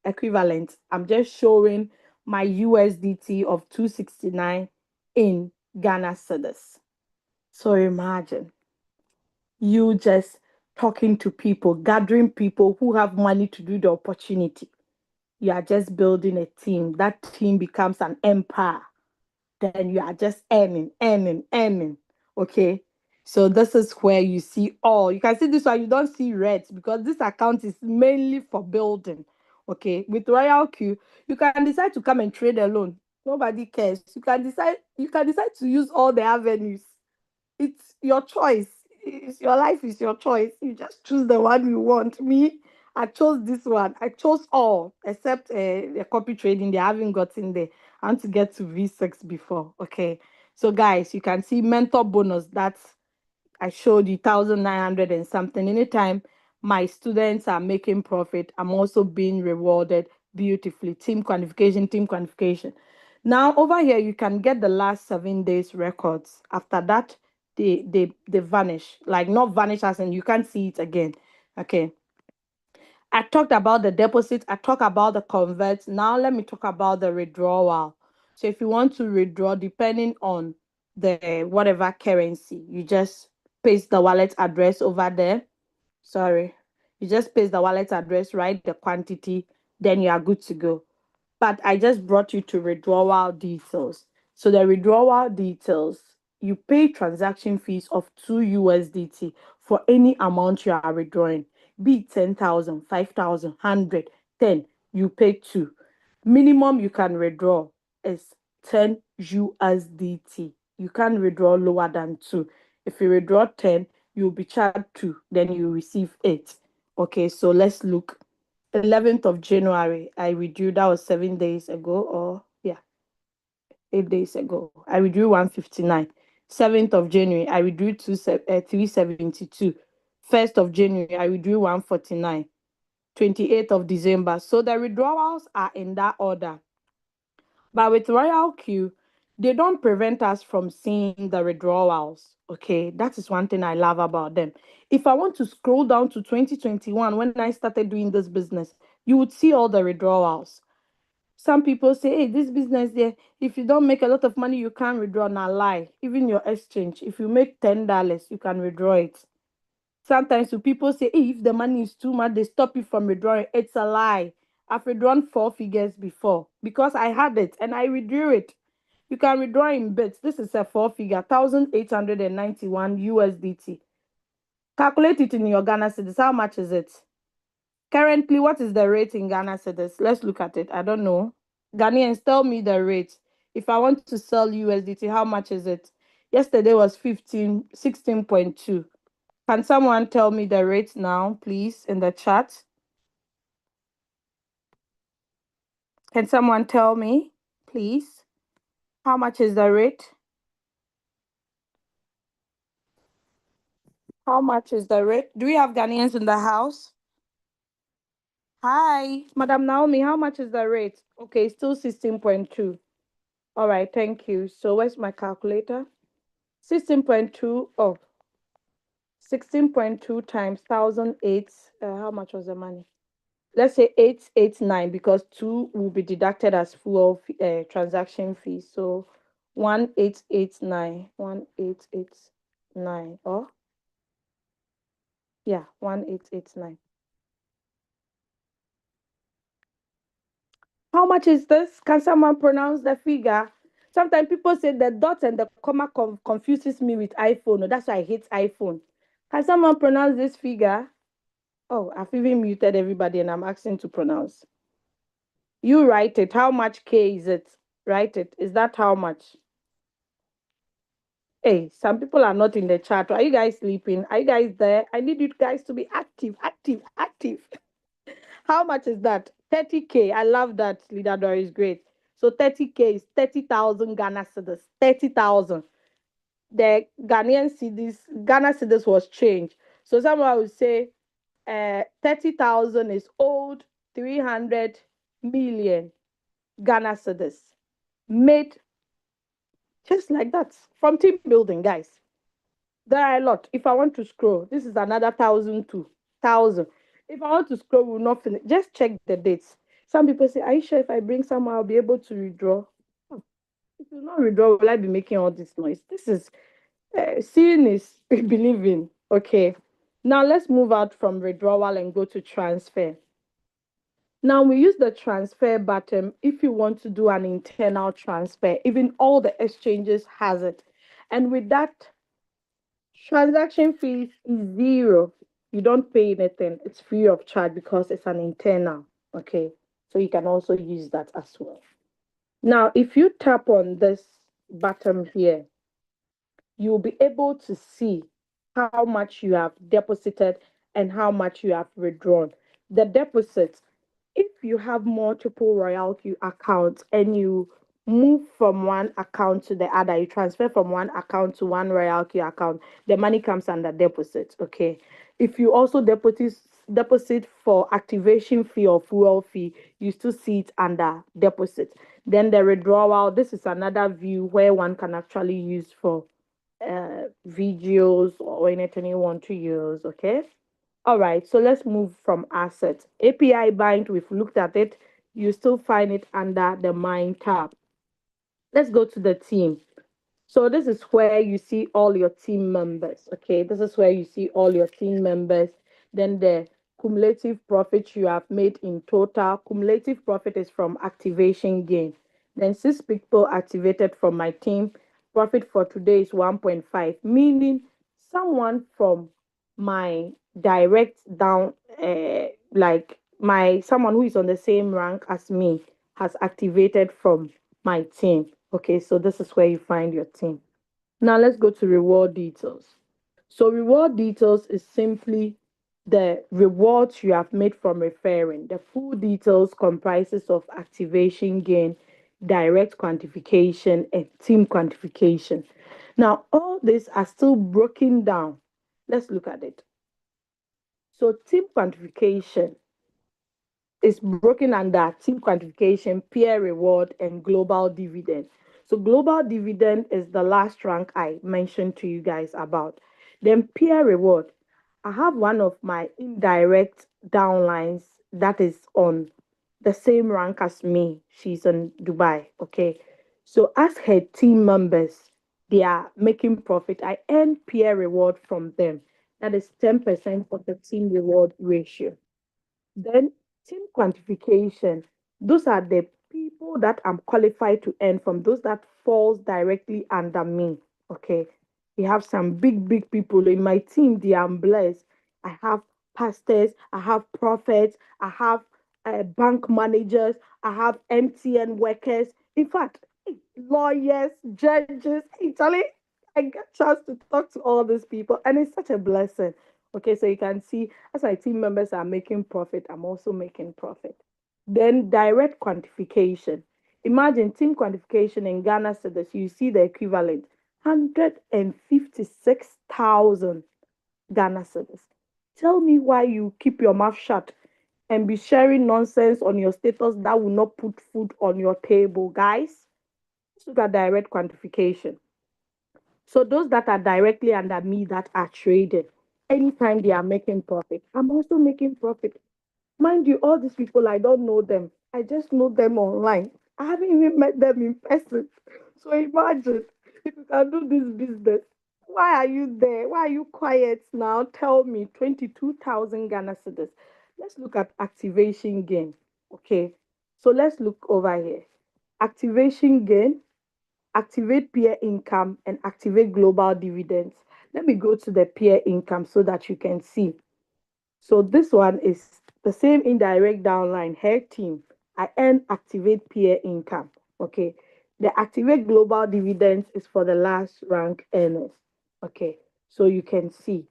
Speaker 1: equivalent. I'm just showing my USDT of 269 in Ghana cedis. So imagine you just talking to people, gathering people who have money to do the opportunity. You are just building a team. That team becomes an empire. Then you are just earning, earning, earning. Okay. So this is where you see all. You can see this one, you don't see reds because this account is mainly for building. Okay. With Royalq, you can decide to come and trade alone. Nobody cares. You can decide to use all the avenues. It's your choice. It's your life is your choice. You just choose the one you want. Me, I chose this one. I chose all except the copy trading. They haven't gotten there. I want to get to V6 before. Okay. So guys, you can see mentor bonus. That's I showed you 1,900 and something. Anytime my students are making profit, I'm also being rewarded beautifully. Team qualification, team qualification. Now over here, you can get the last 7 days records. After that, they vanish. Like not vanish as in you can't see it again. Okay. I talked about the deposit. I talked about the convert. Now let me talk about the withdrawal. So if you want to withdraw, depending on the whatever currency, you just paste the wallet address over there. Sorry. You just paste the wallet address, write the quantity, then you are good to go. But I just brought you to withdrawal details. So the withdrawal details, you pay transaction fees of 2 USDT for any amount you are withdrawing. Be it 10,000, 5,000, 100, 10, you pay 2. Minimum you can withdraw is 10 USDT. You can't withdraw lower than 2. If you withdraw 10, you'll be charged 2, then you receive 8. Okay, so let's look. 11th of January, I withdrew. That was 7 days ago, or yeah, 8 days ago. I withdrew 159. 7th of January, I withdrew 372. 1st of January, I withdrew 149. 28th of December. So the withdrawals are in that order. But with Royalq, they don't prevent us from seeing the withdrawals. Okay, that is one thing I love about them. If I want to scroll down to 2021, when I started doing this business, you would see all the withdrawals. Some people say, hey, this business there, if you don't make a lot of money, you can't withdraw. Now lie. Even your exchange, if you make $10, you can withdraw it. Sometimes when people say, hey, if the money is too much, they stop you from withdrawing. It's a lie. I've withdrawn 4 figures before because I had it and I withdrew it. You can withdraw in bits. This is a 4 figure, 1,891 USDT. Calculate it in your Ghana cedis. How much is it? Currently, what is the rate in Ghana cedis? Let's look at it. I don't know. Ghanaians, tell me the rate. If I want to sell USDT, how much is it? Yesterday was 16.2. Can someone tell me the rate now, please, in the chat? Can someone tell me, please? How much is the rate? How much is the rate? Do we have Ghanaians in the house? Hi, Madam Naomi, how much is the rate? Okay, still 16.2. All right, thank you. So where's my calculator? 16.2, 16.2 times 1,008. How much was the money? Let's say 889 because 2 will be deducted as full transaction fee. So 1889, 1889, or yeah, 1889. How much is this? Can someone pronounce the figure? Sometimes people say the dot and the comma confuses me with iPhone. That's why I hate iPhone. Can someone pronounce this figure? Oh, I've even muted everybody and I'm asking to pronounce. You write it. How much K is it? Write it. Is that how much? Hey, some people are not in the chat. Are you guys sleeping? Are you guys there? I need you guys to be active, active, active. How much is that? 30K. I love that. Leader Doris, great. So 30K is 30,000 Ghana cedis. 30,000. The Ghanaian cedis, Ghana cedis was changed. So someone would say 30,000 is old 300 million Ghana cedis. Made just like that from team building, guys. There are a lot. If I want to scroll, this is another 1,002,000. If I want to scroll, we'll not finish. Just check the dates. Some people say, are you sure if I bring someone, I'll be able to withdraw? If you not withdraw, will I be making all this noise? This is seeing is believing. Okay. Now let's move out from withdrawal and go to transfer. Now we use the transfer button if you want to do an internal transfer. Even all the exchanges has it. And with that, transaction fees is zero. You don't pay anything. It's free of charge because it's an internal. Okay. So you can also use that as well. Now, if you tap on this button here, you'll be able to see how much you have deposited and how much you have withdrawn. The deposit, if you have multiple Royalq accounts and you move from one account to the other, you transfer from one account to one Royalq account, the money comes under deposit. Okay. If you also deposit for activation fee or fuel fee, you still see it under deposit. Then the withdrawal, this is another view where one can actually use for videos or anything you want to use. Okay. All right. So let's move from assets. API bind, we've looked at it. You still find it under the mine tab. Let's go to the team.
Speaker 3: So this is where you see all your team members. Okay, this is where you see all your team members. Then the cumulative profit you have made in total. Cumulative profit is from activation gain. Then six people activated from my team. Profit for today is 1.5, meaning someone from my direct down, like my someone who is on the same rank as me has activated from my team. Okay, so this is where you find your team. Now let's go to reward details. So reward details is simply the rewards you have made from referring. The full details comprises of activation gain, direct quantification, and team quantification. Now all these are still broken down. Let's look at it. So team quantification is broken under team quantification, peer reward, and global dividend. So global dividend is the last rank I mentioned to you guys about. Then peer reward. I have one of my indirect downlines that is on the same rank as me. She's in Dubai. Okay. So as her team members, they are making profit. I earn peer reward from them. That is 10% of the team reward ratio. Then team quantification. Those are the people that I'm qualified to earn from, those that falls directly under me. Okay. We have some big people in my team. They are blessed. I have pastors, I have prophets, I have bank managers, I have MTN workers. In fact, lawyers, judges. Hey, Charlie, I get chance to talk to all these people, and it's such a blessing. Okay, so you can see as my team members are making profit, I'm also making profit. Then direct quantification. Imagine team quantification in Ghana cedis, you see the equivalent 156,000 Ghana cedis. Tell me why you keep your mouth shut and be sharing nonsense on your status that will not put food on your table, guys. Let's look at direct quantification. So those that are directly under me that are trading, anytime they are making profit, I'm also making profit. Mind you, all these people, I don't know them. I just know them online. I haven't even met them in person. So imagine if you can do this business. Why are you there? Why are you quiet now? Tell me, 22,000 Ghana cedis. Let's look at activation gain. Okay. So let's look over here. Activation gain, activate peer income, and activate global dividends. Let me go to the peer income so that you can see. So this one is the same indirect downline, her team. I earn activate peer income. Okay. The activate global dividends is for the last rank earners. Okay. So you can see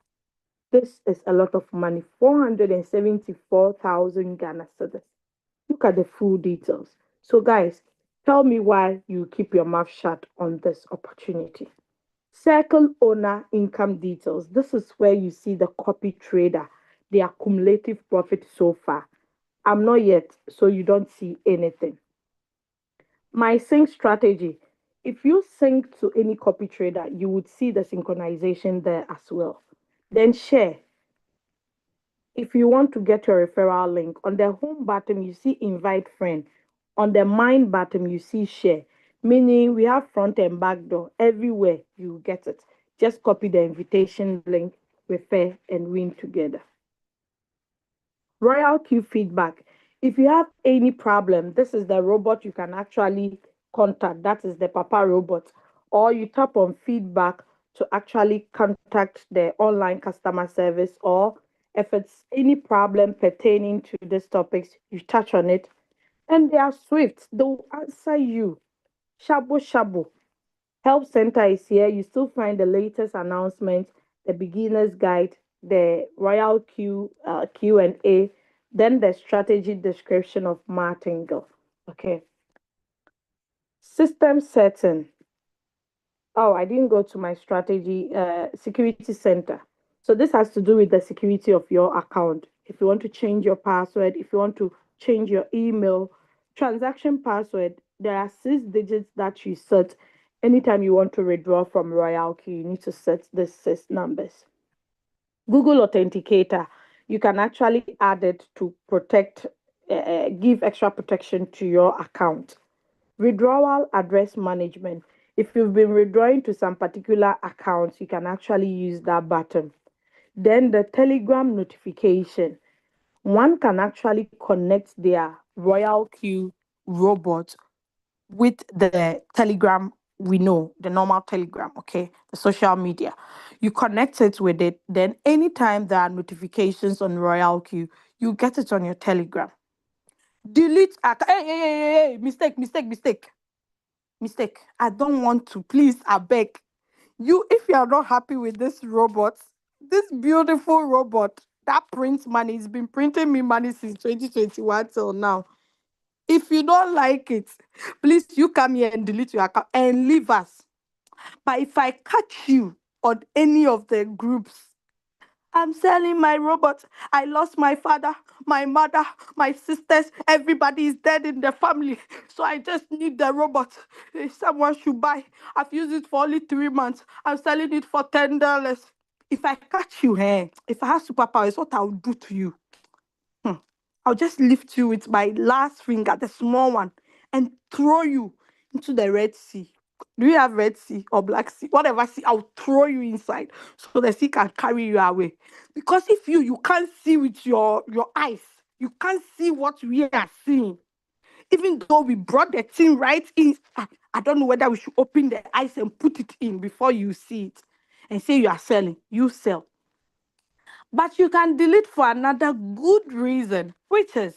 Speaker 3: this is a lot of money, 474,000 Ghana cedis. Look at the full details. So, guys, tell me why you keep your mouth shut on this opportunity. Circle owner income details. This is where you see the copy trader, the accumulative profit so far. I'm not yet, so you don't see anything. My sync strategy. If you sync to any copy trader, you would see the synchronization there as well. Then share. If you want to get your referral link, on the home button, you see invite friend. On the mine button, you see share. Meaning we have front and back door. Everywhere you get it. Just copy the invitation link, refer, and win together. Royalq feedback. If you have any problem, this is the robot you can actually contact. That is the Papa robot. Or you tap on feedback to actually contact the online customer service. Or if it's any problem pertaining to these topics, you touch on it and they are swift. They'll answer you. Shabu shabu. Help Center is here. You still find the latest announcement, the beginner's guide, the Royal Q&A, then the strategy description of Martingale. Okay. System setting. Oh, I didn't go to my strategy security center. So this has to do with the security of your account. If you want to change your password, if you want to change your email, transaction password, there are 6 digits that you set anytime you want to withdraw from Royalty. You need to set these 6 numbers. Google Authenticator, you can actually add it to protect, give extra protection to your account. Withdrawal address management. If you've been withdrawing to some particular accounts, you can actually use that button. Then the Telegram notification. One can actually connect their Royalq robot with the Telegram we know, the normal Telegram, okay, the social media. You connect it with it, then anytime there are notifications on Royalq, you get it on your Telegram. Delete, hey, hey, hey, hey, hey, mistake, mistake, mistake, mistake. I don't want to, please, I beg. You, if you are not happy with this robot, this beautiful robot that prints money, it's been printing me money since 2021 till now. If you don't like it, please you come here and delete your account and leave us. But if I catch you on any of the groups, I'm selling my robot. I lost my father, my mother, my sisters. Everybody is dead in the family. So I just need the robot. Someone should buy. I've used it for only 3 months. I'm selling it for $10. If I catch you, if I have superpowers, what I'll do to you? Hmm. I'll just lift you with my last finger, the small one, and throw you into the Red Sea. Do you have Red Sea or Black Sea? Whatever sea, I'll throw you inside so the sea can carry you away. Because if you can't see with your eyes, you can't see what we are seeing. Even though we brought the thing right in, I don't know whether we should open the eyes and put it in before you see it and say you are selling. You sell. But you can delete for another good reason, which is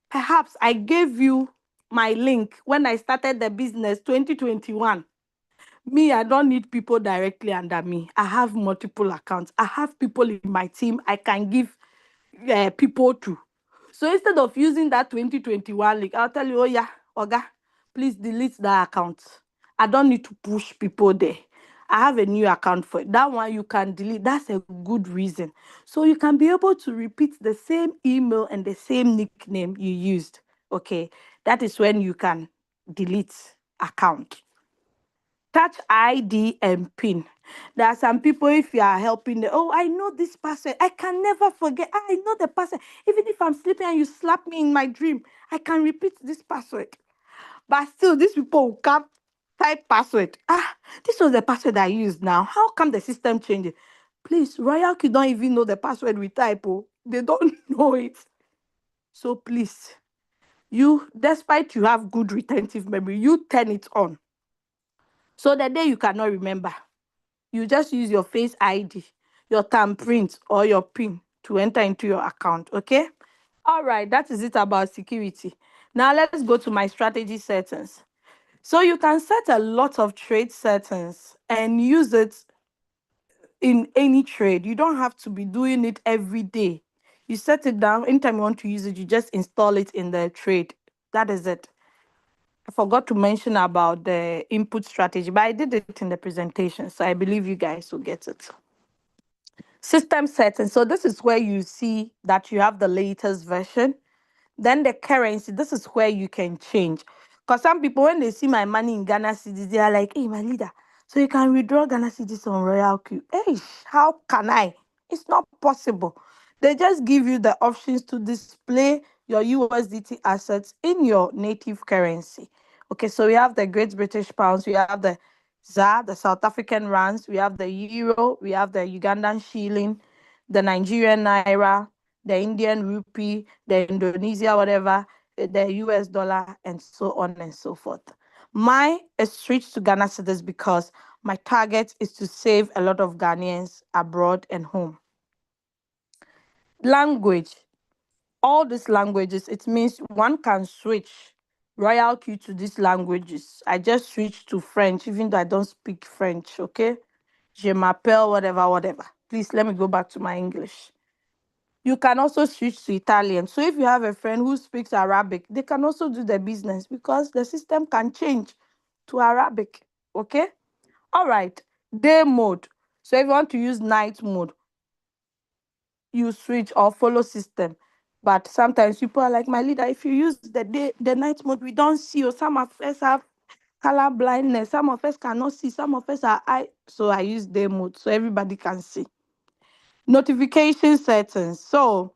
Speaker 3: perhaps I gave you my link when I started the business 2021. Me, I don't need people directly under me. I have multiple accounts. I have people in my team I can give people to. So instead of using that 2021 link, I'll tell you, oh yeah, Oga, please delete that account. I don't need to push people there. I have a new account for it. That one you can delete. That's a good reason. So you can be able to repeat the same email and the same nickname you used. Okay. That is when you can delete account. Touch ID and PIN. There are some people, if you are helping them, oh, I know this password. I can never forget. I know the password. Even if I'm sleeping and you slap me in my dream, I can repeat this password. But still, these people who can't type password. This was the password I used now. How come the system changed it? Please, Royalq don't even know the password we type. Oh, they don't know it. So please, you, despite you have good retentive memory, you turn it on. So the day you cannot remember, you just use your face ID, your thumbprint, or your PIN to enter into your account. Okay? All right, that is it about security. Now let's go to my strategy settings. So you can set a lot of trade settings and use it in any trade. You don't have to be doing it every day. You set it down. Anytime you want to use it, you just install it in the trade. That is it. I forgot to mention about the input strategy, but I did it in the presentation, so I believe you guys will get it. System settings. So this is where you see that you have the latest version. Then the currency, this is where you can change. Because some people, when they see my money in Ghana cedis, they are like, hey, my leader, so you can withdraw Ghana cedis on Royalq. Hey, how can I? It's not possible. They just give you the options to display your USDT assets in your native currency. Okay, so we have the Great British Pounds, we have the ZAR, the South African Rands, we have the Euro, we have the Ugandan Shilling, the Nigerian Naira, the Indian Rupee, the Indonesia, whatever, the US dollar, and so on and so forth. My is switched to Ghana cedis because my target is to save a lot of Ghanaians abroad and home. Language. All these languages, it means one can switch Royalq to these languages. I just switched to French, even though I don't speak French, okay? Je m'appelle, whatever, whatever. Please let me go back to my English. You can also switch to Italian. So if you have a friend who speaks Arabic, they can also do the business because the system can change to Arabic. Okay? All right. Day mode. So if you want to use night mode, you switch or follow system. But sometimes people are like, my leader, if you use the night mode, we don't see you. Some of us have color blindness. Some of us cannot see. Some of us are eye. So I use day mode so everybody can see. Notification settings. So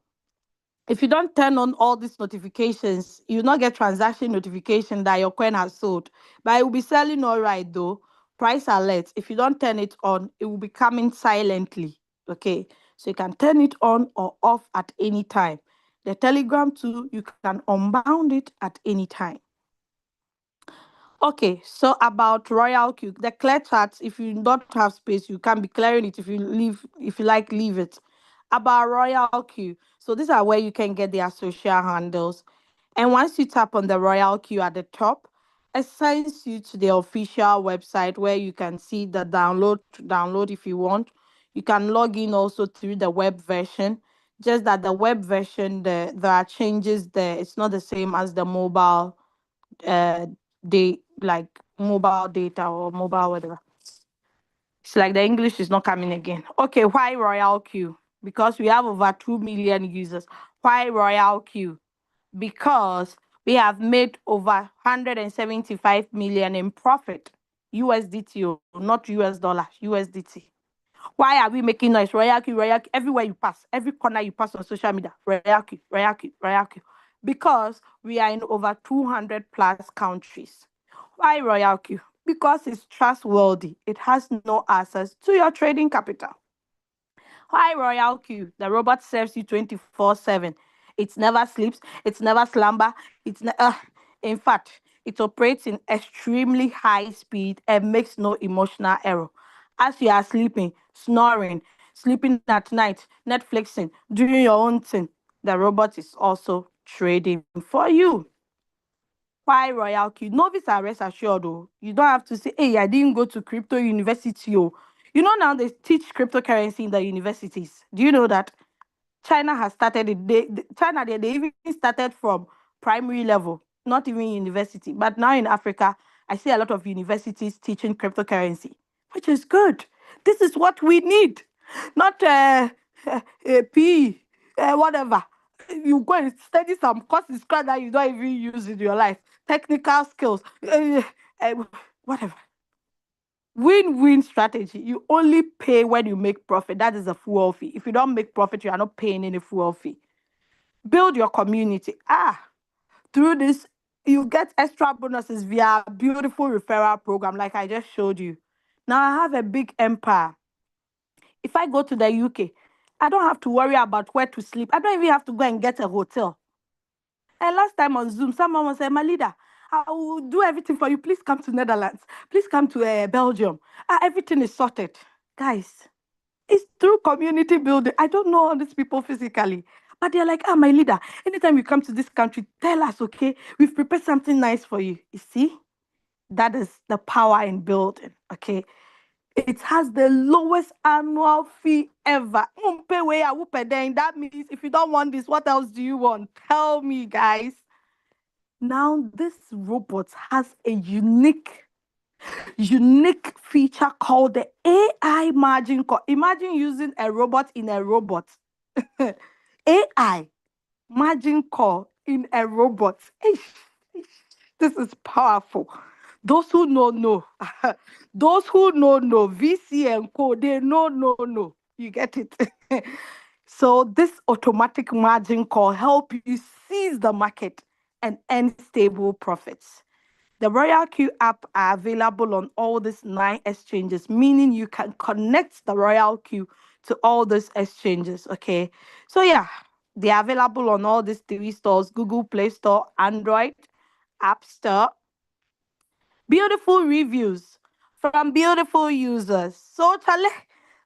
Speaker 3: If you don't turn on all these notifications, you will not get transaction notification that your coin has sold. But it will be selling all right though. Price alert. If you don't turn it on, it will be coming silently. Okay. So you can turn it on or off at any time. The Telegram too, you can unbound it at any time. Okay, so about Royalq, the clear charts, if you don't have space, you can be clearing it. If you like, leave it. About Royalq, so these are where you can get their social handles. And once you tap on the Royalq at the top, it sends you to the official website where you can see the download to download if you want. You can log in also through the web version. Just that the web version, there are changes there. It's not the same as the mobile uh like mobile data or mobile whatever. It's like the English is not coming again. Okay, why Royalq? Because we have over 2 million users. Why Royalq? Because we have made over 175 million in profit. USDT, not US dollar, USDT. Why are we making noise? Royalq, Royalq, everywhere you pass, every corner you pass on social media, Royalq, Royalq, Royalq. Because we are in over 200 plus countries. Why Royalq? Because it's trustworthy. It has no access to your trading capital. Why Royalq? The robot serves you 24/7. It never sleeps, it never slumber, in fact, it operates in extremely high speed and makes no emotional error. As you are sleeping, snoring, sleeping at night, Netflixing, doing your own thing, the robot is also trading for you. Why Royalq? Novice are rest assured, oh. You don't have to say, hey, I didn't go to crypto university, oh. You know now they teach cryptocurrency in the universities. Do you know that? China has started it. China they even started from primary level, not even university. But now in Africa, I see a lot of universities teaching cryptocurrency, which is good. This is what we need, not P whatever. You go and study some courses that you don't even use in your life. Technical skills, uh, whatever. Win-win strategy. You only pay when you make profit. That is a fuel fee. If you don't make profit, you are not paying any fuel fee. Build your community. Through this, you get extra bonuses via a beautiful referral program, like I just showed you. Now I have a big empire. If I go to the UK, I don't have to worry about where to sleep. I don't even have to go and get a hotel. And last time on Zoom, someone was saying, Malida, I will do everything for you. Please come to Netherlands. Please come to Belgium. Everything is sorted. Guys, it's through community building. I don't know all these people physically, but they're like, my leader, anytime you come to this country, tell us, okay? We've prepared something nice for you. You see, that is the power in building, okay? It has the lowest annual fee ever. That means if you don't want this, what else do you want? Tell me, guys. Now, this robot has a unique feature called the AI margin call. Imagine using a robot in a robot. AI margin call in a robot. This is powerful. Those who know. Those who know. VC and Co. They know. You get it. So this automatic margin call help you seize the market and earn stable profits. The Royalq app are available on all these 9 exchanges, meaning you can connect the Royalq to all these exchanges. Okay. So yeah, they are available on all these 3 stores: Google Play Store, Android, App Store. Beautiful reviews from beautiful users. So Chale,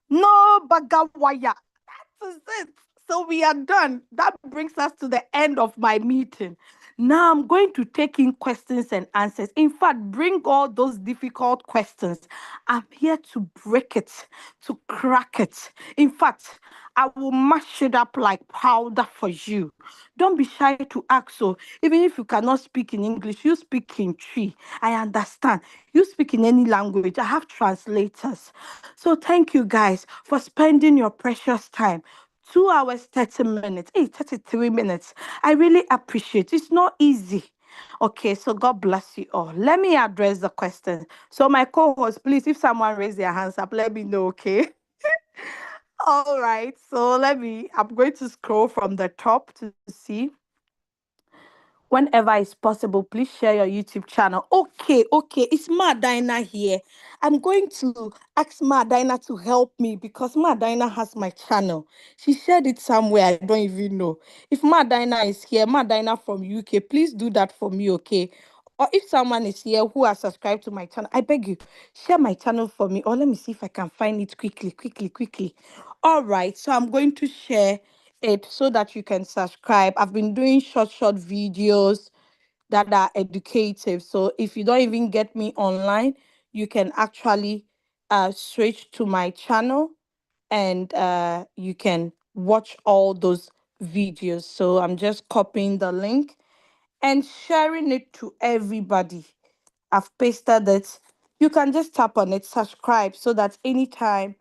Speaker 3: no bagawaya. That is it. So we are done. That brings us to the end of my meeting. Now I'm going to take in questions and answers. In fact, bring all those difficult questions. I'm here to break it, to crack it. In fact, I will mash it up like powder for you. Don't be shy to ask. So, even if you cannot speak in English, you speak in Tree. I understand. You speak in any language. I have translators. So, thank you guys for spending your precious time. 2 hours, 30 minutes, 33 minutes. I really appreciate it. It's not easy. Okay, so God bless you all. Let me address the question. So, my co host, please, if someone raise their hands up, let me know, okay? All right. So I'm going to scroll from the top to see. Whenever it's possible, please share your YouTube channel. Okay, it's Madina here. I'm going to ask Madina to help me because Madina has my channel. She shared it somewhere, I don't even know. If Madina is here, Madina from UK, please do that for me, okay? Or if someone is here who has subscribed to my channel, I beg you, share my channel for me. Or let me see if I can find it quickly. All right, so I'm going to share it so that you can subscribe. I've been doing short videos that are educative. So if you don't even get me online, you can actually switch to my channel and you can watch all those videos. So I'm just copying the link and sharing it to everybody. I've pasted it. You can just tap on it, subscribe so that anytime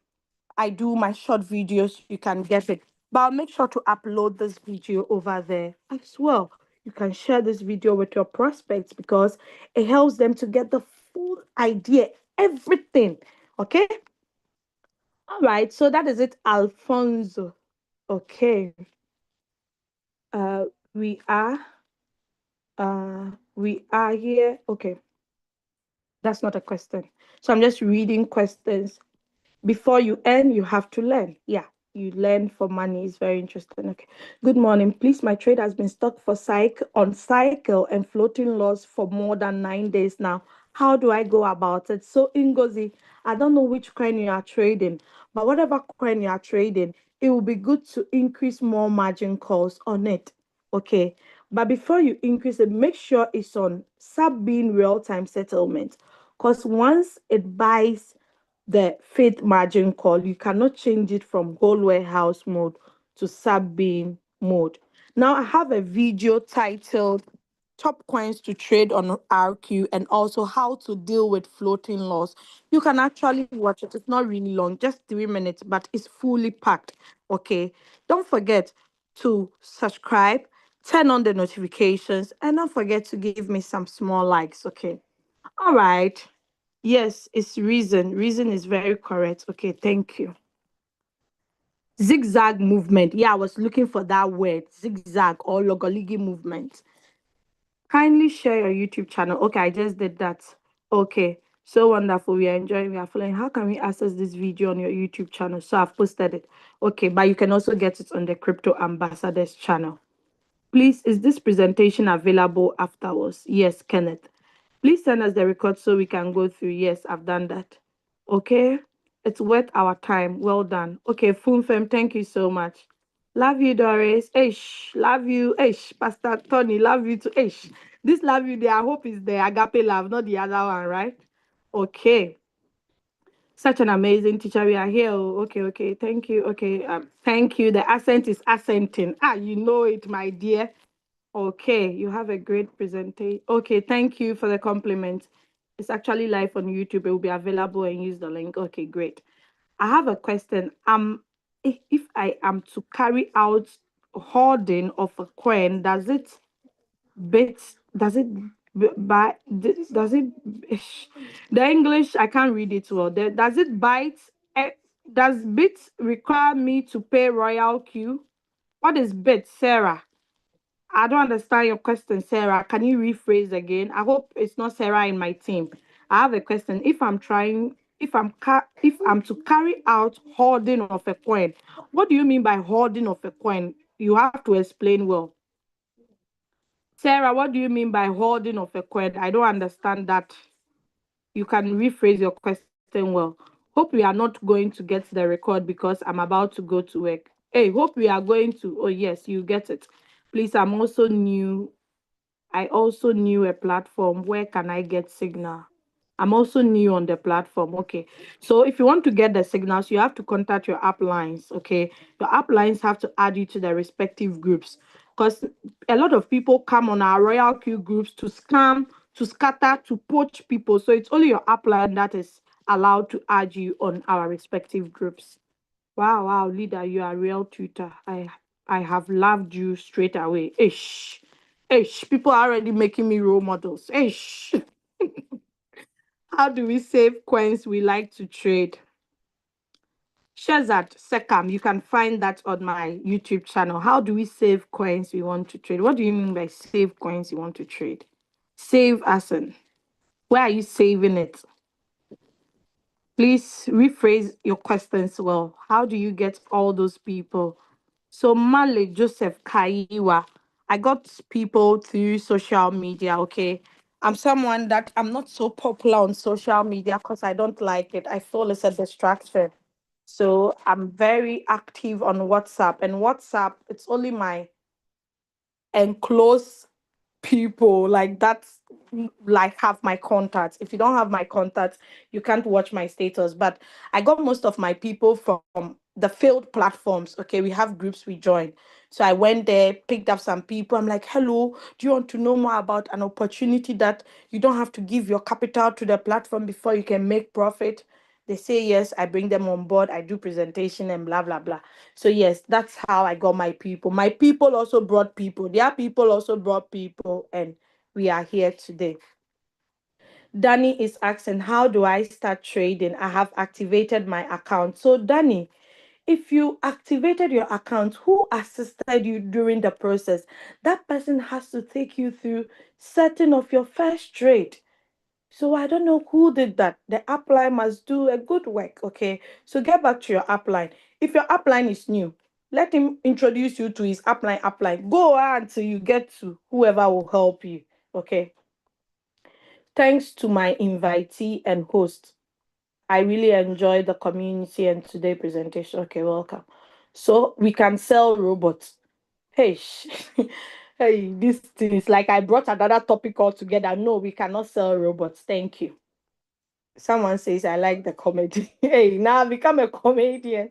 Speaker 3: I do my short videos, you can get it. But I'll make sure to upload this video over there as well. You can share this video with your prospects because it helps them to get the full idea, everything. Okay? All right. So that is it, Alfonso. Okay. Uh, we are we are here. Okay. That's not a question. So I'm just reading questions. Before you earn, you have to learn. Yeah, you learn for money. It's very interesting. Okay. Good morning. Please, my trade has been stuck for cycle and floating loss for more than 9 days now. How do I go about it? So, Ingozi, I don't know which coin you are trading, but whatever coin you are trading, it will be good to increase more margin calls on it. Okay. But before you increase it, make sure it's on sub being real time settlement. Because once it buys the faith margin call, you cannot change it from whole warehouse mode to sub being mode. Now I have a video titled Top Coins to Trade on RQ and also how to deal with floating loss. You can actually watch it. It's not really long, just 3 minutes, but it's fully packed. Okay. Don't forget to subscribe, turn on the notifications, and don't forget to give me some small likes. Okay. All right. Yes, it's reason. Reason is very correct. Okay, thank you. Zigzag movement. Yeah, I was looking for that word. Zigzag or logoligi movement. Kindly share your YouTube channel. Okay, I just did that. Okay, so wonderful. We are enjoying, we are following. How can we access this video on your YouTube channel? So I've posted it. Okay, but you can also get it on the Crypto Ambassadors channel. Please, is this presentation available afterwards? Yes, Kenneth. Please send us the record so we can go through. Yes, I've done that. Okay. It's worth our time. Well done. Okay, Funfem, thank you so much. Love you, Doris. Ish. Love you. Ish. Pastor Tony, love you too. Ish. This love you there, I hope is the agape love, not the other one, right? Okay. Such an amazing teacher. We are here. Oh, okay. Thank you. Okay. Thank you. The accent is accenting. You know it, my dear. Okay, you have a great presentation. Okay, thank you for the compliment. It's actually live on YouTube. It will be available and use the link. Okay, great. I have a question. If I am to carry out hoarding of a coin, bit does it by does it the English I can't read it well. Does it bite? Does bit require me to pay Royalq? What is bit, Sarah? I don't understand your question, Sarah. Can you rephrase again? I hope it's not Sarah in my team. I have a question. If I'm to carry out hoarding of a coin, what do you mean by hoarding of a coin? You have to explain well. Sarah, what do you mean by hoarding of a coin? I don't understand that. You can rephrase your question well. Hope we are not going to get the record because I'm about to go to work. Hey, hope we are going to. Oh, yes, you get it. Please, I'm also new. I also knew a platform. Where can I get signal? I'm also new on the platform. Okay. So if you want to get the signals, you have to contact your app lines. Okay. Your app lines have to add you to the respective groups because a lot of people come on our Royalq groups to scam, to scatter, to poach people. So it's only your app line that is allowed to add you on our respective groups. Wow, leader, you are a real tutor. I have loved you straight away. Ish. People are already making me role models. Ish. How do we save coins we like to trade? Shazad Sekam, you can find that on my YouTube channel. How do we save coins we want to trade? What do you mean by save coins you want to trade? Save as in, where are you saving it? Please rephrase your questions well. How do you get all those people? So Male Joseph Kaiwa, I got people through social media, okay? I'm someone that I'm not so popular on social media because I don't like it. I feel it's a distraction. So I'm very active on WhatsApp. And WhatsApp, it's only my enclosed people like that's like have my contacts. If you don't have my contacts, you can't watch my status. But I got most of my people from the field platforms. Okay, we have groups we join. So I went there, picked up some people. I'm like, hello, do you want to know more about an opportunity that you don't have to give your capital to the platform before you can make profit? They say yes, I bring them on board, I do presentation and blah blah blah. So yes, that's how I got my people. My people also brought people. Their people also brought people, and we are here today. Danny is asking, how do I start trading? I have activated my account. So Danny, if you activated your account, who assisted you during the process? That person has to take you through setting of your first trade. So I don't know who did that. The upline must do a good work. Okay. So get back to your upline. If your upline is new, let him introduce you to his upline. Go on until you get to whoever will help you. Okay. Thanks to my invitee and host. I really enjoyed the community and today presentation. Okay, welcome. So we can sell robots. Hey, hey, this thing is like I brought another topic altogether. No, we cannot sell robots. Thank you. Someone says, I like the comedy. Hey, now I become a comedian.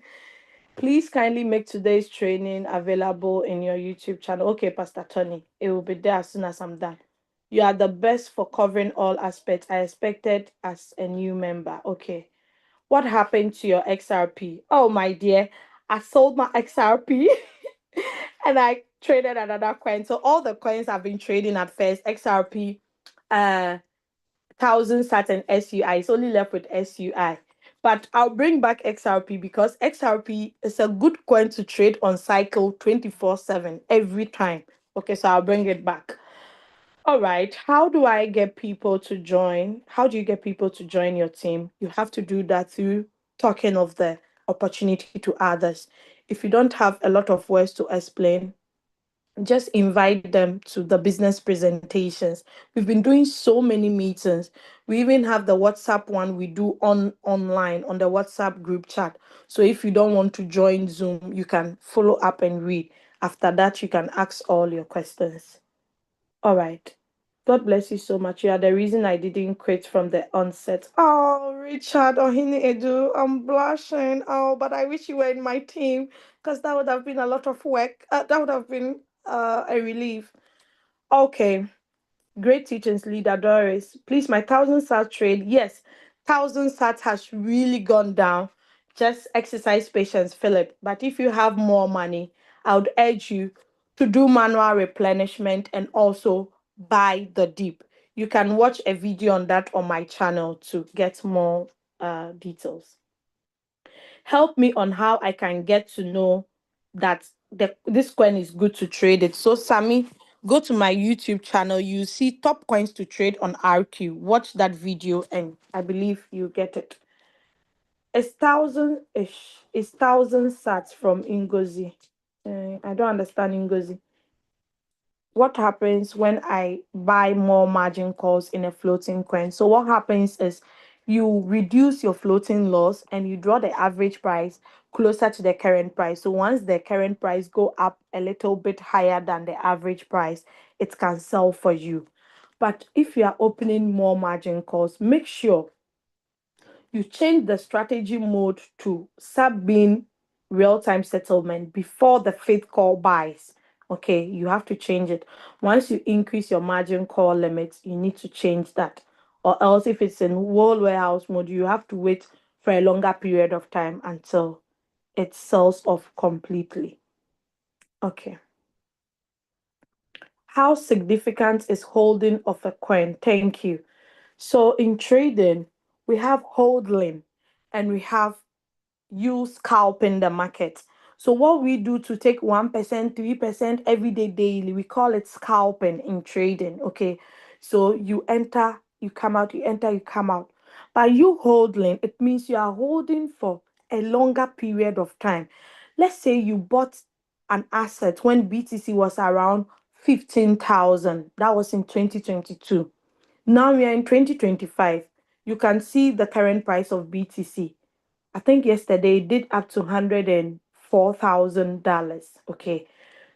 Speaker 3: Please kindly make today's training available in your YouTube channel. Okay, Pastor Tony, it will be there as soon as I'm done. You are the best for covering all aspects. I expected as a new member. Okay. What happened to your XRP? Oh, my dear, I sold my XRP and I traded another coin. So all the coins I've been trading at first, XRP, 1,000 sat and SUI. It's only left with SUI. But I'll bring back XRP because XRP is a good coin to trade on cycle 24/7 every time. Okay, so I'll bring it back. All right. How do I get people to join? How do you get people to join your team? You have to do that through talking of the opportunity to others. If you don't have a lot of words to explain, just invite them to the business presentations. We've been doing so many meetings. We even have the WhatsApp one we do online on the WhatsApp group chat. So if you don't want to join Zoom, you can follow up and read. After that, you can ask all your questions. All right. God bless you so much. You are the reason I didn't quit from the onset. Oh, Richard, Ohini Edu, I'm blushing. Oh, but I wish you were in my team because that would have been a lot of work. That would have been a relief. Okay. Great teachings, leader Doris. Please, my 1,000 sat trade. Yes, 1,000 sat has really gone down. Just exercise patience, Philip. But if you have more money, I would urge you to do manual replenishment and also buy the dip. You can watch a video on that on my channel to get more details. Help me on how I can get to know that this coin is good to trade it. So, Sammy, go to my YouTube channel. You see top coins to trade on RQ. Watch that video, and I believe you get it. It's 1,000-ish. It's 1,000 sats from Ngozi. I don't understand Ngozi. What happens when I buy more margin calls in a floating coin? So what happens is you reduce your floating loss and you draw the average price closer to the current price. So once the current price go up a little bit higher than the average price, it can sell for you. But if you are opening more margin calls, make sure you change the strategy mode to sub being real-time settlement before the faith call buys. Okay, you have to change it. Once you increase your margin call limits, you need to change that. Or else if it's in whole warehouse mode, you have to wait for a longer period of time until it sells off completely. Okay. How significant is holding of a coin? Thank you. So in trading, we have holding and we have you scalping the market. So what we do to take 1%, 3% every day daily, we call it scalping in trading. Okay. So you enter, you come out, you enter, you come out. But you holding, it means you are holding for a longer period of time. Let's say you bought an asset when BTC was around 15,000. That was in 2022. Now we are in 2025. You can see the current price of BTC. I think yesterday it did up to $104,000. Okay.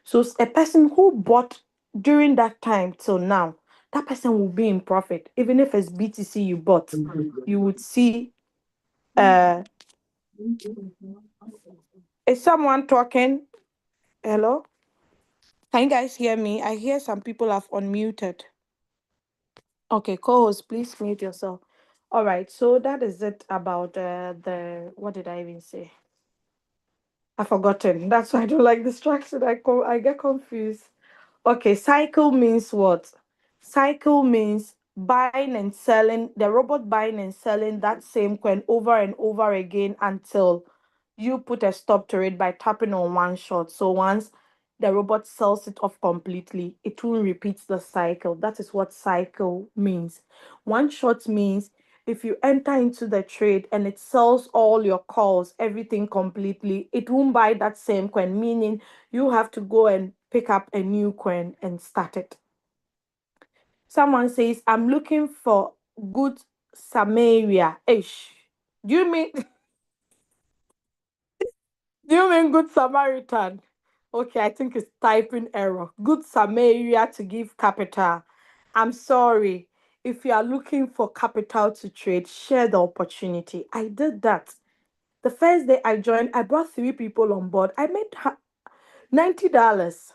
Speaker 3: So a person who bought during that time till now, that person will be in profit. Even if it's BTC you bought, you would see. Uh, is someone talking? Hello? Can you guys hear me? I hear some people have unmuted. Okay, co-host, please mute yourself. All right, so that is it about the what did I even say? I've forgotten. That's why I don't like distraction. I get confused. Okay, cycle means what? Cycle means buying and selling, the robot buying and selling that same coin over and over again until you put a stop to it by tapping on one shot. So once the robot sells it off completely, it will repeat the cycle. That is what cycle means. One shot means if you enter into the trade and it sells all your calls, everything completely, it won't buy that same coin, meaning you have to go and pick up a new coin and start it. Someone says, I'm looking for good Samaria. Ish. Do you mean do you mean good Samaritan? Okay, I think it's typing error. Good Samaria to give capital. I'm sorry. If you are looking for capital to trade, share the opportunity. I did that. The first day I joined, I brought 3 people on board. I made $90.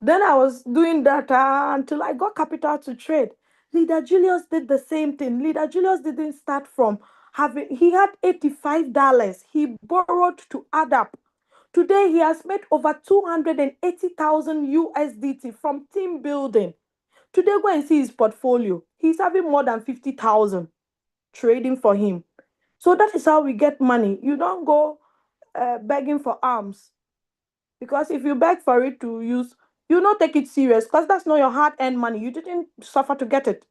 Speaker 3: Then I was doing that until I got capital to trade. Leader Julius did the same thing. Leader Julius didn't start from he had $85. He borrowed to add up. Today he has made over 280,000 USDT from team building. Today go and see his portfolio. He's having more than 50,000 trading for him. So that is how we get money. You don't go begging for alms. Because if you beg for it to use, you not take it serious because that's not your hard-earned money. You didn't suffer to get it.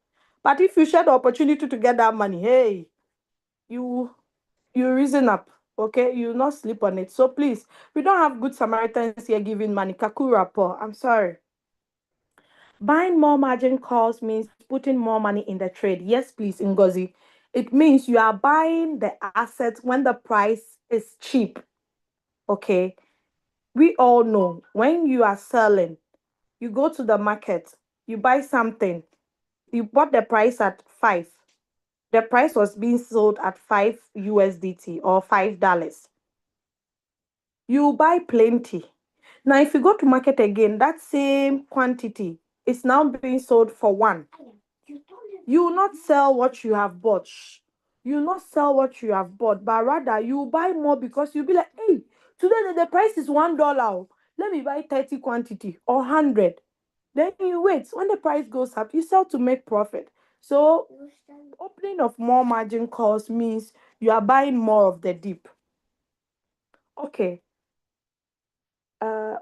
Speaker 3: But if you share the opportunity to get that money, hey, you you reason up, okay? You not sleep on it. So please, we don't have good Samaritans here giving money. Kakura po. I'm sorry. Buying more margin calls means putting more money in the trade. Yes, please, Ngozi. It means you are buying the asset when the price is cheap. Okay. We all know when you are selling, you go to the market, you buy something, you bought the price at 5. The price was being sold at 5 USDT or $5. You buy plenty. Now, if you go to market again, that same quantity is now being sold for 1. You will not sell what you have bought. You will not sell what you have bought, but rather you buy more because you'll be like, hey, today the price is $1. Let me buy 30 quantity or 100. Then you wait. When the price goes up, you sell to make profit. So opening of more margin calls means you are buying more of the dip. Okay.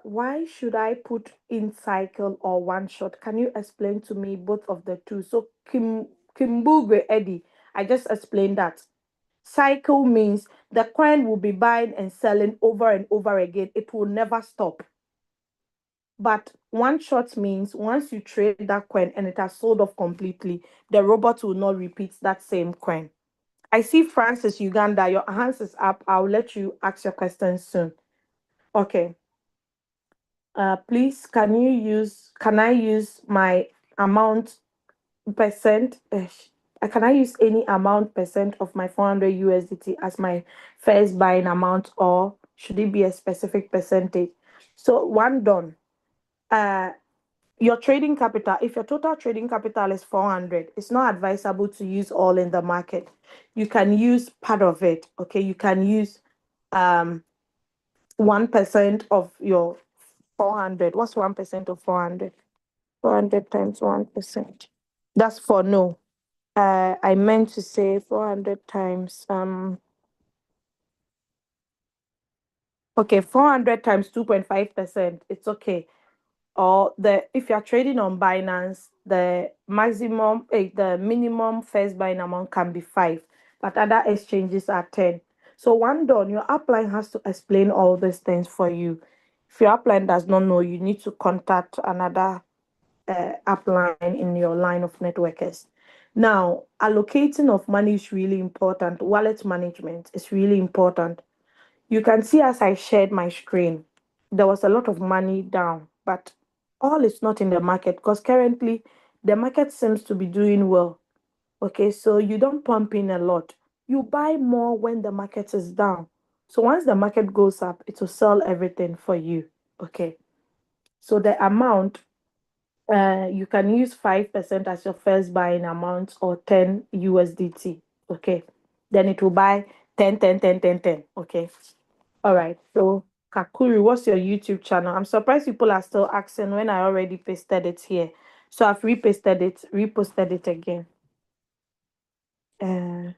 Speaker 3: Why should I put in cycle or one shot? Can you explain to me both of the two? So Kimbugwe Eddie, I just explained that. Cycle means the coin will be buying and selling over and over again. It will never stop. But one shot means once you trade that coin and it has sold off completely, the robot will not repeat that same coin. I see Francis Uganda, your hands is up. I'll let you ask your questions soon. Okay. Please, can I use my amount percent? Can I use any amount percent of my 400 USDT as my first buying amount, or should it be a specific percentage? So one done. Uh, your trading capital, if your total trading capital is 400, it's not advisable to use all in the market. You can use part of it. Okay, you can use 1% of your 400. What's 1% of 400? 400 times 1%. That's for no. I meant to say 400 times Okay, 400 times 2.5%, it's okay. Or the if you're trading on Binance, the minimum first buying amount can be 5, but other exchanges are 10. So one done, your upline has to explain all these things for you. If your upline does not know, you need to contact another upline in your line of networkers. Now, allocating of money is really important. Wallet management is really important. You can see as I shared my screen, there was a lot of money down, but all is not in the market because currently the market seems to be doing well. Okay, so you don't pump in a lot. You buy more when the market is down. So once the market goes up, it will sell everything for you. Okay, so the amount, you can use 5% as your first buying amount or 10 USDT. Okay, then it will buy 10, 10, 10, 10, 10. Okay. All right. So, Kakuri, what's your YouTube channel? I'm surprised people are still asking when I already pasted it here. So I've reposted it again. Uh,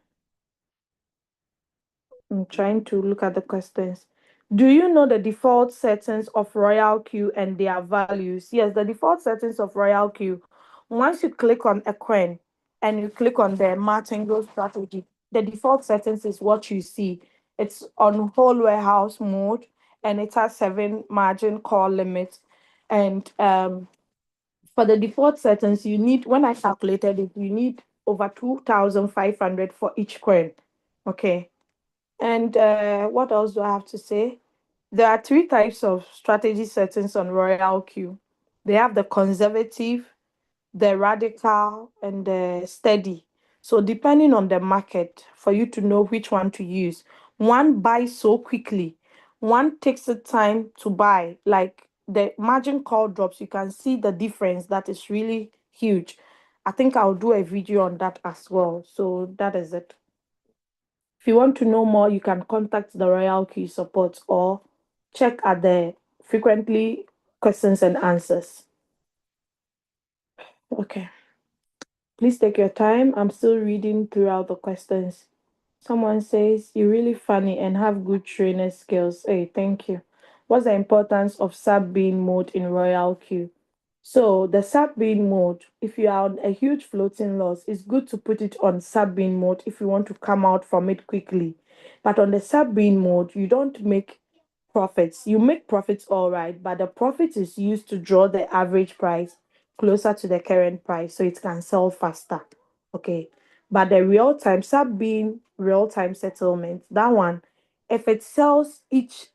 Speaker 3: I'm trying to look at the questions. Do you know the default settings of Royalq and their values? Yes, the default settings of Royalq. Once you click on a coin and you click on the martingale strategy, the default settings is what you see. It's on whole warehouse mode and it has 7 margin call limits. And for the default settings, you need, when I calculated it, you need over 2,500 for each coin. Okay. And what else do I have to say? There are 3 types of strategy settings on Royalq. They have the conservative, the radical, and the steady. So depending on the market, for you to know which one to use. One buys so quickly, one takes the time to buy. Like the margin call drops, you can see the difference that is really huge. I think I'll do a video on that as well. So that is it. If you want to know more, you can contact the Royalq support or check at the frequently questions and answers. Okay. Please take your time. I'm still reading throughout the questions. Someone says, you're really funny and have good trainer skills. Hey, thank you. What's the importance of sub being mode in Royalq? So the sub-bean mode, if you are on a huge floating loss, it's good to put it on sub-bean mode if you want to come out from it quickly. But on the sub-bean mode, you don't make profits. You make profits all right, but the profit is used to draw the average price closer to the current price so it can sell faster. Okay. But the real-time sub-bean real-time settlement, that one, if it sells each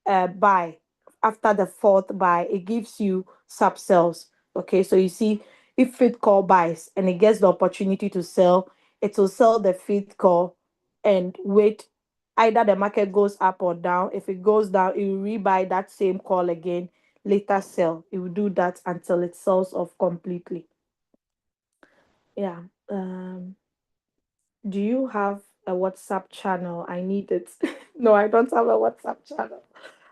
Speaker 3: buy after the fourth buy, it gives you sub cells. Okay, so you see, if fifth call buys and it gets the opportunity to sell, it will sell the fifth call and wait. Either the market goes up or down. If it goes down, it will rebuy that same call again, later sell. It will do that until it sells off completely. Yeah. Do you have a WhatsApp channel? I need it. No, I don't have a WhatsApp channel.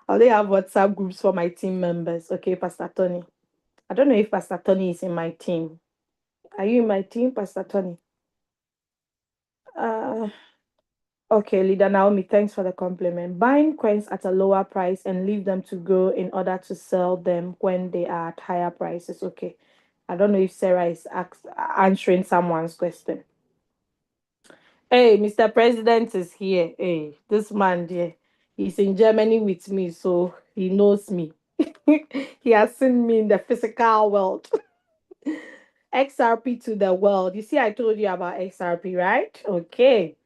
Speaker 3: I only have WhatsApp groups for my team members. Okay, Pastor Tony. I don't know if Pastor Tony is in my team. Are you in my team, Pastor Tony? Uh, okay, Leader Naomi, thanks for the compliment. Buying coins at a lower price and leave them to go in order to sell them when they are at higher prices. Okay. I don't know if Sarah is answering someone's question. Hey, Mr. President is here. Hey, this man there, he's in Germany with me, so he knows me. He has seen me in the physical world. XRP to the world. You see, I told you about XRP, right? Okay.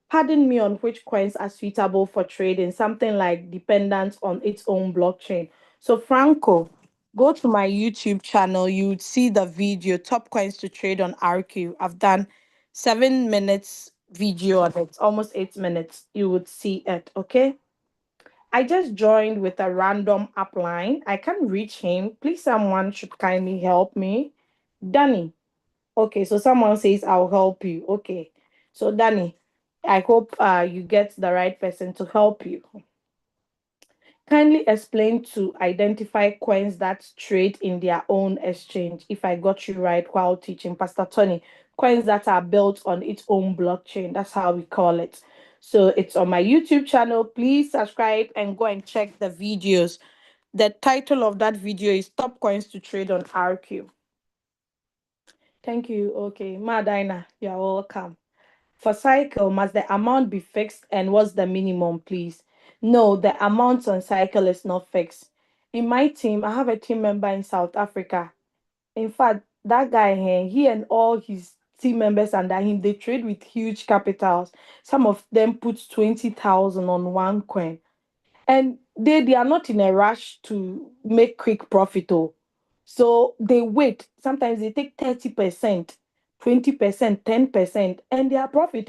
Speaker 3: Pardon me on which coins are suitable for trading, something like dependent on its own blockchain. So, Franco, go to my YouTube channel. You would see the video, Top Coins to Trade on RQ. I've done 7 minutes video on it, almost 8 minutes. You would see it, okay? I just joined with a random upline. I can't reach him. Please, someone should kindly help me. Danny. Okay, so someone says I'll help you. Okay. So Danny, I hope you get the right person to help you. Kindly explain to identify coins that trade in their own exchange, if I got you right while teaching. Pastor Tony, coins that are built on its own blockchain. That's how we call it. So it's on my YouTube channel. Please subscribe and go and check the videos. The title of that video is Top Coins to Trade on RQ. Thank you. Okay, Madina, you're welcome. For cycle, must the amount be fixed and what's the minimum, please? No, the amount on cycle is not fixed. In my team, I have a team member in South Africa. In fact, that guy here, he and all his team members under him, they trade with huge capitals. Some of them put 20,000 on one coin. And they are not in a rush to make quick profit. Oh. So they wait. Sometimes they take 30%, 20%, 10%, and their profit,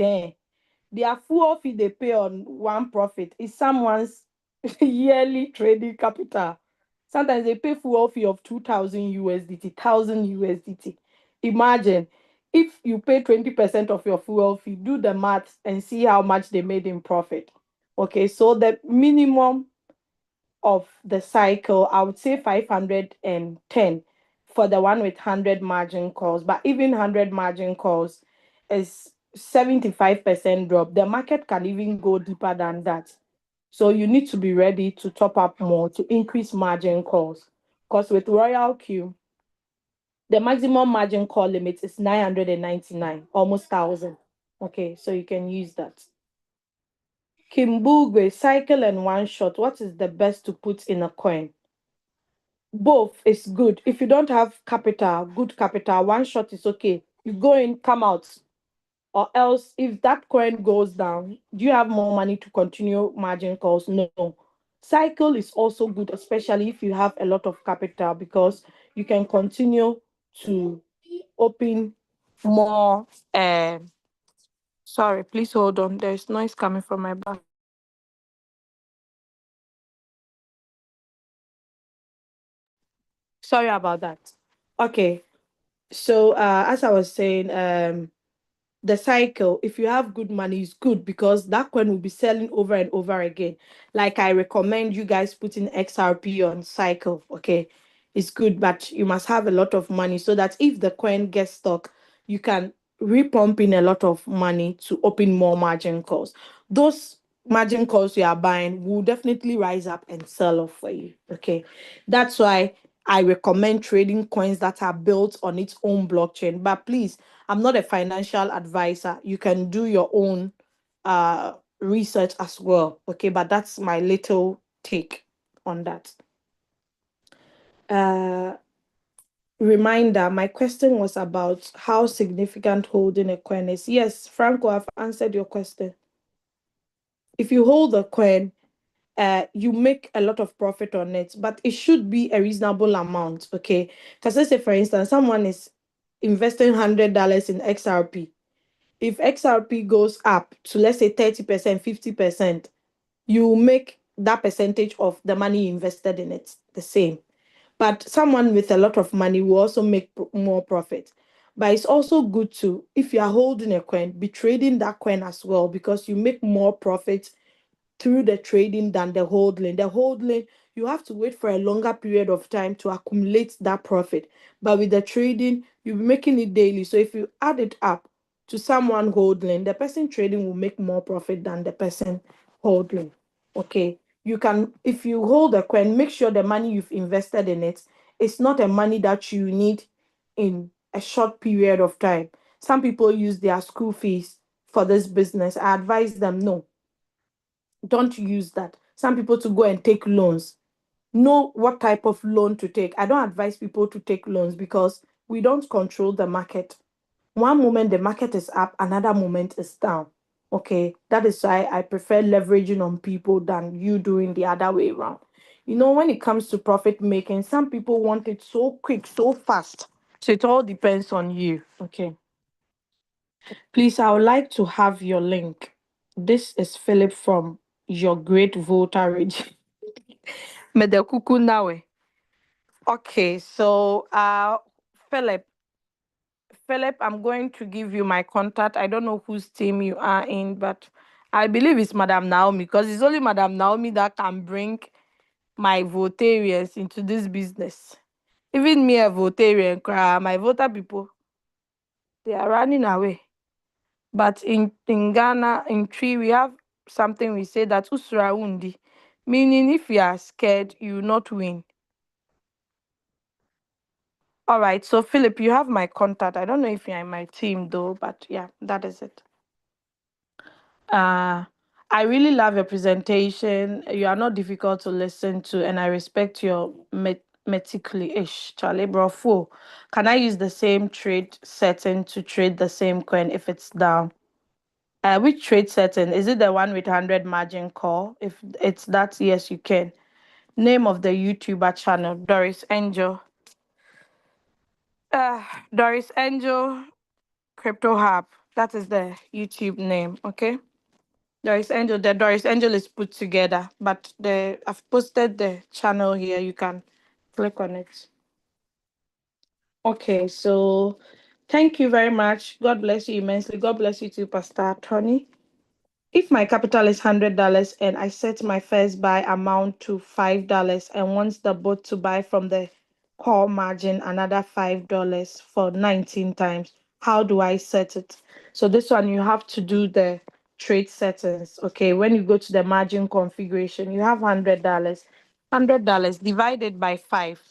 Speaker 3: their full fee they pay on one profit is someone's yearly trading capital. Sometimes they pay full fee of 2,000 USDT, 1,000 USDT. Imagine if you pay 20% of your fuel fee, do the maths and see how much they made in profit. Okay, so the minimum of the cycle, I would say 510 for the one with 100 margin calls. But even 100 margin calls is 75% drop. The market can even go deeper than that. So you need to be ready to top up more to increase margin calls. Because with Royalq, the maximum margin call limit is 999, almost 1,000. Okay, so you can use that. Kimbugwe, cycle and one shot. What is the best to put in a coin? Both is good. If you don't have capital, good capital, one shot is okay. You go in, come out. Or else, if that coin goes down, do you have more money to continue margin calls? No. Cycle is also good, especially if you have a lot of capital, because you can continue to open more. Sorry, please hold on. There's noise coming from my back. Sorry about that. Okay. So as I was saying, the cycle, if you have good money, is good because that coin will be selling over and over again. Like I recommend you guys putting XRP on cycle. Okay, it's good, but you must have a lot of money so that if the coin gets stuck, you can repump in a lot of money to open more margin calls. Those margin calls you are buying will definitely rise up and sell off for you. Okay, that's why I recommend trading coins that are built on its own blockchain. But please, I'm not a financial advisor. You can do your own research as well. Okay, but that's my little take on that. Uh, Reminder, my question was about how significant holding a coin is. Yes, Franco, I've answered your question. If you hold a coin, you make a lot of profit on it, but it should be a reasonable amount, okay? Because let's say, for instance, someone is investing $100 in XRP. If XRP goes up to, let's say, 30%, 50%, you make that percentage of the money invested in it the same. But someone with a lot of money will also make more profit. But it's also good to, if you are holding a coin, be trading that coin as well because you make more profit through the trading than the holding. The holding, you have to wait for a longer period of time to accumulate that profit. But with the trading, you'll be making it daily. So if you add it up to someone holding, the person trading will make more profit than the person holding. Okay. You can, if you hold a coin, make sure the money you've invested in it is not a money that you need in a short period of time. Some people use their school fees for this business. I advise them, no, don't use that. Some people to go and take loans. Know what type of loan to take. I don't advise people to take loans because we don't control the market. One moment the market is up, another moment is down. Okay, that is why I prefer leveraging on people than you doing the other way around. You know, when it comes to profit making, some people want it so quick, so fast. So it all depends on you. Okay. Please, I would like to have your link. This is Philip from your great voter region. Medekuku Nawe. Okay, so Philip, I'm going to give you my contact. I don't know whose team you are in, but I believe it's Madam Naomi because it's only Madam Naomi that can bring my votarians into this business. Even me, a votarian, my voter people, they are running away. But in Ghana, in Tree, we have
Speaker 1: something we say that usura undi, meaning if you are scared, you will not win. All right, so Philip, you have my contact. I don't know if you're in my team though, but yeah, that is it. Uh, I really love your presentation. You are not difficult to listen to, and I respect your meticulous. Charlie Brofo. Can I use the same trade setting to trade the same coin if it's down? Which trade setting? Is it the one with 100 margin call? If it's that, yes, you can. Name of the YouTuber channel, Doris Angel. Uh, Doris Angel Crypto Hub. That is the YouTube name, okay? Doris Angel, the Doris Angel is put together, but I've posted the channel here. You can click on it. Okay, so thank you very much. God bless you immensely. God bless you too, Pastor Tony. If my capital is $100 and I set my first buy amount to $5 and want the bot to buy from the call margin another $5 for 19 times, how do I set it? So this one you have to do the trade settings. Okay, when you go to the margin configuration, you have $100. $100 divided by 5.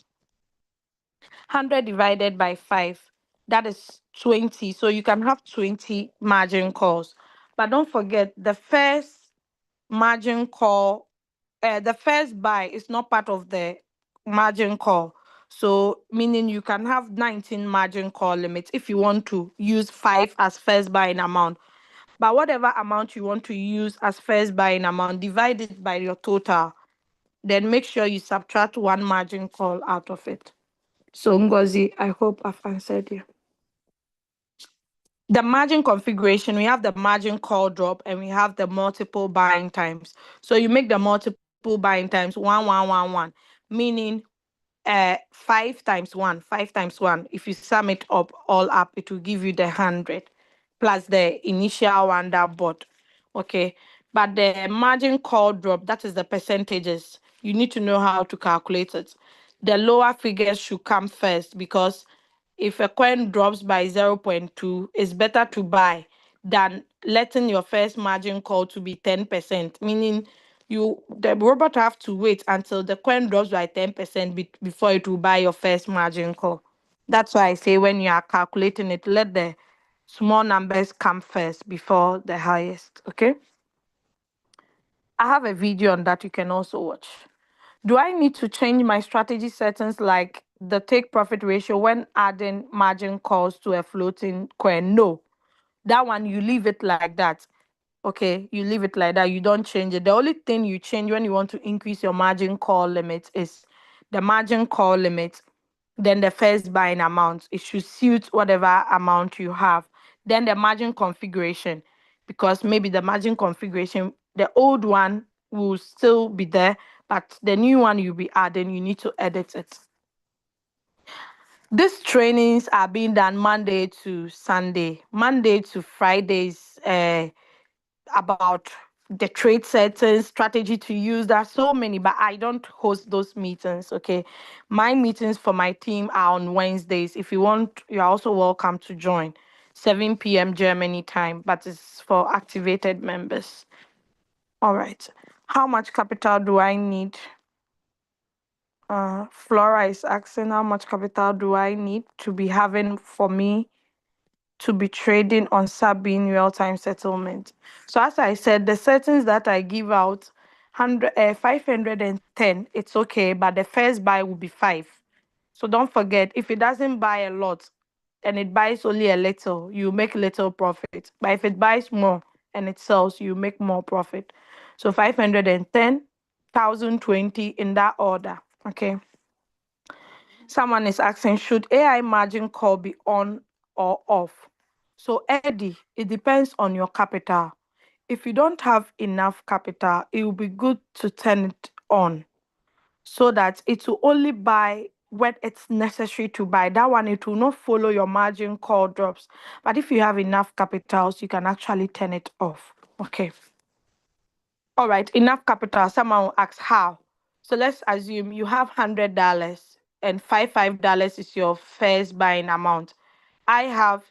Speaker 1: 100 divided by 5, that is 20. So you can have 20 margin calls. But don't forget, the first margin call, the first buy is not part of the margin call. So meaning you can have 19 margin call limits if you want to use 5 as first buying amount. But whatever amount you want to use as first buying amount, divide it by your total. Then make sure you subtract one margin call out of it. So Ngozi, I hope I've answered you. The margin configuration, we have the margin call drop and we have the multiple buying times. So you make the multiple buying times 1, 1, 1, 1, meaning 5 times 1. If you sum it up all up, it will give you the 100 plus the initial one that bought. Okay. But the margin call drop, that is the percentages. You need to know how to calculate it. The lower figures should come first because if a coin drops by zero point 0.2, it's better to buy than letting your first margin call to be 10%, meaning the robot have to wait until the coin drops by 10% before it will buy your first margin call. That's why I say when you are calculating it, let the small numbers come first before the highest. Okay. I have a video on that you can also watch. Do I need to change my strategy settings like the take profit ratio when adding margin calls to a floating coin? No. That one, you leave it like that. Okay, you leave it like that. You don't change it. The only thing you change when you want to increase your margin call limit is the margin call limit, then the first buying amount. It should suit whatever amount you have. Then the margin configuration, because maybe the margin configuration, the old one will still be there, but the new one you'll be adding, you need to edit it. These trainings are being done Monday to Sunday, Monday to Fridays. About the trade settings, strategy to use. There are so many, but I don't host those meetings. Okay. My meetings for my team are on Wednesdays. If you want, you're also welcome to join. 7 p.m. Germany time, but it's for activated members. All right. How much capital do I need? Flora is asking how much capital do I need to be having for me to be trading on Sabine real-time settlement. So as I said, the settings that I give out, 510, it's okay, but the first buy will be 5. So don't forget, if it doesn't buy a lot and it buys only a little, you make little profit. But if it buys more and it sells, you make more profit. So 510, 1,020 in that order. Okay. Someone is asking, should AI margin call be on or off? So, Eddie, it depends on your capital. If you don't have enough capital, it will be good to turn it on so that it will only buy when it's necessary to buy. That one, it will not follow your margin call drops. But if you have enough capitals, you can actually turn it off. Okay. All right, enough capital. Someone will ask how. So let's assume you have $100 and $5 is your first buying amount. I have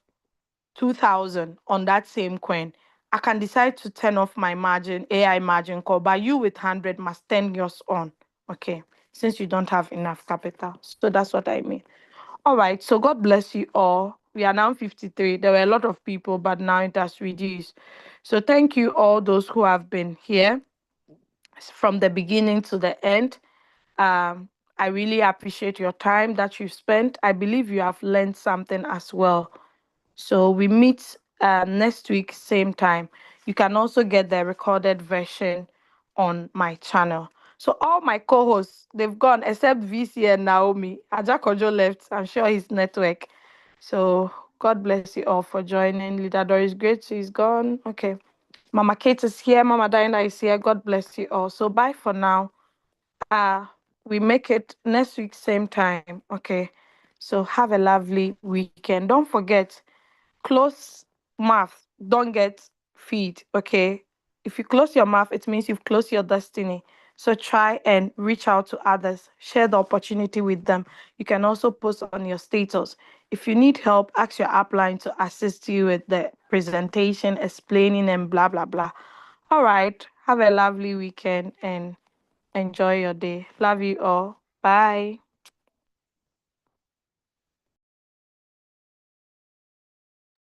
Speaker 1: 2,000 on that same coin. I can decide to turn off my margin, AI margin call, but you with 100 must turn yours on. Okay. Since you don't have enough capital. So that's what I mean. All right. So God bless you all. We are now 53. There were a lot of people, but now it has reduced. So thank you all those who have been here from the beginning to the end. Um, I really appreciate your time that you spent. I believe you have learned something as well. So we meet next week, same time. You can also get the recorded version on my channel. So all my co-hosts, they've gone except VC and Naomi. Ajakojo left. I'm sure his network. So God bless you all for joining. Leader Doris Great, she's gone. Okay. Mama Kate is here. Mama Diana is here. God bless you all. So bye for now. We make it next week, same time. Okay. So have a lovely weekend. Don't forget, close mouth, don't get feed. Okay. If you close your mouth, it means you've closed your destiny. So try and reach out to others, share the opportunity with them. You can also post on your status. If you need help, ask your upline to assist you with the presentation, explaining, and blah, blah, blah. All right. Have a lovely weekend and enjoy your day. Love you all. Bye.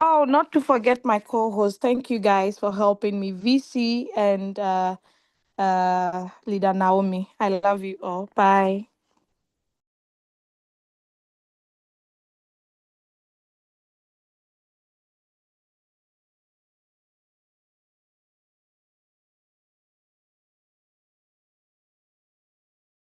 Speaker 1: Oh, not to forget my co-host. Thank you guys for helping me, VC and Leader Naomi. I love you all. Bye.